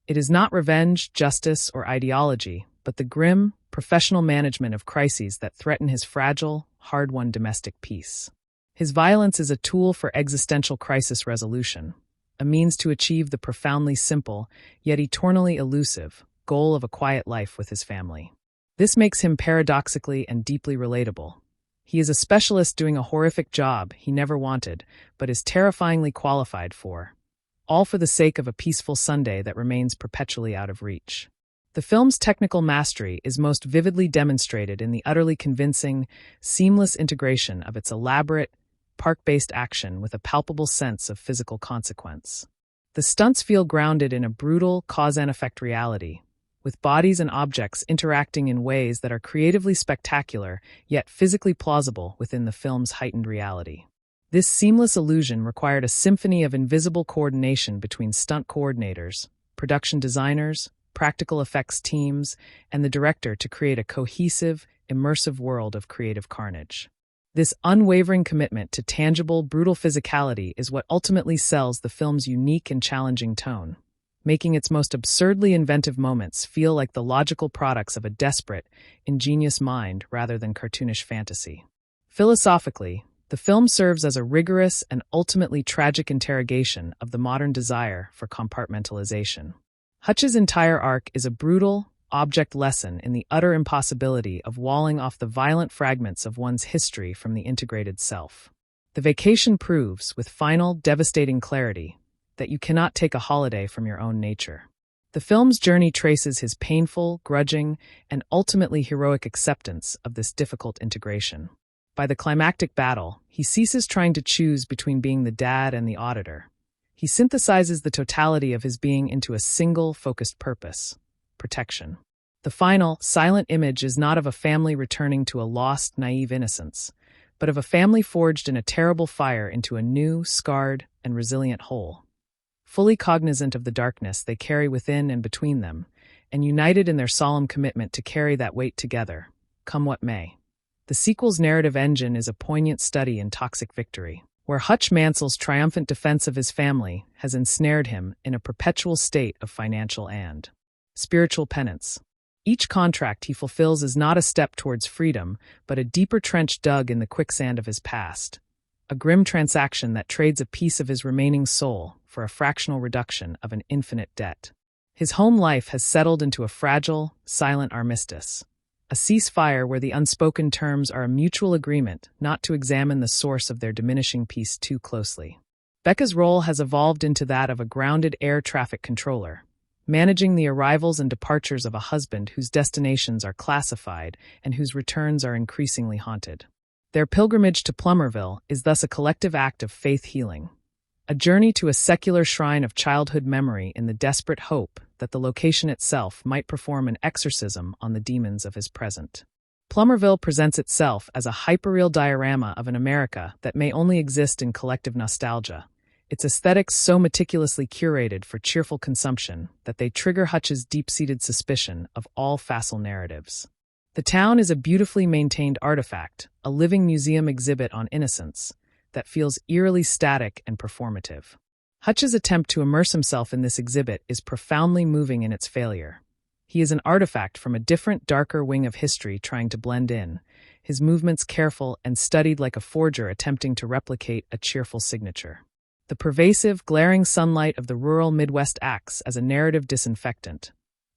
It is not revenge, justice, or ideology, but the grim, professional management of crises that threaten his fragile, hard-won domestic peace. His violence is a tool for existential crisis resolution, a means to achieve the profoundly simple, yet eternally elusive, goal of a quiet life with his family. This makes him paradoxically and deeply relatable. He is a specialist doing a horrific job he never wanted, but is terrifyingly qualified for, all for the sake of a peaceful Sunday that remains perpetually out of reach. The film's technical mastery is most vividly demonstrated in the utterly convincing, seamless integration of its elaborate, park-based action with a palpable sense of physical consequence. The stunts feel grounded in a brutal cause-and-effect reality, with bodies and objects interacting in ways that are creatively spectacular yet physically plausible within the film's heightened reality. This seamless illusion required a symphony of invisible coordination between stunt coordinators, production designers, practical effects teams, and the director to create a cohesive, immersive world of creative carnage. This unwavering commitment to tangible, brutal physicality is what ultimately sells the film's unique and challenging tone, making its most absurdly inventive moments feel like the logical products of a desperate, ingenious mind rather than cartoonish fantasy. Philosophically, the film serves as a rigorous and ultimately tragic interrogation of the modern desire for compartmentalization. Hutch's entire arc is a brutal, object lesson in the utter impossibility of walling off the violent fragments of one's history from the integrated self. The Vacation proves, with final, devastating clarity, that you cannot take a holiday from your own nature. The film's journey traces his painful, grudging, and ultimately heroic acceptance of this difficult integration. By the climactic battle, he ceases trying to choose between being the dad and the auditor. He synthesizes the totality of his being into a single, focused purpose: protection. The final, silent image is not of a family returning to a lost, naive innocence, but of a family forged in a terrible fire into a new, scarred, and resilient whole. Fully cognizant of the darkness they carry within and between them, and united in their solemn commitment to carry that weight together, come what may. The sequel's narrative engine is a poignant study in toxic victory, where Hutch Mansell's triumphant defense of his family has ensnared him in a perpetual state of financial and spiritual penance. Each contract he fulfills is not a step towards freedom, but a deeper trench dug in the quicksand of his past, a grim transaction that trades a piece of his remaining soul for a fractional reduction of an infinite debt. His home life has settled into a fragile, silent armistice, a ceasefire where the unspoken terms are a mutual agreement not to examine the source of their diminishing peace too closely. Becca's role has evolved into that of a grounded air traffic controller, managing the arrivals and departures of a husband whose destinations are classified and whose returns are increasingly haunted. Their pilgrimage to Plummerville is thus a collective act of faith healing, a journey to a secular shrine of childhood memory in the desperate hope that the location itself might perform an exorcism on the demons of his present. Plummerville presents itself as a hyperreal diorama of an America that may only exist in collective nostalgia, its aesthetics so meticulously curated for cheerful consumption that they trigger Hutch's deep-seated suspicion of all facile narratives. The town is a beautifully maintained artifact, a living museum exhibit on innocence, that feels eerily static and performative. Hutch's attempt to immerse himself in this exhibit is profoundly moving in its failure. He is an artifact from a different, darker wing of history trying to blend in, his movements careful and studied like a forger attempting to replicate a cheerful signature. The pervasive, glaring sunlight of the rural Midwest acts as a narrative disinfectant,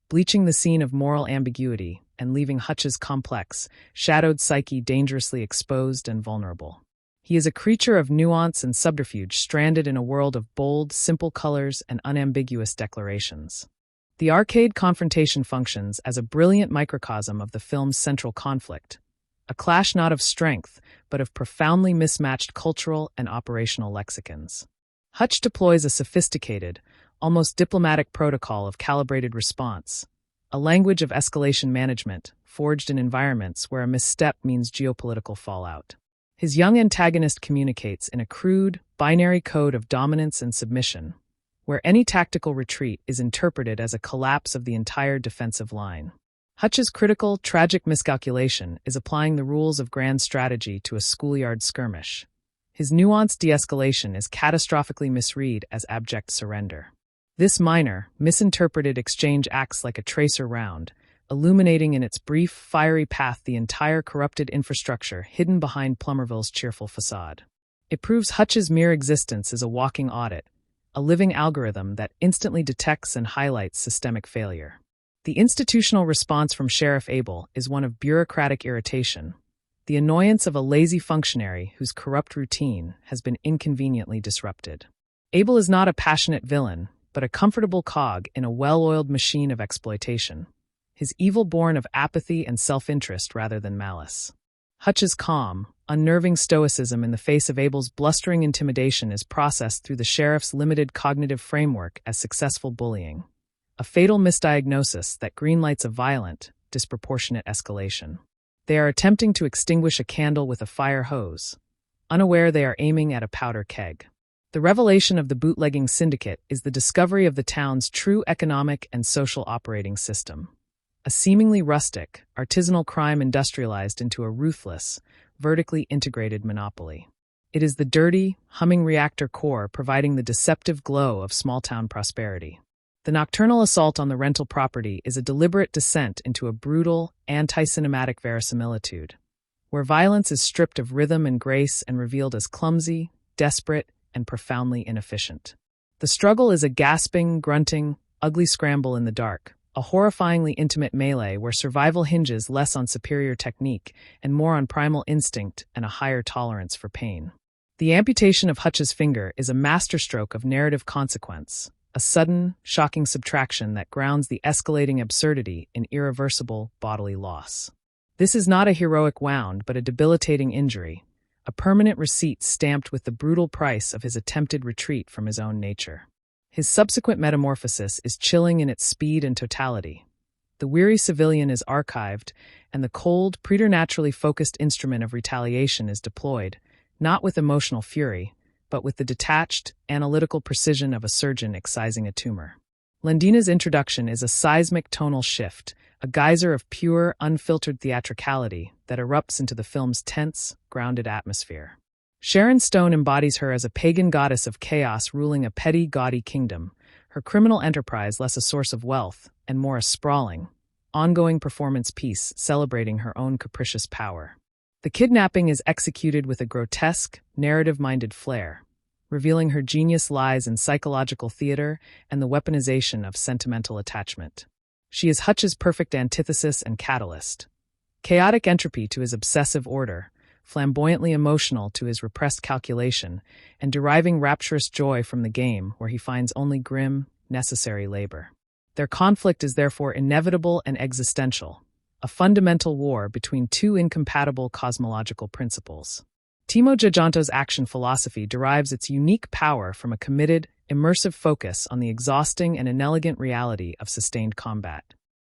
bleaching the scene of moral ambiguity and leaving Hutch's complex, shadowed psyche dangerously exposed and vulnerable. He is a creature of nuance and subterfuge stranded in a world of bold, simple colors and unambiguous declarations. The arcade confrontation functions as a brilliant microcosm of the film's central conflict, a clash not of strength, but of profoundly mismatched cultural and operational lexicons. Hutch deploys a sophisticated, almost diplomatic protocol of calibrated response, a language of escalation management, forged in environments where a misstep means geopolitical fallout. His young antagonist communicates in a crude, binary code of dominance and submission, where any tactical retreat is interpreted as a collapse of the entire defensive line. Hutch's critical, tragic miscalculation is applying the rules of grand strategy to a schoolyard skirmish. His nuanced de-escalation is catastrophically misread as abject surrender. This minor, misinterpreted exchange acts like a tracer round, illuminating in its brief, fiery path the entire corrupted infrastructure hidden behind Plummerville's cheerful facade. It proves Hutch's mere existence is a walking audit, a living algorithm that instantly detects and highlights systemic failure. The institutional response from Sheriff Abel is one of bureaucratic irritation, the annoyance of a lazy functionary whose corrupt routine has been inconveniently disrupted. Abel is not a passionate villain, but a comfortable cog in a well-oiled machine of exploitation, his evil born of apathy and self-interest rather than malice. Hutch's calm, unnerving stoicism in the face of Abel's blustering intimidation is processed through the sheriff's limited cognitive framework as successful bullying, a fatal misdiagnosis that greenlights a violent, disproportionate escalation. They are attempting to extinguish a candle with a fire hose, unaware they are aiming at a powder keg. The revelation of the bootlegging syndicate is the discovery of the town's true economic and social operating system, a seemingly rustic, artisanal crime industrialized into a ruthless, vertically integrated monopoly. It is the dirty, humming reactor core providing the deceptive glow of small-town prosperity. The nocturnal assault on the rental property is a deliberate descent into a brutal, anti-cinematic verisimilitude, where violence is stripped of rhythm and grace and revealed as clumsy, desperate, and profoundly inefficient. The struggle is a gasping, grunting, ugly scramble in the dark, a horrifyingly intimate melee where survival hinges less on superior technique and more on primal instinct and a higher tolerance for pain. The amputation of Hutch's finger is a masterstroke of narrative consequence, a sudden, shocking subtraction that grounds the escalating absurdity in irreversible bodily loss. This is not a heroic wound, but a debilitating injury, a permanent receipt stamped with the brutal price of his attempted retreat from his own nature. His subsequent metamorphosis is chilling in its speed and totality. The weary civilian is archived, and the cold, preternaturally focused instrument of retaliation is deployed, not with emotional fury, but with the detached, analytical precision of a surgeon excising a tumor. Lendina's introduction is a seismic tonal shift, a geyser of pure, unfiltered theatricality that erupts into the film's tense, grounded atmosphere. Sharon Stone embodies her as a pagan goddess of chaos ruling a petty, gaudy kingdom, her criminal enterprise less a source of wealth and more a sprawling, ongoing performance piece celebrating her own capricious power. The kidnapping is executed with a grotesque, narrative-minded flair, revealing her genius lies in psychological theater and the weaponization of sentimental attachment. She is Hutch's perfect antithesis and catalyst. Chaotic entropy to his obsessive order, flamboyantly emotional to his repressed calculation, and deriving rapturous joy from the game where he finds only grim, necessary labor. Their conflict is therefore inevitable and existential, a fundamental war between two incompatible cosmological principles. Timo Giajanto's action philosophy derives its unique power from a committed, immersive focus on the exhausting and inelegant reality of sustained combat.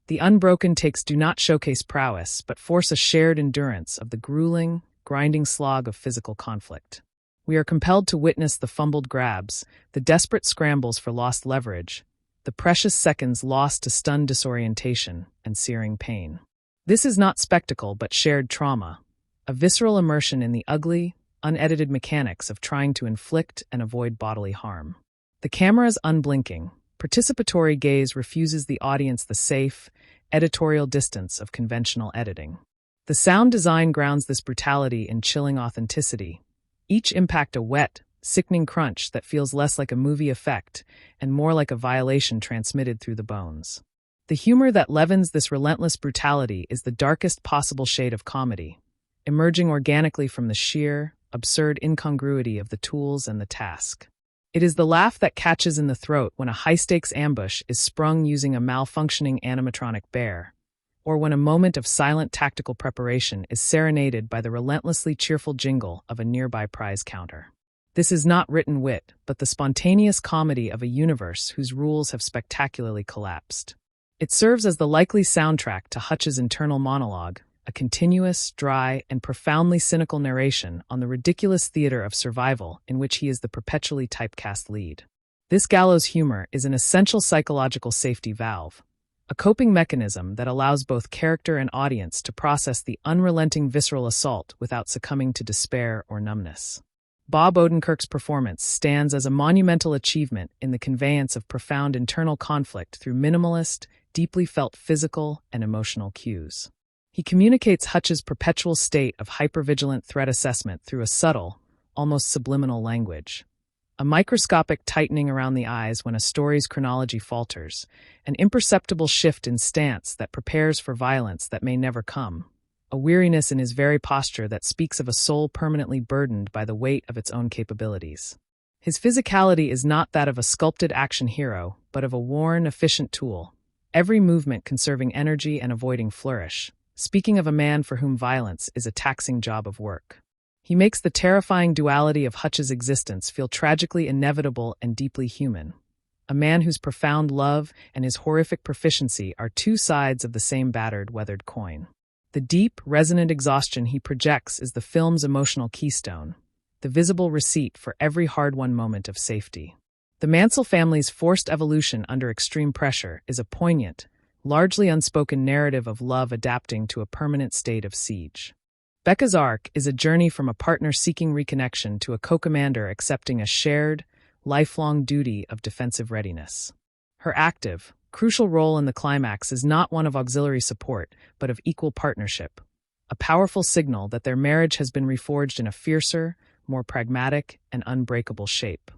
The unbroken takes do not showcase prowess, but force a shared endurance of the grueling, grinding slog of physical conflict. We are compelled to witness the fumbled grabs, the desperate scrambles for lost leverage, the precious seconds lost to stunned disorientation and searing pain. This is not spectacle but shared trauma, a visceral immersion in the ugly, unedited mechanics of trying to inflict and avoid bodily harm. The camera's unblinking, participatory gaze refuses the audience the safe, editorial distance of conventional editing. The sound design grounds this brutality in chilling authenticity, each impact a wet, sickening crunch that feels less like a movie effect and more like a violation transmitted through the bones. The humor that leavens this relentless brutality is the darkest possible shade of comedy, emerging organically from the sheer, absurd incongruity of the tools and the task. It is the laugh that catches in the throat when a high-stakes ambush is sprung using a malfunctioning animatronic bear, or when a moment of silent tactical preparation is serenaded by the relentlessly cheerful jingle of a nearby prize counter. This is not written wit, but the spontaneous comedy of a universe whose rules have spectacularly collapsed. It serves as the likely soundtrack to Hutch's internal monologue, a continuous, dry, and profoundly cynical narration on the ridiculous theater of survival in which he is the perpetually typecast lead. This gallows humor is an essential psychological safety valve, a coping mechanism that allows both character and audience to process the unrelenting visceral assault without succumbing to despair or numbness. Bob Odenkirk's performance stands as a monumental achievement in the conveyance of profound internal conflict through minimalist, deeply felt physical and emotional cues. He communicates Hutch's perpetual state of hypervigilant threat assessment through a subtle, almost subliminal language. A microscopic tightening around the eyes when a story's chronology falters, an imperceptible shift in stance that prepares for violence that may never come, a weariness in his very posture that speaks of a soul permanently burdened by the weight of its own capabilities. His physicality is not that of a sculpted action hero, but of a worn, efficient tool, every movement conserving energy and avoiding flourish, speaking of a man for whom violence is a taxing job of work. He makes the terrifying duality of Hutch's existence feel tragically inevitable and deeply human. A man whose profound love and his horrific proficiency are two sides of the same battered, weathered coin. The deep, resonant exhaustion he projects is the film's emotional keystone, the visible receipt for every hard-won moment of safety. The Mansell family's forced evolution under extreme pressure is a poignant, largely unspoken narrative of love adapting to a permanent state of siege. Becca's arc is a journey from a partner seeking reconnection to a co-commander accepting a shared, lifelong duty of defensive readiness. Her active, crucial role in the climax is not one of auxiliary support, but of equal partnership, a powerful signal that their marriage has been reforged in a fiercer, more pragmatic, and unbreakable shape.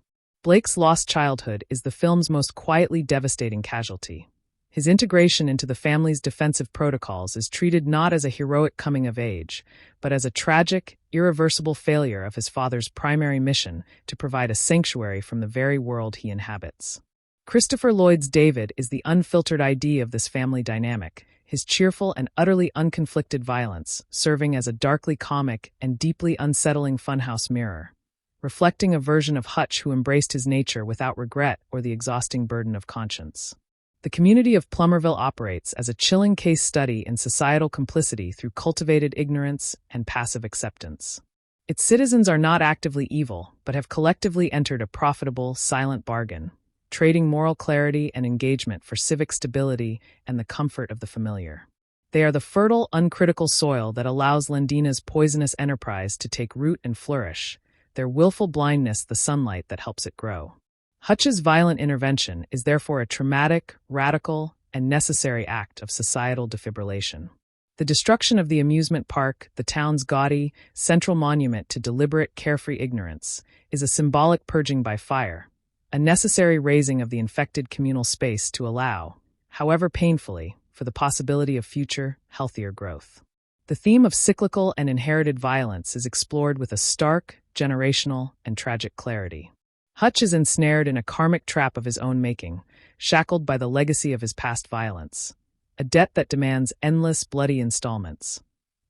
Blake's lost childhood is the film's most quietly devastating casualty. His integration into the family's defensive protocols is treated not as a heroic coming of age, but as a tragic, irreversible failure of his father's primary mission to provide a sanctuary from the very world he inhabits. Christopher Lloyd's David is the unfiltered ID of this family dynamic, his cheerful and utterly unconflicted violence serving as a darkly comic and deeply unsettling funhouse mirror, reflecting a version of Hutch who embraced his nature without regret or the exhausting burden of conscience. The community of Plummerville operates as a chilling case study in societal complicity through cultivated ignorance and passive acceptance. Its citizens are not actively evil, but have collectively entered a profitable, silent bargain, trading moral clarity and engagement for civic stability and the comfort of the familiar. They are the fertile, uncritical soil that allows Lendina's poisonous enterprise to take root and flourish, their willful blindness the sunlight that helps it grow. Hutch's violent intervention is therefore a traumatic, radical, and necessary act of societal defibrillation. The destruction of the amusement park, the town's gaudy, central monument to deliberate, carefree ignorance, is a symbolic purging by fire, a necessary raising of the infected communal space to allow, however painfully, for the possibility of future, healthier growth. The theme of cyclical and inherited violence is explored with a stark, generational, and tragic clarity. Hutch is ensnared in a karmic trap of his own making, shackled by the legacy of his past violence, a debt that demands endless, bloody installments,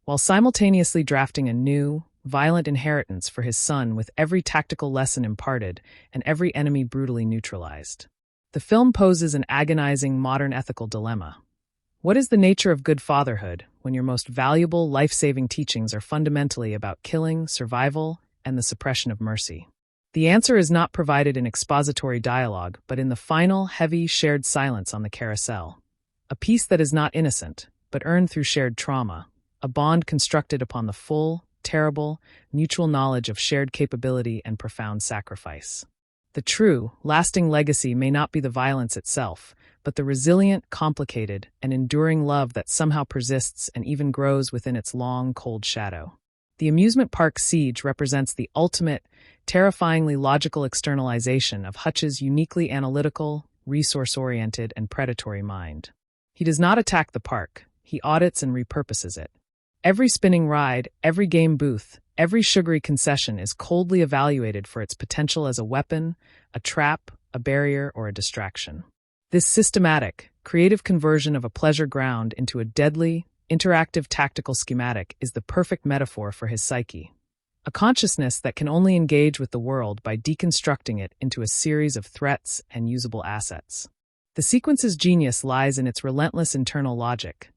while simultaneously drafting a new, violent inheritance for his son with every tactical lesson imparted and every enemy brutally neutralized. The film poses an agonizing modern ethical dilemma. What is the nature of good fatherhood when your most valuable, life-saving teachings are fundamentally about killing, survival, and the suppression of mercy? The answer is not provided in expository dialogue, but in the final, heavy, shared silence on the carousel. A peace that is not innocent, but earned through shared trauma, a bond constructed upon the full, terrible, mutual knowledge of shared capability and profound sacrifice. The true, lasting legacy may not be the violence itself, but the resilient, complicated, and enduring love that somehow persists and even grows within its long, cold shadow. The amusement park siege represents the ultimate, terrifyingly logical externalization of Hutch's uniquely analytical, resource-oriented, and predatory mind. He does not attack the park, he audits and repurposes it. Every spinning ride, every game booth, every sugary concession is coldly evaluated for its potential as a weapon, a trap, a barrier, or a distraction. This systematic, creative conversion of a pleasure ground into a deadly, interactive tactical schematic is the perfect metaphor for his psyche, a consciousness that can only engage with the world by deconstructing it into a series of threats and usable assets. The sequence's genius lies in its relentless internal logic.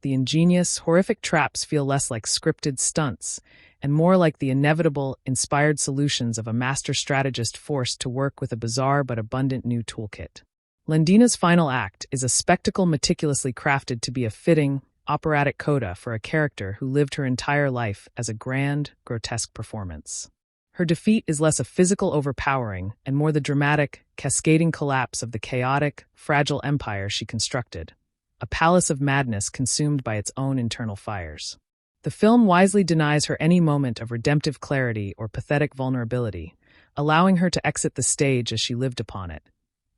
The ingenious, horrific traps feel less like scripted stunts and more like the inevitable, inspired solutions of a master strategist forced to work with a bizarre but abundant new toolkit. Lendina's final act is a spectacle meticulously crafted to be a fitting, operatic coda for a character who lived her entire life as a grand, grotesque performance. Her defeat is less a physical overpowering and more the dramatic, cascading collapse of the chaotic, fragile empire she constructed, a palace of madness consumed by its own internal fires. The film wisely denies her any moment of redemptive clarity or pathetic vulnerability, allowing her to exit the stage as she lived upon it,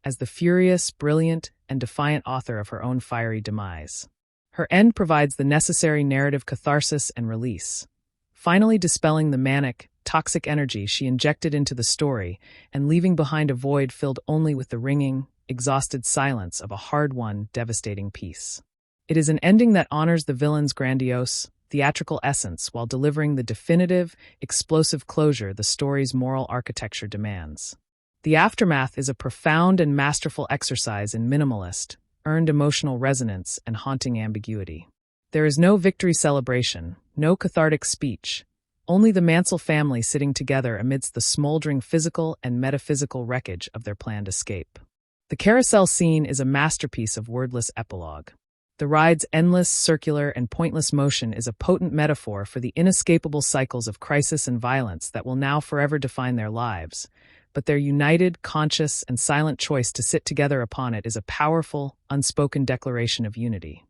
as the furious, brilliant, and defiant author of her own fiery demise. Her end provides the necessary narrative catharsis and release, finally dispelling the manic, toxic energy she injected into the story and leaving behind a void filled only with the ringing, exhausted silence of a hard-won, devastating peace. It is an ending that honors the villain's grandiose, theatrical essence while delivering the definitive, explosive closure the story's moral architecture demands. The aftermath is a profound and masterful exercise in minimalist, earned emotional resonance and haunting ambiguity. There is no victory celebration, no cathartic speech, only the Mansell family sitting together amidst the smoldering physical and metaphysical wreckage of their planned escape. The carousel scene is a masterpiece of wordless epilogue. The ride's endless, circular, and pointless motion is a potent metaphor for the inescapable cycles of crisis and violence that will now forever define their lives, but their united, conscious, and silent choice to sit together upon it is a powerful, unspoken declaration of unity.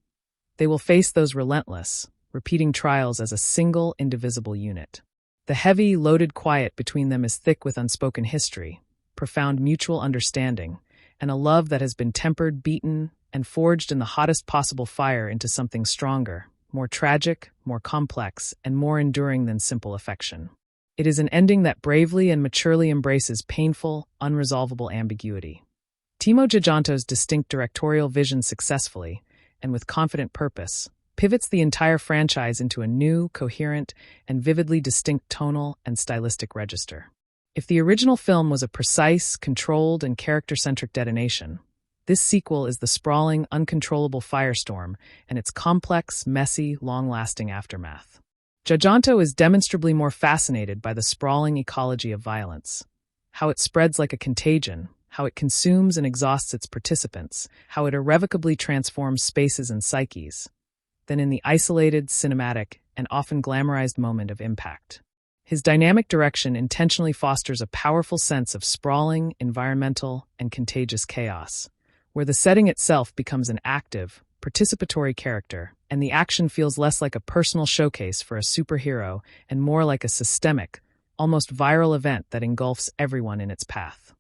They will face those relentless, repeating trials as a single, indivisible unit. The heavy, loaded quiet between them is thick with unspoken history, profound mutual understanding, and a love that has been tempered, beaten, and forged in the hottest possible fire into something stronger, more tragic, more complex, and more enduring than simple affection. It is an ending that bravely and maturely embraces painful, unresolvable ambiguity. Timo Tjahjanto's distinct directorial vision successfully, and with confident purpose, pivots the entire franchise into a new, coherent, and vividly distinct tonal and stylistic register. If the original film was a precise, controlled, and character-centric detonation, this sequel is the sprawling, uncontrollable firestorm and its complex, messy, long-lasting aftermath. Tjahjanto is demonstrably more fascinated by the sprawling ecology of violence, how it spreads like a contagion, how it consumes and exhausts its participants, how it irrevocably transforms spaces and psyches, than in the isolated, cinematic, and often glamorized moment of impact. His dynamic direction intentionally fosters a powerful sense of sprawling, environmental, and contagious chaos, where the setting itself becomes an active, participatory character, and the action feels less like a personal showcase for a superhero and more like a systemic, almost viral event that engulfs everyone in its path.